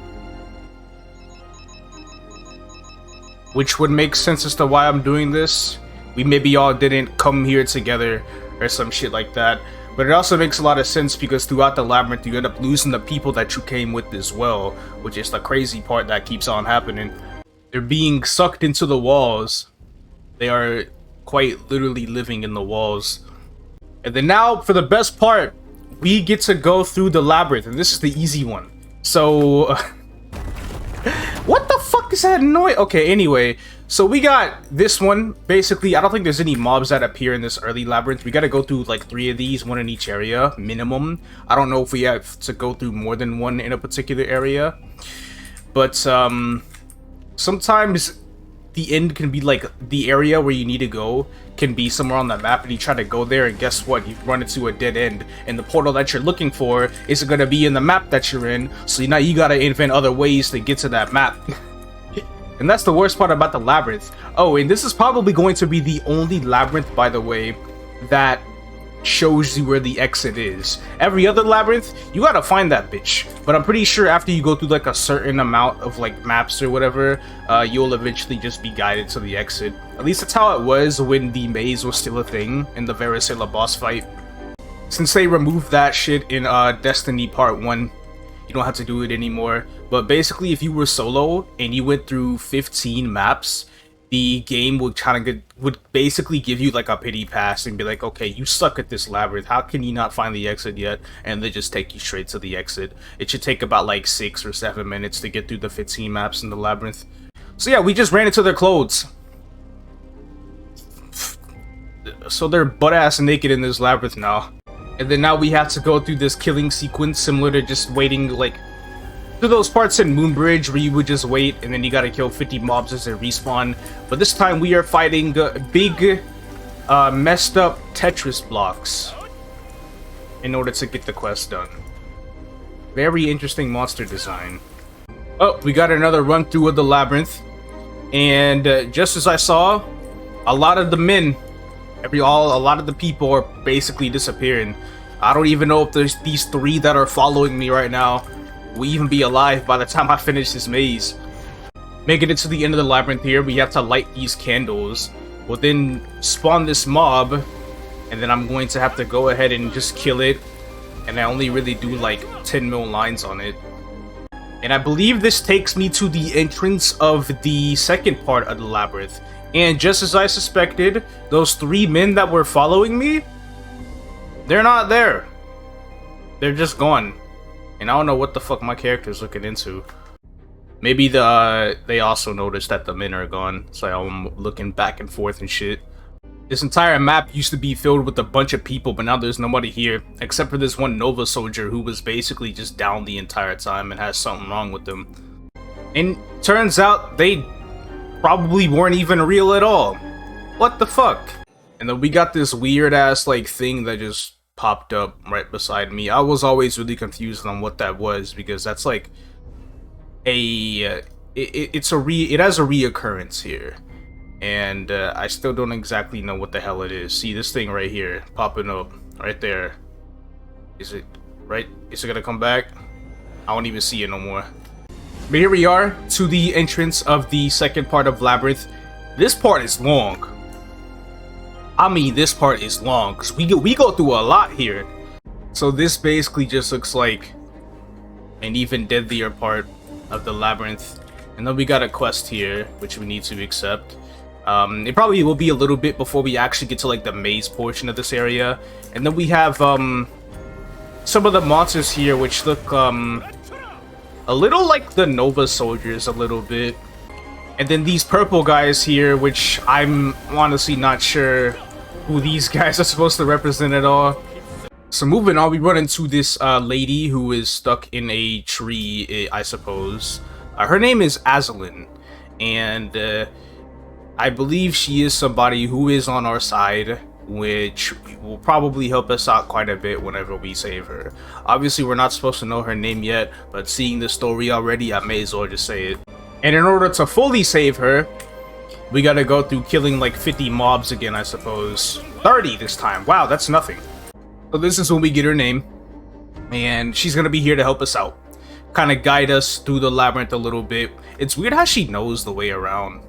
which would make sense as to why I'm doing this. We maybe all didn't come here together or some shit like that. But it also makes a lot of sense because throughout the labyrinth, you end up losing the people that you came with as well, which is the crazy part that keeps on happening. They're being sucked into the walls. They are quite literally living in the walls. And then now, for the best part, we get to go through the labyrinth, and this is the easy one. So, what the fuck is that noise? Okay, anyway, so we got this one. Basically, I don't think there's any mobs that appear in this early labyrinth. We gotta go through like 3 of these, 1 in each area, minimum. I don't know if we have to go through more than 1 in a particular area. But, sometimes the end can be like the area where you need to go can be somewhere on the map, and you try to go there, and guess what? You run into a dead end, and the portal that you're looking for isn't going to be in the map that you're in, so now you gotta invent other ways to get to that map. And that's the worst part about the labyrinth. Oh, and this is probably going to be the only labyrinth, by the way, that shows you where the exit is. Every other labyrinth, you gotta find that bitch. But I'm pretty sure after you go through like a certain amount of like maps or whatever, you'll eventually just be guided to the exit. At least that's how it was when the maze was still a thing in the Varicella boss fight. Since they removed that shit in Destiny Part 1, you don't have to do it anymore. But basically, if you were solo and you went through 15 maps, the game would would basically give you like a pity pass and be like, okay, you suck at this labyrinth, how can you not find the exit yet? And they just take you straight to the exit. It should take about like 6 or 7 minutes to get through the 15 maps in the labyrinth. So yeah, we just ran into their clothes. So they're butt-ass naked in this labyrinth now. And then now we have to go through this killing sequence similar to just waiting like to those parts in Moonbridge where you would just wait and then you gotta kill 50 mobs as they respawn. But this time we are fighting big, messed up Tetris blocks in order to get the quest done. Very interesting monster design. Oh, we got another run through of the labyrinth. And just as I saw, a lot of the men, a lot of the people are basically disappearing. I don't even know if there's these 3 that are following me right now will even be alive by the time I finish this maze. Making it to the end of the labyrinth here, we have to light these candles. We'll then spawn this mob, and then I'm going to have to go ahead and just kill it. And I only really do like 10 mil lines on it. And I believe this takes me to the entrance of the second part of the labyrinth. And just as I suspected, those 3 men that were following me, they're not there. They're just gone. And I don't know what the fuck my character's looking into. Maybe they also noticed that the men are gone, so I'm looking back and forth and shit. This entire map used to be filled with a bunch of people, but now there's nobody here, except for this one Nova soldier who was basically just down the entire time and has something wrong with them. And turns out they probably weren't even real at all. What the fuck? And then we got this weird ass like thing that just popped up right beside me. I was always really confused on what that was because that's like a it has a reoccurrence here, and I still don't exactly know what the hell it is. See this thing right here popping up right there. Is it right? Is it gonna come back? I don't even see it no more. But here we are to the entrance of the second part of Labyrinth. This part is long. I mean, this part is long, because we go through a lot here. So this basically just looks like an even deadlier part of the labyrinth. And then we got a quest here, which we need to accept. It probably will be a little bit before we actually get to like the maze portion of this area. And then we have some of the monsters here, which look a little like the Nova soldiers a little bit. And then these purple guys here, which I'm honestly not sure who these guys are supposed to represent at all. So moving on, we run into this lady who is stuck in a tree, I suppose. Her name is Azalin, and I believe she is somebody who is on our side, which will probably help us out quite a bit whenever we save her. Obviously, we're not supposed to know her name yet, but seeing the story already, I may as well just say it. And in order to fully save her, we gotta go through killing like 50 mobs again, I suppose. 30 this time. Wow, that's nothing. So this is when we get her name, and she's gonna be here to help us out. Kind of guide us through the labyrinth a little bit. It's weird how she knows the way around.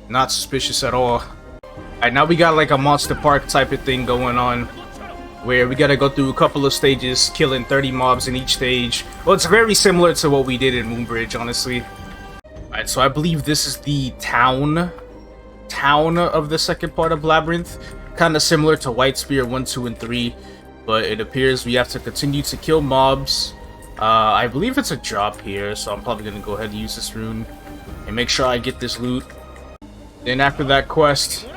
Not suspicious at all. Alright, now we got like a monster park type of thing going on, where we gotta go through a couple of stages, killing 30 mobs in each stage. Well, it's very similar to what we did in Moonbridge, honestly. Alright, so I believe this is the town of the second part of Labyrinth. Kind of similar to White Spear 1, 2, and 3, but it appears we have to continue to kill mobs. I believe it's a drop here, so I'm probably gonna go ahead and use this rune and make sure I get this loot. Then after that quest,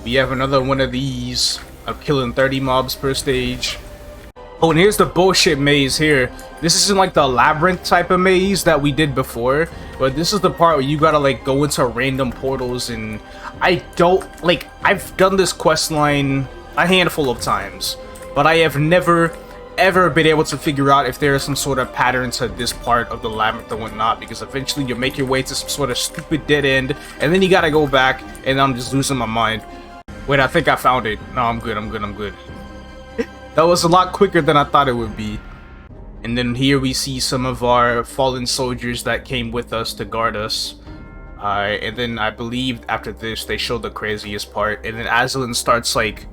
we have another one of these of killing 30 mobs per stage. Oh, and here's the bullshit maze here. This isn't like the labyrinth type of maze that we did before, but this is the part where you gotta like go into random portals, and I don't like, I've done this quest line a handful of times, but I have never ever been able to figure out if there is some sort of pattern to this part of the labyrinth or whatnot, because eventually you make your way to some sort of stupid dead end, and then you gotta go back, and I'm just losing my mind. Wait, I think I found it. No, I'm good. That was a lot quicker than I thought it would be. And then here we see some of our fallen soldiers that came with us to guard us. And then I believe after this, they show the craziest part. And then Azalin starts like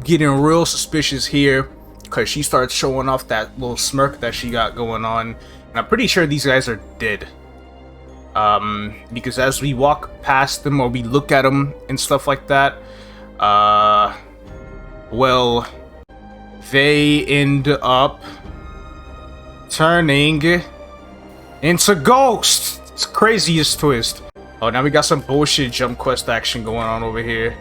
getting real suspicious here, because she starts showing off that little smirk that she got going on. And I'm pretty sure these guys are dead. Because as we walk past them or we look at them and stuff like that, well, they end up turning into ghosts. It's the craziest twist. Oh, now we got some bullshit jump quest action going on over here.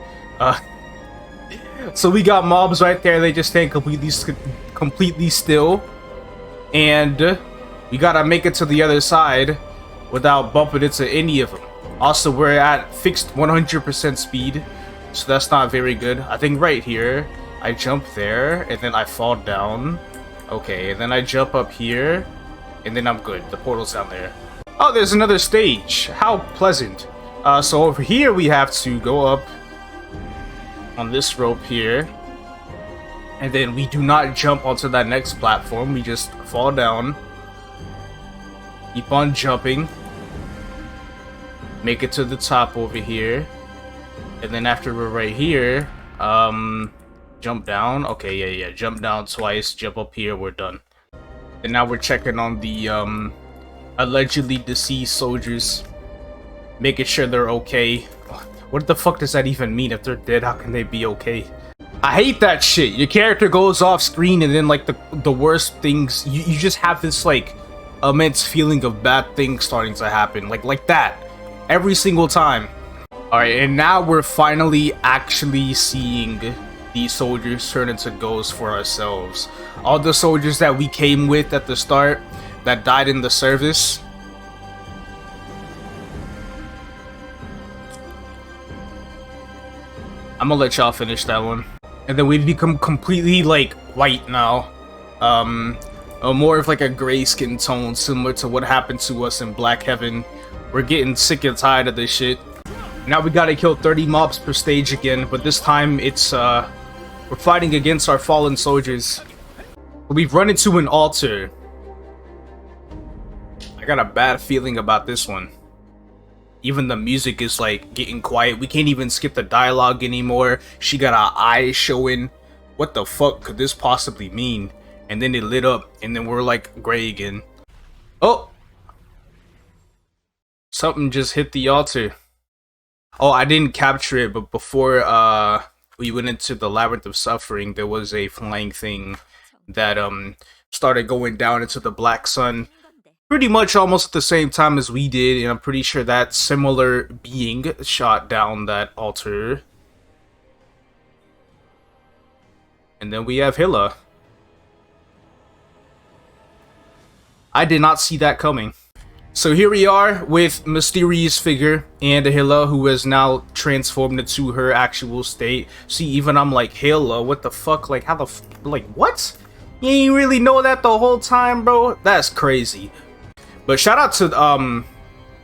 So we got mobs right there. They just stand completely still, and we gotta make it to the other side without bumping into any of them. Also, we're at fixed 100% speed, so that's not very good. I think right here, I jump there, and then I fall down. Okay, and then I jump up here, and then I'm good. The portal's down there. Oh, there's another stage. How pleasant. So over here, we have to go up on this rope here, and then we do not jump onto that next platform. We just fall down, keep on jumping, make it to the top over here, and then after we're right here, jump down. Okay, yeah, jump down twice, jump up here, we're done. And now we're checking on the allegedly deceased soldiers, making sure they're okay. What the fuck does that even mean? If they're dead, how can they be okay? I hate that shit. Your character goes off screen, and then like the worst things, you just have this like immense feeling of bad things starting to happen, like that every single time. All right, and now we're finally actually seeing these soldiers turn into ghosts for ourselves. All the soldiers that we came with at the start that died in the service, I'm gonna let y'all finish that one. And then we've become completely like white now. More of like a gray skin tone, similar to what happened to us in Black Heaven. We're getting sick and tired of this shit. Now we gotta kill 30 mobs per stage again, but this time it's we're fighting against our fallen soldiers. We've run into an altar. I got a bad feeling about this one. Even the music is like getting quiet. We can't even skip the dialogue anymore. She got our eyes showing. What the fuck could this possibly mean? And then it lit up, and then we're like gray again. Oh! Something just hit the altar. Oh, I didn't capture it, but before we went into the Labyrinth of Suffering, there was a flying thing that started going down into the black sun. Pretty much almost at the same time as we did, and I'm pretty sure that similar being shot down that altar. And then we have Hilla. I did not see that coming. So here we are with Mysterious Figure and Hilla, who has now transformed into her actual state. See, even I'm like, Hilla, what the fuck? Like, how the like, what? You ain't really know that the whole time, bro? That's crazy. But shout out to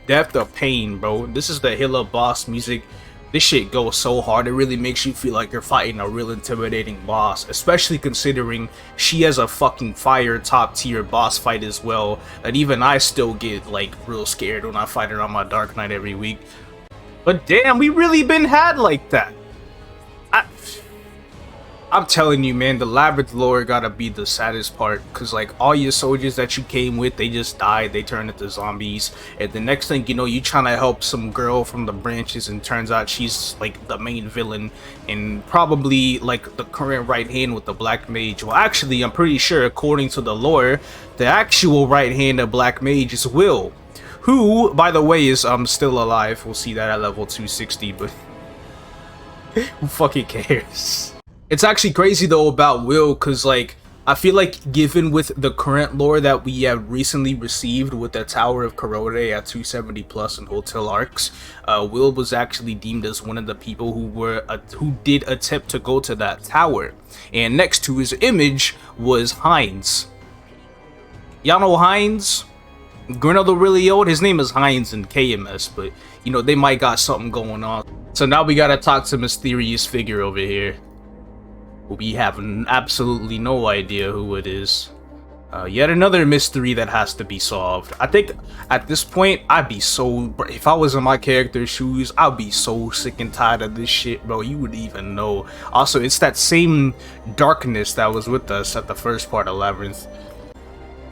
Depth of Pain, bro. This is the Hilla boss music. This shit goes so hard, it really makes you feel like you're fighting a real intimidating boss, especially considering she has a fucking fire top tier boss fight as well, that even I still get like real scared when I fight her on my Dark Knight every week. But damn, we really been had like that. I'm telling you, man, the Labyrinth lore gotta be the saddest part, because, like, all your soldiers that you came with, they just died, they turned into zombies, and the next thing you know, you trying to help some girl from the branches, and turns out she's, like, the main villain, and probably, like, the current right hand with the Black Mage. Well, actually, I'm pretty sure, according to the lore, the actual right hand of Black Mage is Will, who, by the way, is still alive. We'll see that at level 260, but who fucking cares? It's actually crazy though about Will, because like I feel like given with the current lore that we have recently received with the Tower of Corrode at 270 plus and Hotel Arcs, Will was actually deemed as one of the people who did attempt to go to that tower, and next to his image was Hines. Y'all know Hines? Granola really old? His name is Hines in KMS, but you know they might got something going on. So now we gotta talk to mysterious figure over here. We have absolutely no idea who it is. Yet another mystery that has to be solved. I think at this point, I'd be so... If I was in my character's shoes, I'd be so sick and tired of this shit, bro. You wouldn't even know. Also, it's that same darkness that was with us at the first part of Labyrinth.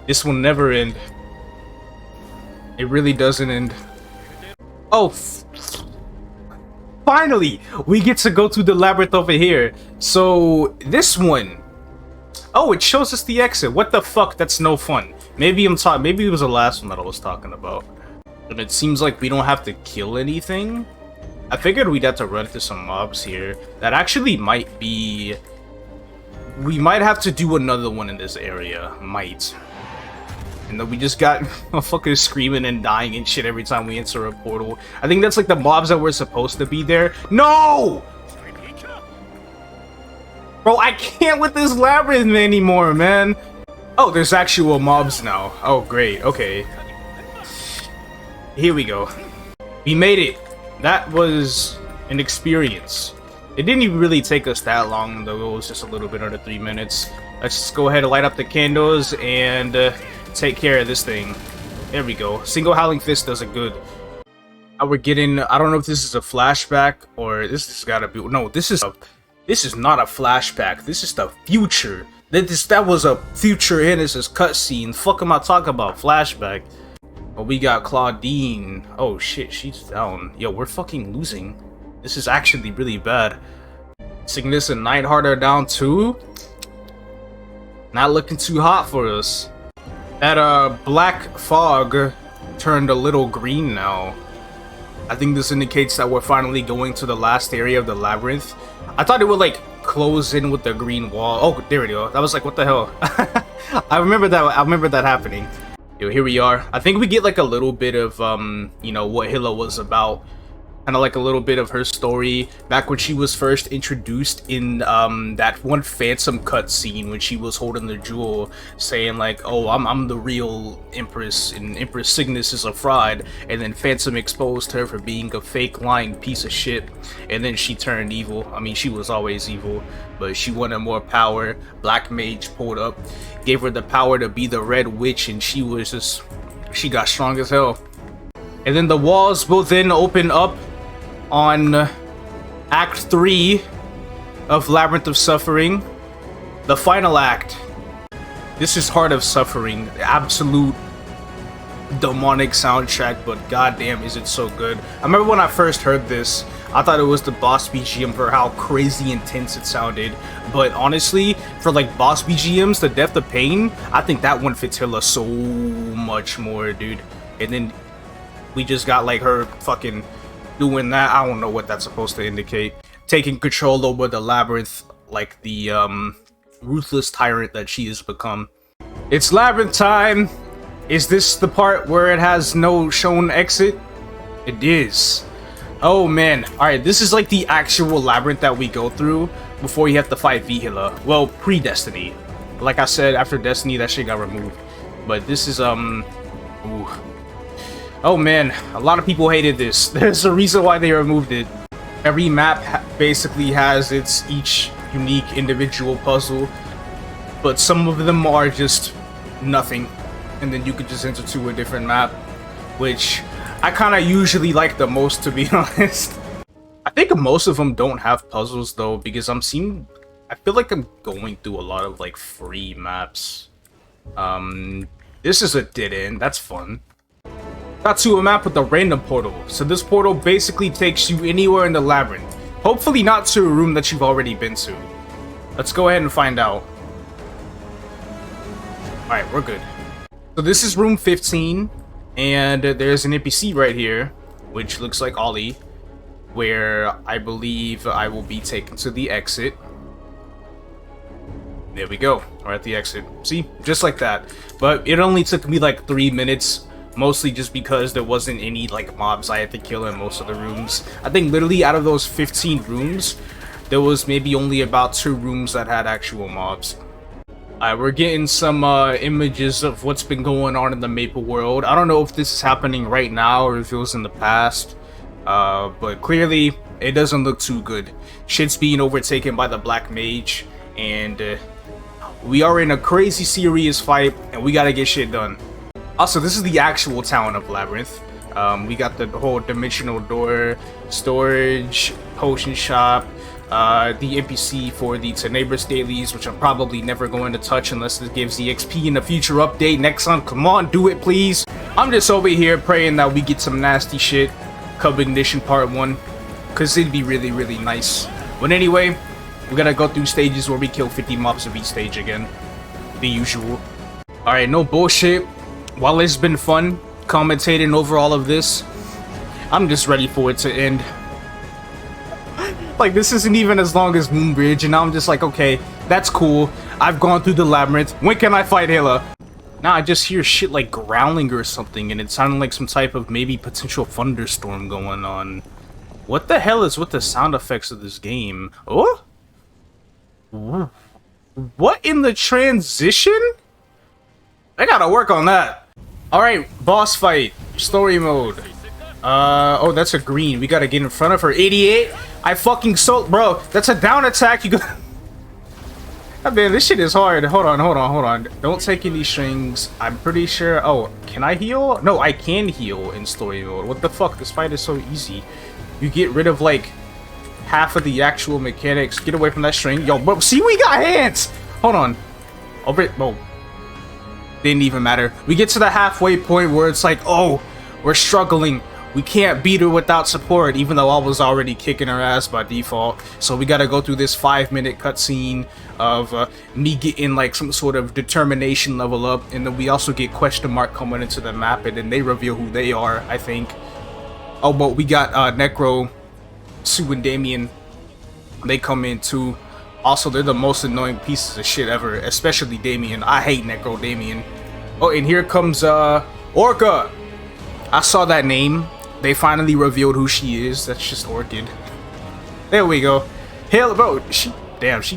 This will never end. It really doesn't end. Oh, finally, we get to go to the Labyrinth over here. So, this one... Oh, it shows us the exit. What the fuck? That's no fun. Maybe maybe it was the last one that I was talking about. But it seems like we don't have to kill anything. I figured we'd have to run into some mobs here. That actually might be... We might have to do another one in this area. Might. And then we just got fucking screaming and dying and shit every time we enter a portal. I think that's like the mobs that were supposed to be there. No! Bro, I can't with this labyrinth anymore, man. Oh, there's actual mobs now. Oh, great. Okay. Here we go. We made it. That was an experience. It didn't even really take us that long, though. It was just a little bit under 3 minutes. Let's just go ahead and light up the candles and... take care of this thing. There we go. Single Howling Fist does it good. Now we're getting... I don't know if this is a flashback or this has gotta be... No, this is not a flashback. This is the future. That was a future Genesis cutscene. Fuck am I talking about? Flashback. Oh, we got Claudine. Oh shit, she's down. Yo, we're fucking losing. This is actually really bad. Cygnus and Nightheart are down too. Not looking too hot for us. That black fog turned a little green now. I think this indicates that we're finally going to the last area of the labyrinth. I thought it would like close in with the green wall. Oh, there we go. That was like, what the hell? I remember that happening. Yo, here we are. I think we get like a little bit of you know, what Hilla was about. Kind of like a little bit of her story back when she was first introduced in that one Phantom cutscene when she was holding the jewel, saying like, "Oh, I'm the real Empress, and Empress Cygnus is a fraud." And then Phantom exposed her for being a fake, lying piece of shit. And then she turned evil. I mean, she was always evil, but she wanted more power. Black Mage pulled up, gave her the power to be the Red Witch, and she got strong as hell. And then the walls will then open up on Act 3 of Labyrinth of Suffering, the final act. This is Heart of Suffering, absolute demonic soundtrack, but goddamn is it so good. I remember when I first heard this, I thought it was the boss BGM for how crazy intense it sounded, but honestly, for like boss BGMs, the Depth of Pain, I think that one fits Hilla so much more, dude. And then we just got like her fucking doing that. I don't know what that's supposed to indicate. Taking control over the labyrinth like the ruthless tyrant that she has become. It's labyrinth time. Is this the part where it has no shown exit? It is. Oh man. Alright, this is like the actual labyrinth that we go through before you have to fight Vihila. Well, pre-Destiny. Like I said, after Destiny that shit got removed. But this is ooh. Oh man, a lot of people hated this. There's a reason why they removed it. Every map basically has its each unique individual puzzle, but some of them are just nothing, and then you could just enter to a different map, which I kind of usually like the most, to be honest. I think most of them don't have puzzles though, because I feel like I'm going through a lot of like free maps. This is a dead end. That's fun. Got to a map with a random portal. So this portal basically takes you anywhere in the labyrinth. Hopefully not to a room that you've already been to. Let's go ahead and find out. Alright, we're good. So this is room 15, and there's an NPC right here, which looks like Ollie, where I believe I will be taken to the exit. There we go. We're at the exit. See? Just like that. But it only took me like 3 minutes. Mostly just because there wasn't any like mobs I had to kill in most of the rooms. I think literally out of those 15 rooms, there was maybe only about 2 rooms that had actual mobs. Alright, we're getting some images of what's been going on in the Maple world. I don't know if this is happening right now or if it was in the past. But clearly, it doesn't look too good. Shit's being overtaken by the Black Mage. And we are in a crazy serious fight, and we gotta get shit done. Also, this is the actual town of Labyrinth. We got the whole dimensional door, storage, potion shop, the NPC for the Tenebris dailies, which I'm probably never going to touch unless it gives the XP in a future update. Nexon, come on, do it, please. I'm just over here praying that we get some nasty shit. Cub Ignition Part 1, because it'd be really, really nice. But anyway, we gotta go through stages where we kill 50 mobs of each stage again. The usual. Alright, no bullshit. While it's been fun commentating over all of this, I'm just ready for it to end. Like, this isn't even as long as Moonbridge, and now I'm just like, okay, that's cool. I've gone through the labyrinth. When can I fight Hela? Now I just hear shit like growling or something, and it sounded like some type of maybe potential thunderstorm going on. What the hell is with the sound effects of this game? Oh? What in the transition? I gotta work on that. Alright, boss fight, story mode. Oh, that's a green. We gotta get in front of her. 88? I fucking bro, that's a down attack. You go. Oh, man, this shit is hard. Hold on. Don't take any strings. I'm pretty sure. Oh, can I heal? No, I can heal in story mode. What the fuck? This fight is so easy. You get rid of like half of the actual mechanics. Get away from that string. Yo, bro, see, we got hands. Hold on. Oh. Didn't even matter. We get to the halfway point where it's like, oh, we're struggling. We can't beat her without support, even though I was already kicking her ass by default. So we gotta go through this 5-minute cutscene of me getting like some sort of determination level up, and then we also get question mark coming into the map, and then they reveal who they are, I think. Oh, but we got Necro, Sue, and Damien. They come in too. Also, they're the most annoying pieces of shit ever, especially Damien. I hate Necro Damien. Oh, and here comes Orca. I saw that name. They finally revealed who she is. That's just Orchid. There we go. Hell, bro, she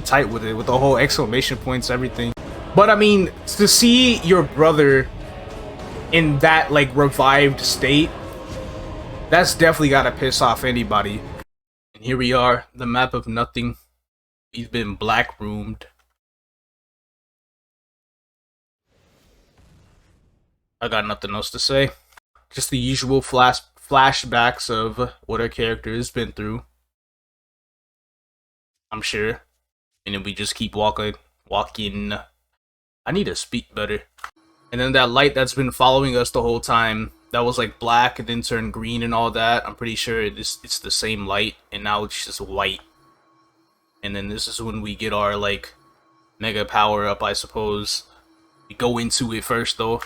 tight with it, with the whole exclamation points, everything. But I mean, to see your brother in that like revived state, that's definitely gotta piss off anybody. And here we are, the map of nothing. We've been black roomed. I got nothing else to say. Just the usual flashbacks of what our character has been through, I'm sure. And then we just keep walking. I need to speak better. And then that light that's been following us the whole time, that was like black and then turned green and all that. I'm pretty sure it's the same light, and now it's just white. And then this is when we get our like mega power up, I suppose. We go into it first though.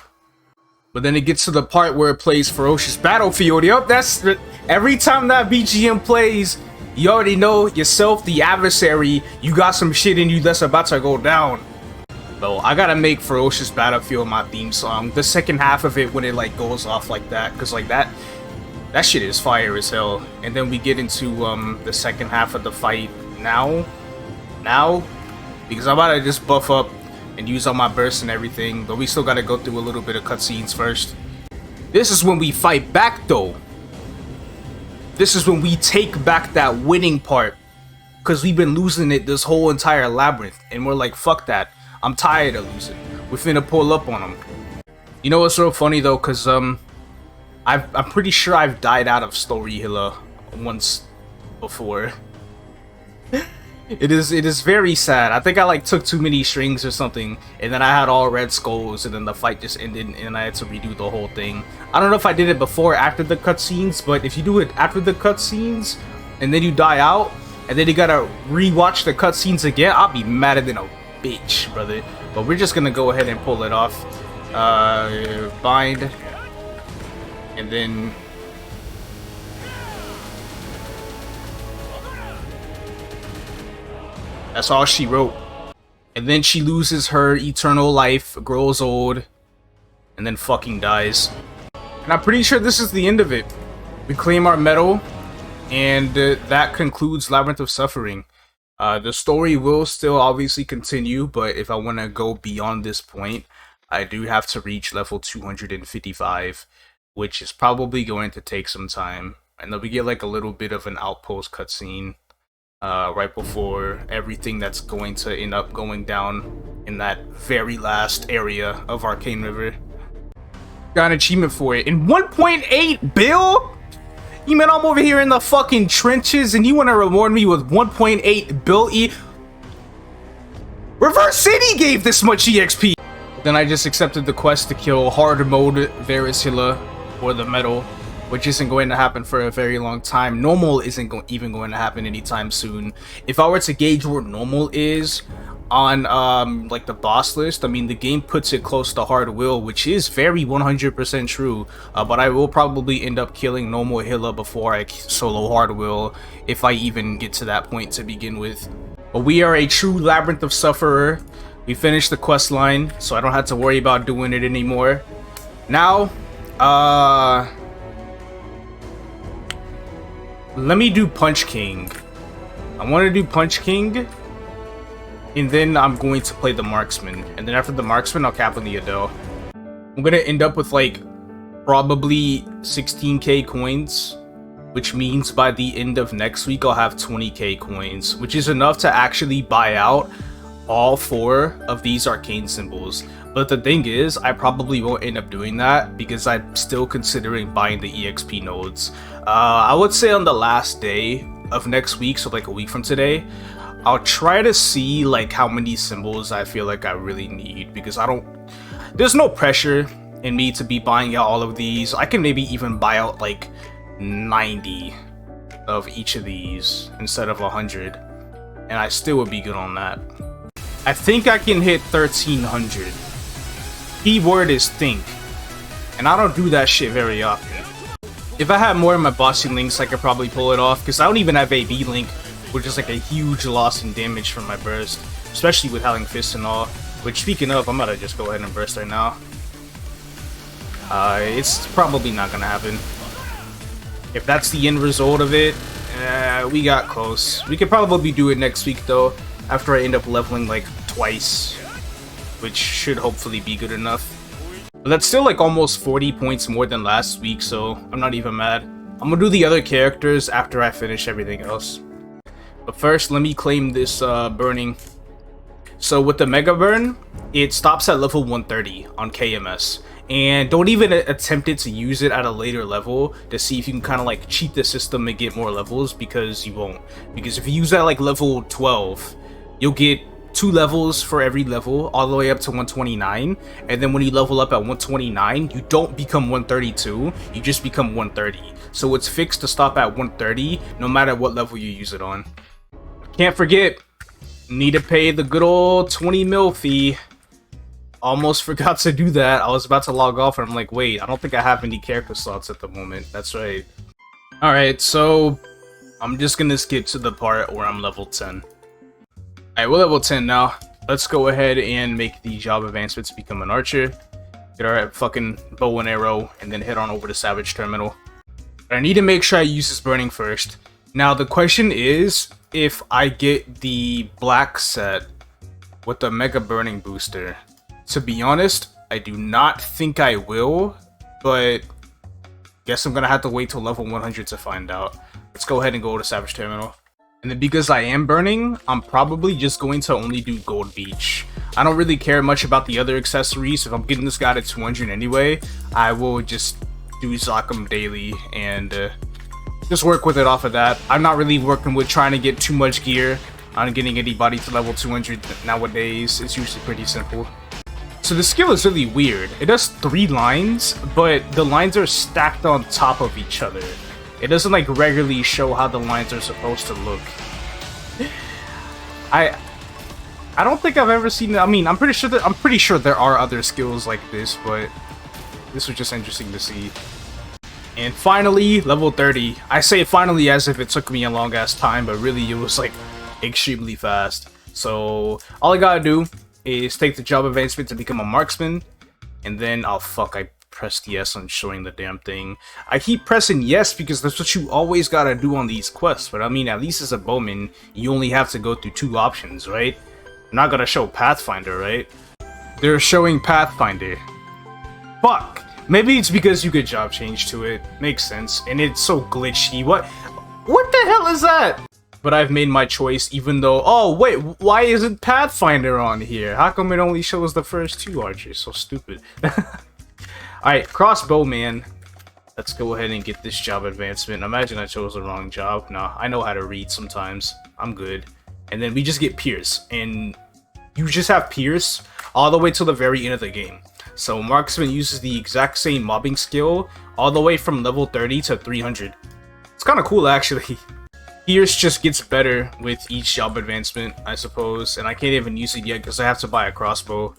But then it gets to the part where it plays Ferocious Battlefield. Yup, that's every time that BGM plays, you already know yourself, the adversary, you got some shit in you that's about to go down. So I gotta make Ferocious Battlefield my theme song. The second half of it when it like goes off like that, because like that shit is fire as hell. And then we get into the second half of the fight now, because I'm about to just buff up and use all my bursts and everything, but we still gotta go through a little bit of cutscenes first. This is when we fight back though. This is when we take back that winning part, because we've been losing it this whole entire labyrinth, and we're like, fuck that, I'm tired of losing. We're finna pull up on them. You know what's so funny though, because I'm pretty sure I've died out of Story Hilla once before. It is very sad. I think I like took too many strings or something, and then I had all red skulls, and then the fight just ended, and I had to redo the whole thing. I don't know if I did it before or after the cutscenes, but if you do it after the cutscenes, and then you die out, and then you gotta rewatch the cutscenes again, I'll be madder than a bitch, brother. But we're just gonna go ahead and pull it off. Bind, and then. That's all she wrote. And then she loses her eternal life, grows old, and then fucking dies. And I'm pretty sure this is the end of it. We claim our medal, and that concludes Labyrinth of Suffering. The story will still obviously continue, but if I want to go beyond this point, I do have to reach level 255, which is probably going to take some time. And then we get like a little bit of an outpost cutscene. Right before everything that's going to end up going down in that very last area of Arcane River. Got an achievement for it. In 1.8 bill? You mean I'm over here in the fucking trenches and you want to reward me with 1.8 bill Reverse City gave this much EXP! Then I just accepted the quest to kill hard mode Varicilla for the medal, which isn't going to happen for a very long time. Normal isn't even going to happen anytime soon. If I were to gauge where normal is on like the boss list, I mean the game puts it close to hard will, which is very 100% true. But I will probably end up killing normal Hilla before I solo hard will, if I even get to that point to begin with. But we are a true Labyrinth of Sufferer. We finished the quest line, so I don't have to worry about doing it anymore. Now, let me do Punch King. I want to do Punch King, and then I'm going to play the Marksman. And then after the Marksman, I'll cap on the Adele. I'm going to end up with like probably 16k coins, which means by the end of next week, I'll have 20k coins, which is enough to actually buy out all 4 of these arcane symbols. But the thing is, I probably won't end up doing that because I'm still considering buying the EXP nodes. I would say on the last day of next week, so like a week from today, I'll try to see like how many symbols I feel like I really need, because there's no pressure in me to be buying out all of these. I can maybe even buy out like 90 of each of these instead of 100, and I still would be good on that. I think I can hit 1300. Keyword is think, and I don't do that shit very often. If I had more of my bossy links, I could probably pull it off, because I don't even have AB link, which is like a huge loss in damage from my burst, especially with Howling Fist and all. Which, speaking of, I'm gonna just go ahead and burst right now. It's probably not gonna happen. If that's the end result of it, we got close. We could probably do it next week though, after I end up leveling like twice, which should hopefully be good enough. But that's still like almost 40 points more than last week, so I'm not even mad. I'm gonna do the other characters after I finish everything else. But first, let me claim this burning. So with the Mega Burn, it stops at level 130 on KMS. And don't even attempt it to use it at a later level to see if you can kind of like cheat the system and get more levels, because you won't. Because if you use that like level 12, you'll get 2 levels for every level all the way up to 129, and then when you level up at 129, you don't become 132, you just become 130. So it's fixed to stop at 130 no matter what level you use it on. Can't forget, need to pay the good old 20 mil fee. Almost forgot to do that. I was about to log off and I'm like, wait, I don't think I have any character slots at the moment. That's right. Alright, so I'm just gonna skip to the part where I'm level 10. Alright, we're level 10 now. Let's go ahead and make the job advancements to become an archer. Get our fucking bow and arrow, and then head on over to Savage Terminal. But I need to make sure I use this burning first. Now the question is, if I get the black set with the Mega Burning Booster. To be honest, I do not think I will, but guess I'm gonna have to wait till level 100 to find out. Let's go ahead and go to Savage Terminal. And then because I am burning, I'm probably just going to only do Gold Beach. I don't really care much about the other accessories. If I'm getting this guy to 200 anyway, I will just do Zakum daily and just work with it off of that. I'm not really working with trying to get too much gear on getting anybody to level 200 nowadays. It's usually pretty simple. So the skill is really weird. It does 3 lines, but the lines are stacked on top of each other. It doesn't like regularly show how the lines are supposed to look. I don't think I've ever seen. I mean, I'm pretty sure there are other skills like this, but this was just interesting to see. And finally, level 30. I say finally as if it took me a long ass time, but really it was like extremely fast. So all I gotta do is take the job advancement to become a marksman, and then I pressed yes on showing the damn thing. I keep pressing yes because that's what you always gotta do on these quests, but I mean, at least as a bowman, you only have to go through 2 options, right? I'm not gonna show Pathfinder, right? They're showing Pathfinder. Fuck! Maybe it's because you could job change to it. Makes sense. And it's so glitchy. What the hell is that? But I've made my choice even though... Oh, wait. Why isn't Pathfinder on here? How come it only shows the first 2 archers? So stupid. Alright, crossbowman. Let's go ahead and get this job advancement. Imagine I chose the wrong job. Nah, I know how to read sometimes. I'm good. And then we just get Pierce. And you just have Pierce all the way till the very end of the game. So Marksman uses the exact same mobbing skill all the way from level 30 to 300. It's kind of cool actually. Pierce just gets better with each job advancement, I suppose, and I can't even use it yet because I have to buy a crossbow.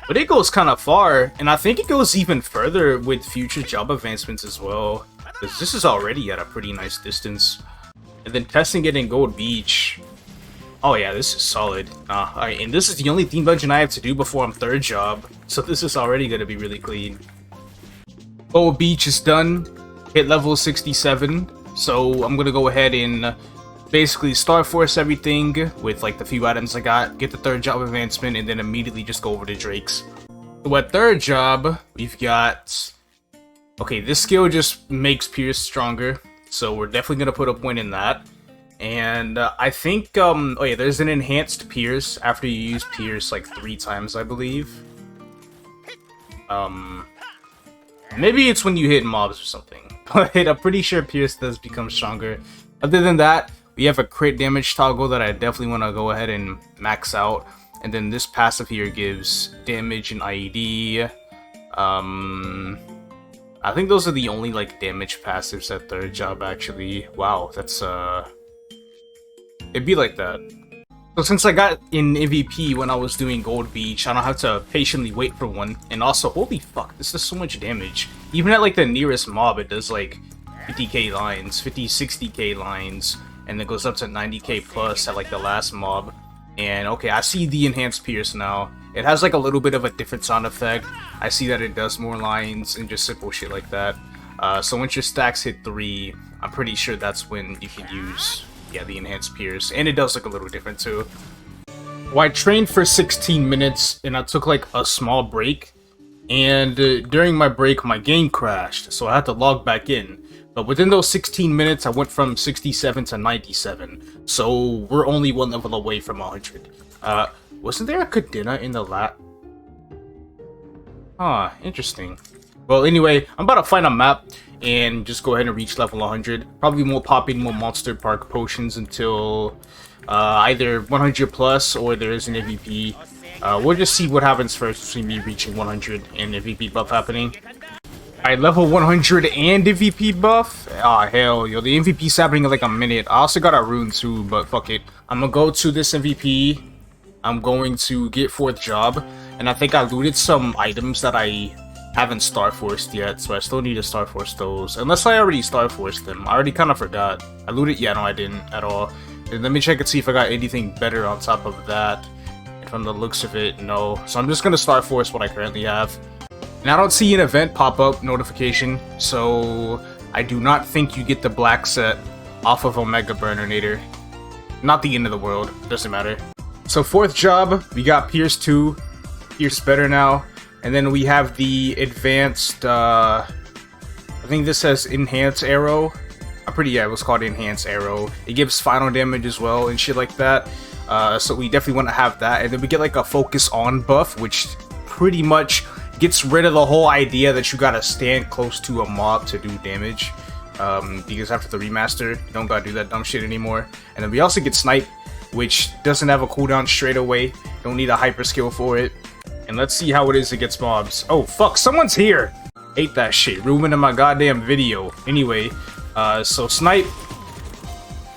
But it goes kind of far, and I think it goes even further with future job advancements as well, because this is already at a pretty nice distance. And then testing it in Gold Beach. Oh yeah, this is solid. Alright, and this is the only theme dungeon I have to do before I'm 3rd job, so this is already going to be really clean. Gold Beach is done, hit level 67, so I'm going to go ahead and basically Star Force everything with like the few items I got, get the 3rd job advancement, and then immediately just go over to Drake's. So at 3rd job, we've got... Okay, this skill just makes Pierce stronger, so we're definitely going to put a point in that. And I think, oh yeah, there's an enhanced Pierce after you use Pierce like 3 times, I believe. Maybe it's when you hit mobs or something, but I'm pretty sure Pierce does become stronger. Other than that, we have a crit damage toggle that I definitely want to go ahead and max out. And then this passive here gives damage and IED. I think those are the only like damage passives at 3rd job actually. Wow, that's it'd be like that. So since I got in MVP when I was doing Gold Beach, I don't have to patiently wait for one. And also, holy fuck, this does so much damage. Even at like the nearest mob, it does like 50k lines, 60k lines, and it goes up to 90k plus at like the last mob. And okay, I see the enhanced Pierce now. It has like a little bit of a different sound effect. I see that it does more lines and just simple shit like that. So once your stacks hit 3, I'm pretty sure that's when you can use... Yeah, the enhanced Pierce, and it does look a little different too. Well, I trained for 16 minutes, and I took like a small break, and during my break, my game crashed, so I had to log back in. But within those 16 minutes, I went from 67 to 97, so we're only 1 level away from 100. Wasn't there a Cadena in the lab? Huh, interesting. Well, anyway, I'm about to find a map and just go ahead and reach level 100. Probably won't pop in more Monster Park potions until either 100 plus or there's an MVP. We'll just see what happens first between me reaching 100 and MVP buff happening. Alright, level 100 and MVP buff? Ah, hell, yo, the MVP's happening in like a minute. I also got a Rune too, but fuck it. I'm gonna go to this MVP. I'm going to get 4th job, and I think I looted some items that I haven't Star Forced yet, so I still need to Star Force those. Unless I already Star Forced them. I already kind of forgot. I looted? Yeah, no, I didn't at all. And let me check and see if I got anything better on top of that. And from the looks of it, no. So I'm just gonna Star Force what I currently have. And I don't see an event pop-up notification, so I do not think you get the black set off of Omega Burninator. Not the end of the world. Doesn't matter. So 4th job, we got Pierce 2. Pierce better now. And then we have the advanced, I think this says Enhance Arrow. Yeah, it was called Enhance Arrow. It gives final damage as well and shit like that. So we definitely want to have that. And then we get like a Focus On buff, which pretty much gets rid of the whole idea that you gotta stand close to a mob to do damage. because after the remaster, you don't gotta do that dumb shit anymore. And then we also get Snipe, which doesn't have a cooldown straight away. Don't need a hyper skill for it. And let's see how it is against mobs. Oh fuck, someone's here! Hate that shit, ruining my goddamn video. Anyway, so Snipe,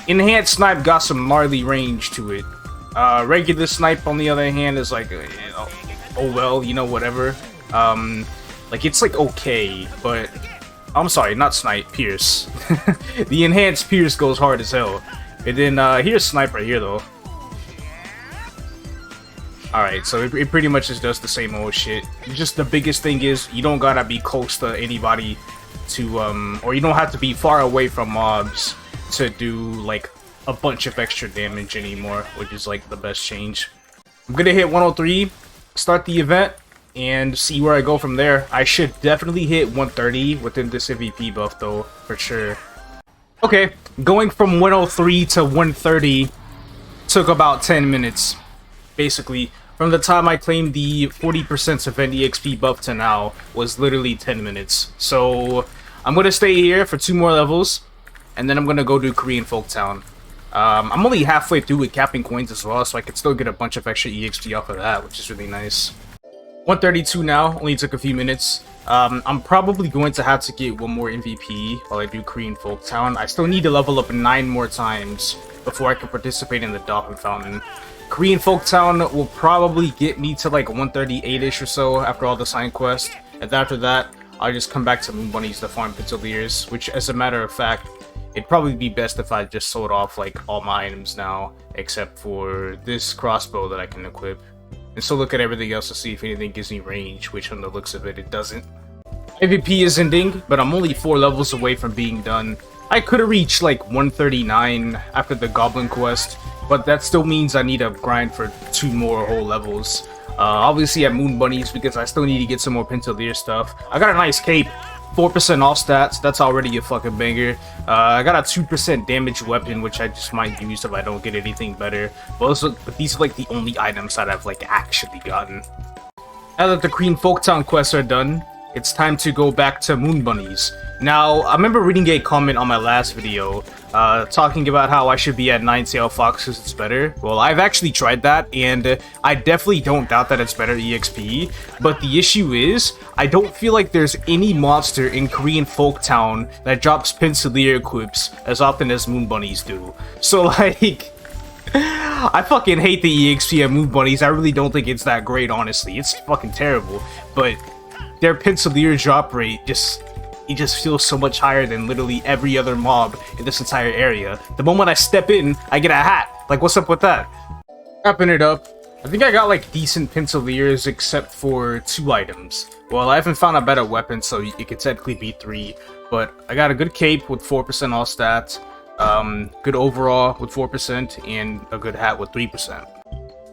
enhanced Snipe got some gnarly range to it. Regular Snipe on the other hand is like, oh well, you know, whatever. Like it's like okay, but I'm sorry, not Snipe, Pierce. The enhanced Pierce goes hard as hell. And then here's Snipe right here though. Alright, so it pretty much just does the same old shit. Just the biggest thing is you don't gotta be close to anybody to or you don't have to be far away from mobs to do like a bunch of extra damage anymore, which is like the best change. I'm gonna hit 103, start the event, and see where I go from there. I should definitely hit 130 within this MVP buff though, for sure. Okay, going from 103 to 130 took about 10 minutes. Basically, from the time I claimed the 40% event EXP buff to now was literally 10 minutes. So I'm gonna stay here for 2 more levels, and then I'm gonna go do Korean Folktown. I'm only halfway through with capping coins as well, so I could still get a bunch of extra EXP off of that, which is really nice. 132 now, only took a few minutes. I'm probably going to have to get 1 more MVP while I do Korean Folktown. I still need to level up 9 more times before I can participate in the Dolphin Fountain. Korean Folktown will probably get me to like 138-ish or so after all the side quests, and after that, I'll just come back to Moon Bunnies to farm Pizzoliers, which as a matter of fact, it'd probably be best if I just sold off like all my items now, except for this crossbow that I can equip. And so look at everything else to see if anything gives me range, which from the looks of it, it doesn't. MVP is ending, but I'm only 4 levels away from being done. I could have reached like 139 after the Goblin quest, but that still means I need to grind for 2 more whole levels. Obviously at Moon Bunnies, because I still need to get some more Pentalier stuff. I got a nice cape, 4% off stats, that's already a fucking banger. I got a 2% damage weapon, which I just might use if I don't get anything better. But these are like the only items that I've like actually gotten. Now that the Korean Folktown quests are done, it's time to go back to Moon Bunnies. Now, I remember reading a comment on my last video, talking about how I should be at 9-tail fox because it's better. Well, I've actually tried that, and I definitely don't doubt that it's better EXP, but the issue is, I don't feel like there's any monster in Korean Folktown that drops Pinselier equips as often as Moon Bunnies do. So, like, I fucking hate the EXP at Moon Bunnies. I really don't think it's that great, honestly. It's fucking terrible, but their Pinselier drop rate just feels so much higher than literally every other mob in this entire area. The moment I step in, I get a hat. Like, what's up with that? Wrapping it up, I think I got like decent Pinseliers except for 2 items. Well, I haven't found a better weapon, so it could technically be 3. But I got a good cape with 4% all stats, good overall with 4%, and a good hat with 3%.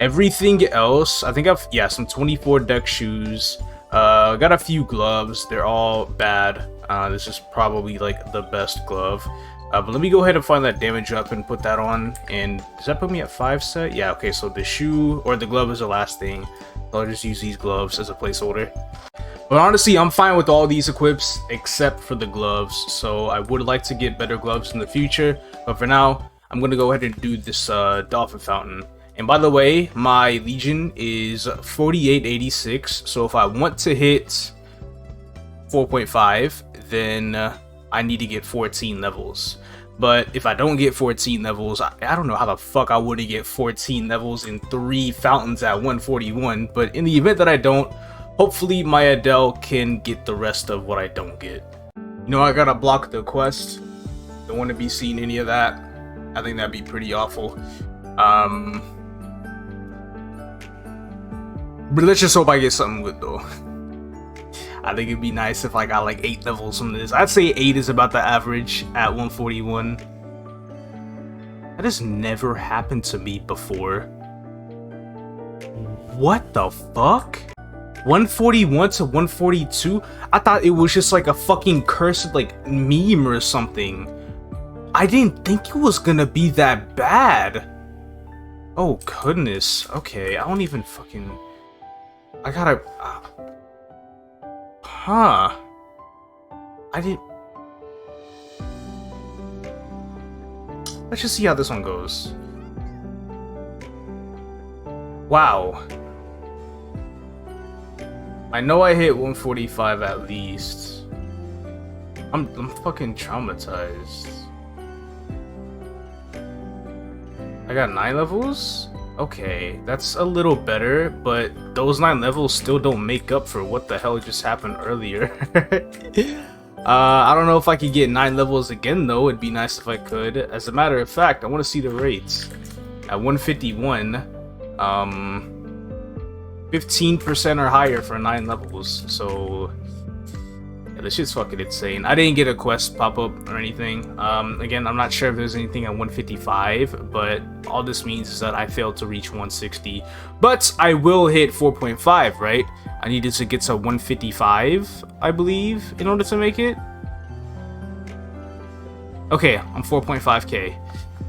Everything else, I think some 24 deck shoes. Got a few gloves, they're all bad. This is probably like the best glove. But let me go ahead and find that damage up and put that on. And does that put me at 5 set? Yeah, okay, so the shoe or the glove is the last thing. So I'll just use these gloves as a placeholder. But honestly, I'm fine with all these equips except for the gloves. So I would like to get better gloves in the future. But for now, I'm going to go ahead and do this Dolphin Fountain. And by the way, my Legion is 4886, so if I want to hit 4.5, then I need to get 14 levels. But if I don't get 14 levels, I don't know how the fuck I would get 14 levels in 3 fountains at 141, but in the event that I don't, hopefully my Adele can get the rest of what I don't get. You know, I gotta block the quest. Don't want to be seeing any of that. I think that'd be pretty awful. But let's just hope I get something good though. I think it'd be nice if I got like 8 levels from this. I'd say 8 is about the average at 141. That has never happened to me before. What the fuck? 141 to 142? I thought it was just like a fucking cursed like meme or something. I didn't think it was gonna be that bad. Oh goodness. Okay, I don't even fucking... I gotta... Huh. I didn't... Let's just see how this one goes. Wow. I know I hit 145 at least. I'm fucking traumatized. I got 9 levels? Okay, that's a little better, but those 9 levels still don't make up for what the hell just happened earlier. I don't know if I could get 9 levels again though. It'd be nice if I could. As a matter of fact, I want to see the rates. At 151, 15% or higher for 9 levels. So yeah, this shit's fucking insane. I didn't get a quest pop up or anything. Again, I'm not sure if there's anything at 155, but all this means is that I failed to reach 160. But I will hit 4.5, right? I needed to get to 155, I believe, in order to make it. Okay, I'm 4.5k.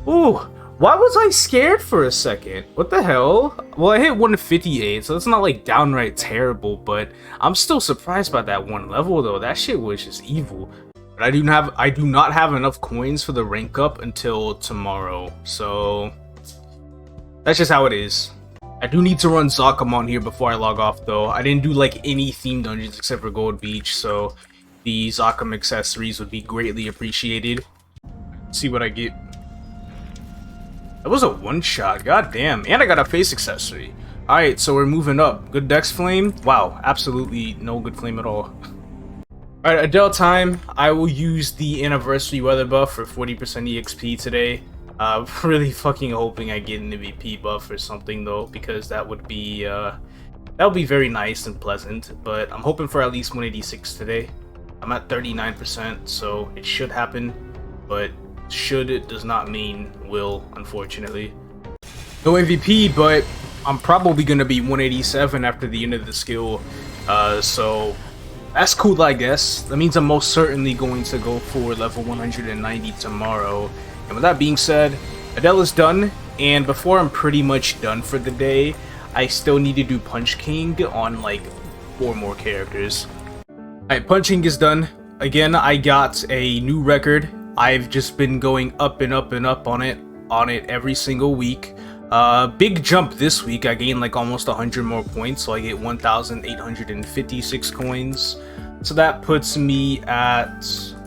Ooh, why was I scared for a second? What the hell? Well, I hit 158, so it's not like downright terrible, but I'm still surprised by that one level though. That shit was just evil. But I do not have enough coins for the rank up until tomorrow, so that's just how it is. I do need to run Zakamon here before I log off though. I didn't do like any theme dungeons except for Gold Beach, so the Zakam accessories would be greatly appreciated. Let's see what I get. That was a one-shot, god damn. And I got a face accessory. Alright, so we're moving up. Good dex flame? Wow, absolutely no good flame at all. Alright, Adele time. I will use the anniversary weather buff for 40% EXP today. Really fucking hoping I get an MVP buff or something though, because that would be very nice and pleasant. But I'm hoping for at least 186 today. I'm at 39%, so it should happen. But should it does not mean will, unfortunately. No MVP, but I'm probably gonna be 187 after the end of the skill. So that's cool, I guess. That means I'm most certainly going to go for level 190 tomorrow. And with that being said, Adele is done, and before I'm pretty much done for the day, I still need to do Punch King on like 4 more characters. Alright, Punch King is done. Again, I got a new record. I've just been going up and up and up on it every single week. Big jump this week. I gained like almost 100 more points, so I get 1,856 coins. So that puts me at,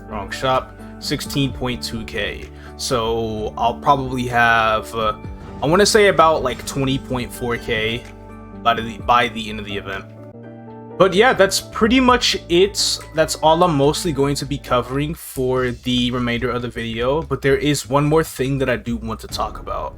wrong shop, 16.2k. So I'll probably have, I want to say about like 20.4k by the end of the event. But yeah, that's pretty much it. That's all I'm mostly going to be covering for the remainder of the video. But there is one more thing that I do want to talk about.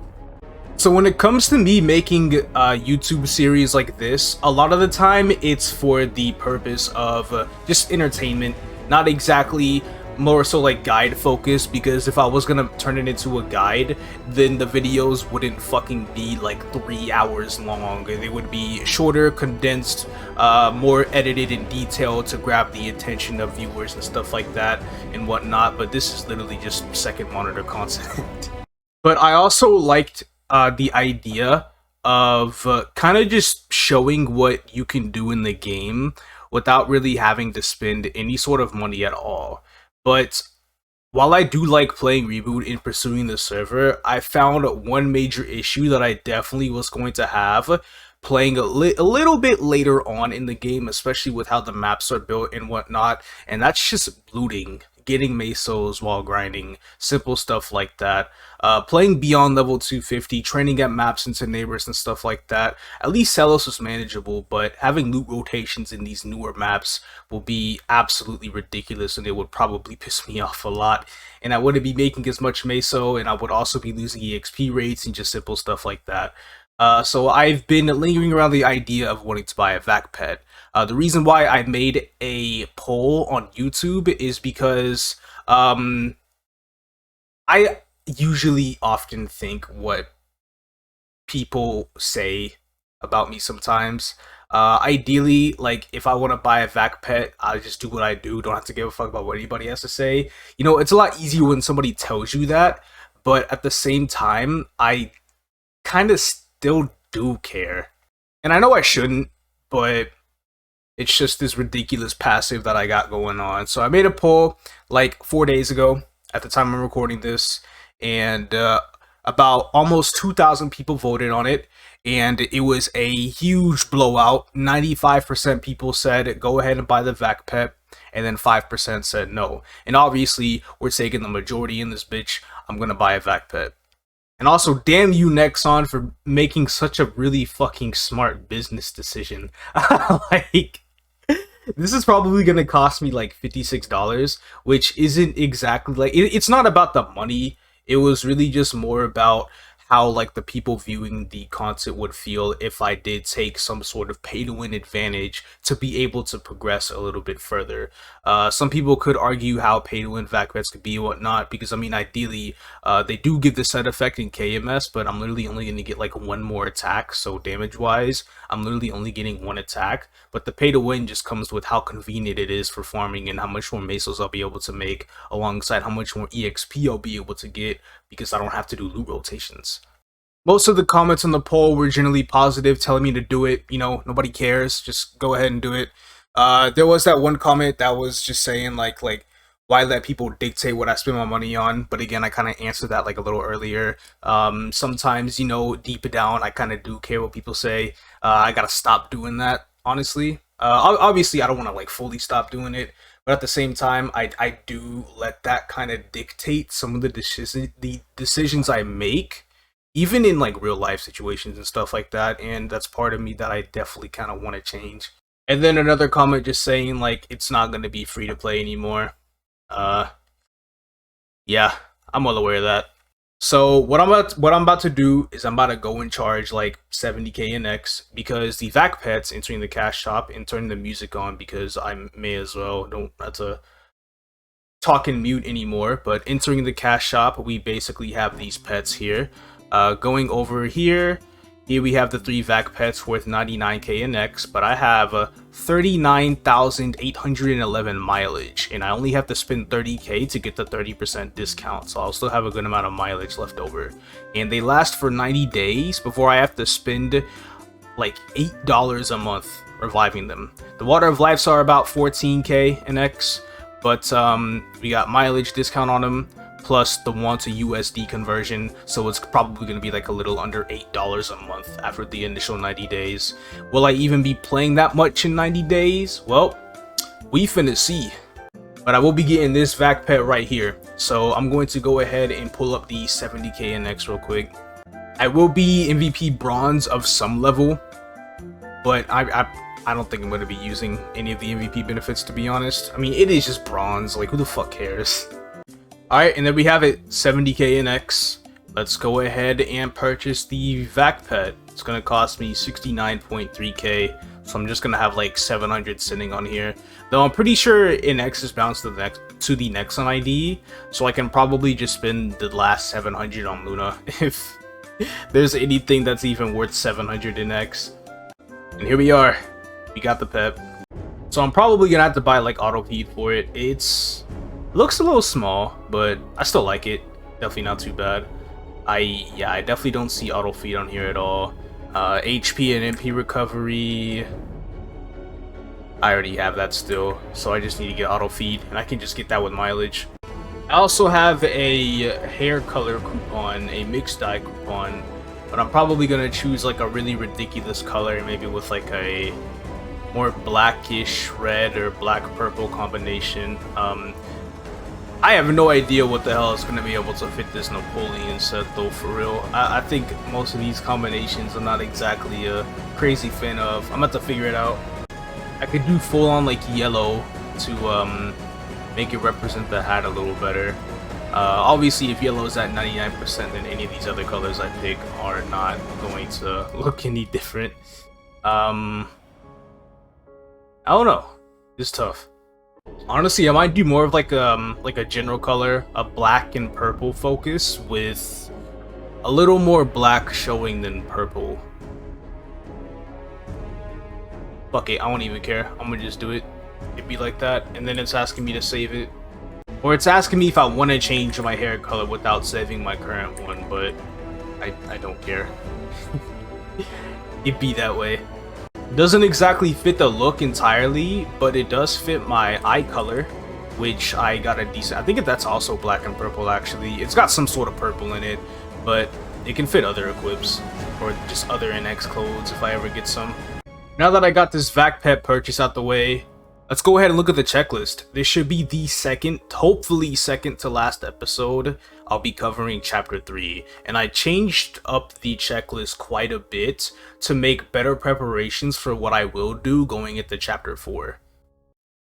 So when it comes to me making YouTube series like this, a lot of the time it's for the purpose of just entertainment, not exactly more so like guide focused, because if I was gonna turn it into a guide, then the videos wouldn't fucking be like 3 hours long. They would be shorter, condensed, more edited and detailed to grab the attention of viewers and stuff like that and whatnot. But this is literally just second monitor content. But I also liked the idea of kind of just showing what you can do in the game without really having to spend any sort of money at all. But while I do like playing Reboot and pursuing the server, I found one major issue that I definitely was going to have playing a little bit later on in the game, especially with how the maps are built and whatnot, and that's just looting, getting mesos while grinding, simple stuff like that. Playing beyond level 250, training at maps into neighbors and stuff like that. At least Sellas was manageable, but having loot rotations in these newer maps will be absolutely ridiculous, and it would probably piss me off a lot. And I wouldn't be making as much meso, and I would also be losing EXP rates and just simple stuff like that. So I've been lingering around the idea of wanting to buy a VAC Pet. The reason why I made a poll on YouTube is because I usually often think what people say about me sometimes. Ideally, like, if I want to buy a VAC Pet, I just do what I do, don't have to give a fuck about what anybody has to say. You know, it's a lot easier when somebody tells you that, but at the same time, I kind of still do care. And I know I shouldn't, but it's just this ridiculous passive that I got going on. So I made a poll like 4 days ago at the time I'm recording this, and about almost 2,000 people voted on it, and it was a huge blowout. 95% people said go ahead and buy the VAC Pet, and then 5% said no. And obviously, we're taking the majority in this bitch. I'm gonna buy a VAC Pet. And also, damn you, Nexon, for making such a really fucking smart business decision. Like, this is probably gonna cost me like $56, which isn't exactly like it's not about the money. It was really just more about how like the people viewing the content would feel if I did take some sort of pay to win advantage to be able to progress a little bit further. Some people could argue how pay to win VAC Pets could be and whatnot, because I mean ideally they do give the set effect in KMS, but I'm literally only going to get like one more attack, so damage wise I'm literally only getting one attack. But the pay to win just comes with how convenient it is for farming and how much more mesos I'll be able to make, alongside how much more EXP I'll be able to get because I don't have to do loot rotations. Most of the comments on the poll were generally positive, telling me to do it. You know, nobody cares. Just go ahead and do it. There was that one comment that was just saying like why let people dictate what I spend my money on? But again, I kind of answered that like a little earlier. Sometimes, you know, deep down, I kind of do care what people say. I gotta stop doing that, honestly. Obviously, I don't want to like fully stop doing it, but at the same time, I do let that kind of dictate some of the decisions I make, even in like real life situations and stuff like that. And that's part of me that I definitely kind of want to change. And then another comment just saying like it's not going to be free to play anymore. Yeah, I'm well aware of that. So what I'm about to do is I'm about to go and charge like 70k in X, because the VAC Pet's entering the cash shop, and turning the music on because I may as well, don't have to talk and mute anymore. But entering the cash shop, we basically have these pets here. Going over here we have the 3 VAC Pets worth 99k in X, but I have 39,811 mileage, and I only have to spend 30k to get the 30% discount, so I'll still have a good amount of mileage left over. And they last for 90 days before I have to spend like $8 a month reviving them. The Water of Lives are about 14k in X, but we got mileage discount on them, plus the 1 to USD conversion, so it's probably going to be like a little under $8 a month after the initial 90 days. Will I even be playing that much in 90 days? Well, we finna see. But I will be getting this VAC Pet right here, so I'm going to go ahead and pull up the 70k in X real quick. I will be MVP bronze of some level, but I don't think I'm going to be using any of the MVP benefits, to be honest. I mean, it is just bronze, like who the fuck cares? Alright, and then we have it, 70k in X. Let's go ahead and purchase the VAC Pet. It's going to cost me 69.3k, so I'm just going to have like 700 sitting on here. Though I'm pretty sure in X is bounced to the Nexon ID, so I can probably just spend the last 700 on Luna if there's anything that's even worth 700 in X. And here we are. We got the pet. So I'm probably going to have to buy like auto feed for it. Looks a little small, but I still like it. Definitely not too bad. I definitely don't see auto feed on here at all. HP and MP recovery, I already have that still, so I just need to get auto feed, and I can just get that with mileage. I also have a hair color coupon, a mixed dye coupon, but I'm probably gonna choose like a really ridiculous color, maybe with like a more blackish red or black purple combination. I have no idea what the hell is going to be able to fit this Napoleon set though, for real. I think most of these combinations I'm not exactly a crazy fan of. I'm about to figure it out. I could do full on like yellow to make it represent the hat a little better. Obviously if yellow is at 99%, then any of these other colors I pick are not going to look any different. I don't know. It's tough. Honestly, I might do more of like a general color, a black and purple focus with a little more black showing than purple. Fuck it, I won't even care. I'm gonna just do it. It'd be like that, and then it's asking me to save it. Or it's asking me if I want to change my hair color without saving my current one, but I don't care. It'd be that way. Doesn't exactly fit the look entirely, but it does fit my eye color. which I got a decent. I think that's also black and purple actually. It's got some sort of purple in it, but it can fit other equips or just other NX clothes if I ever get some. Now that I got this VAC Pet purchase out the way, let's go ahead and look at the checklist. This should be the second, hopefully second to last episode. I'll be covering chapter 3, and I changed up the checklist quite a bit to make better preparations for what I will do going into chapter 4.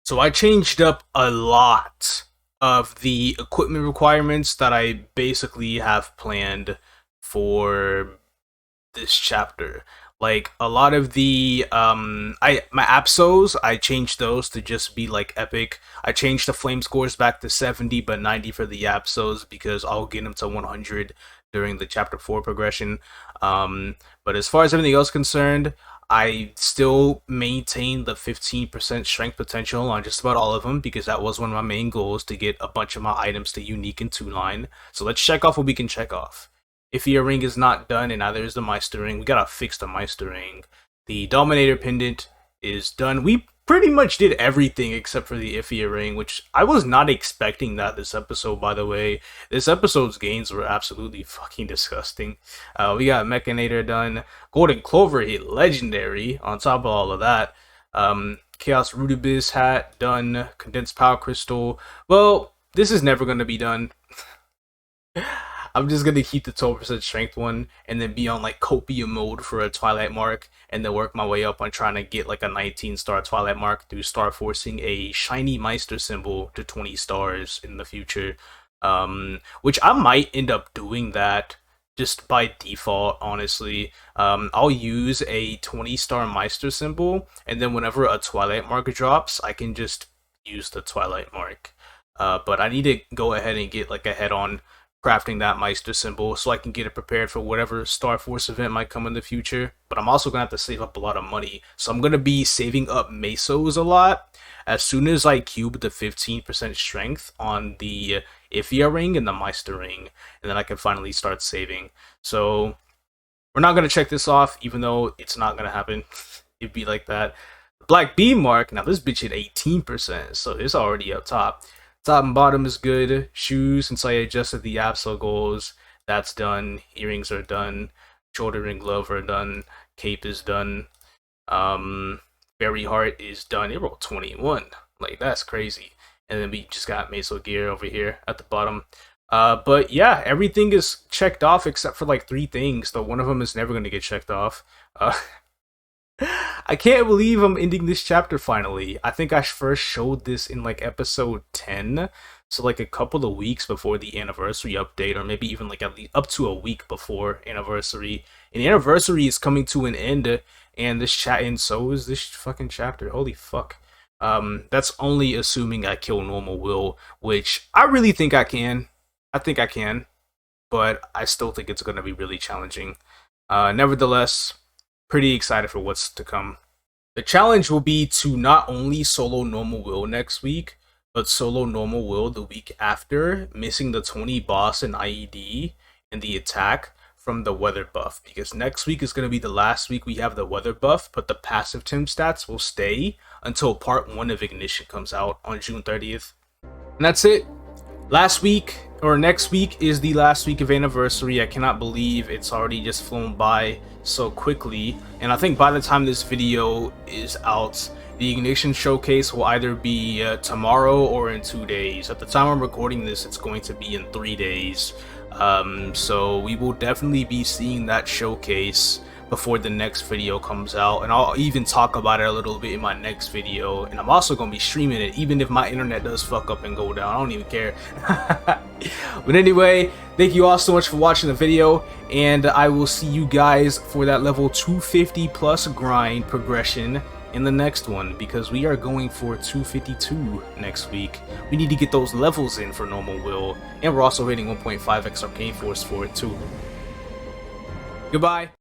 So I changed up a lot of the equipment requirements that I basically have planned for this chapter. Like a lot of the my Apsos, I changed those to just be like epic. I changed the flame scores back to 70 but 90 for the Apsos because I'll get them to 100 during the chapter 4 progression. But as far as everything else concerned, I still maintain the 15% strength potential on just about all of them because that was one of my main goals, to get a bunch of my items to unique and 2-line. So let's check off what we can check off. Ifia ring is not done, and neither is the Meister ring. We gotta fix the Meister ring. The Dominator pendant is done. We pretty much did everything except for the Ifia ring, which I was not expecting that this episode, by the way. This episode's gains were absolutely fucking disgusting. We got Mechanator done. Golden Clover hit legendary on top of all of that. Chaos Rudibus hat done. Condensed Power Crystal. Well, this is never going to be done. I'm just gonna keep the 12% strength one and then be on like copium mode for a Twilight Mark, and then work my way up on trying to get like a 19-star Twilight Mark through star forcing a shiny Meister symbol to 20 stars in the future. Which I might end up doing that just by default, honestly. I'll use a 20-star Meister symbol, and then whenever a Twilight Mark drops, I can just use the Twilight Mark. But I need to go ahead and get like ahead on crafting that Meister symbol so I can get it prepared for whatever Star Force event might come in the future. But I'm also going to have to save up a lot of money, so I'm going to be saving up Mesos a lot. As soon as I cube the 15% strength on the Ifia ring and the Meister ring, and then I can finally start saving. So we're not going to check this off, even though it's not going to happen. It'd be like that. Black Beam Mark, now this bitch hit 18%, so it's already up top. Top and bottom is good. Shoes, since I adjusted the Absol goals, that's done. Earrings are done. Shoulder ring glove are done. Cape is done. Berry Heart is done. It rolled 21. Like, that's crazy. And then we just got Meso gear over here at the bottom. But yeah, everything is checked off except for like 3 things, though one of them is never going to get checked off. I can't believe I'm ending this chapter finally. I think I first showed this in like episode 10, so like a couple of weeks before the anniversary update, or maybe even like at least up to a week before anniversary. And the anniversary is coming to an end, and so is this fucking chapter. Holy fuck. That's only assuming I kill normal will, which I really think I can. I think I can, but I still think it's going to be really challenging. Nevertheless, pretty excited for what's to come. The challenge will be to not only solo normal will next week, but solo normal will the week after, missing the 20 boss and IED and the attack from the weather buff, because next week is going to be the last week we have the weather buff, but the passive Tim stats will stay until part 1 of Ignition comes out on June 30th. And that's it. Next week is the last week of anniversary. I cannot believe it's already just flown by so quickly, and I think by the time this video is out, the Ignition showcase will either be tomorrow or in 2 days. At the time I'm recording this, it's going to be in 3 days. So we will definitely be seeing that showcase before the next video comes out, and I'll even talk about it a little bit in my next video, and I'm also going to be streaming it even if my internet does fuck up and go down. I don't even care. But anyway, thank you all so much for watching the video, and I will see you guys for that level 250 plus grind progression in the next one, because we are going for 252 next week. We need to get those levels in for normal will, and we're also hitting 1.5x Arcane Force for it too. Goodbye.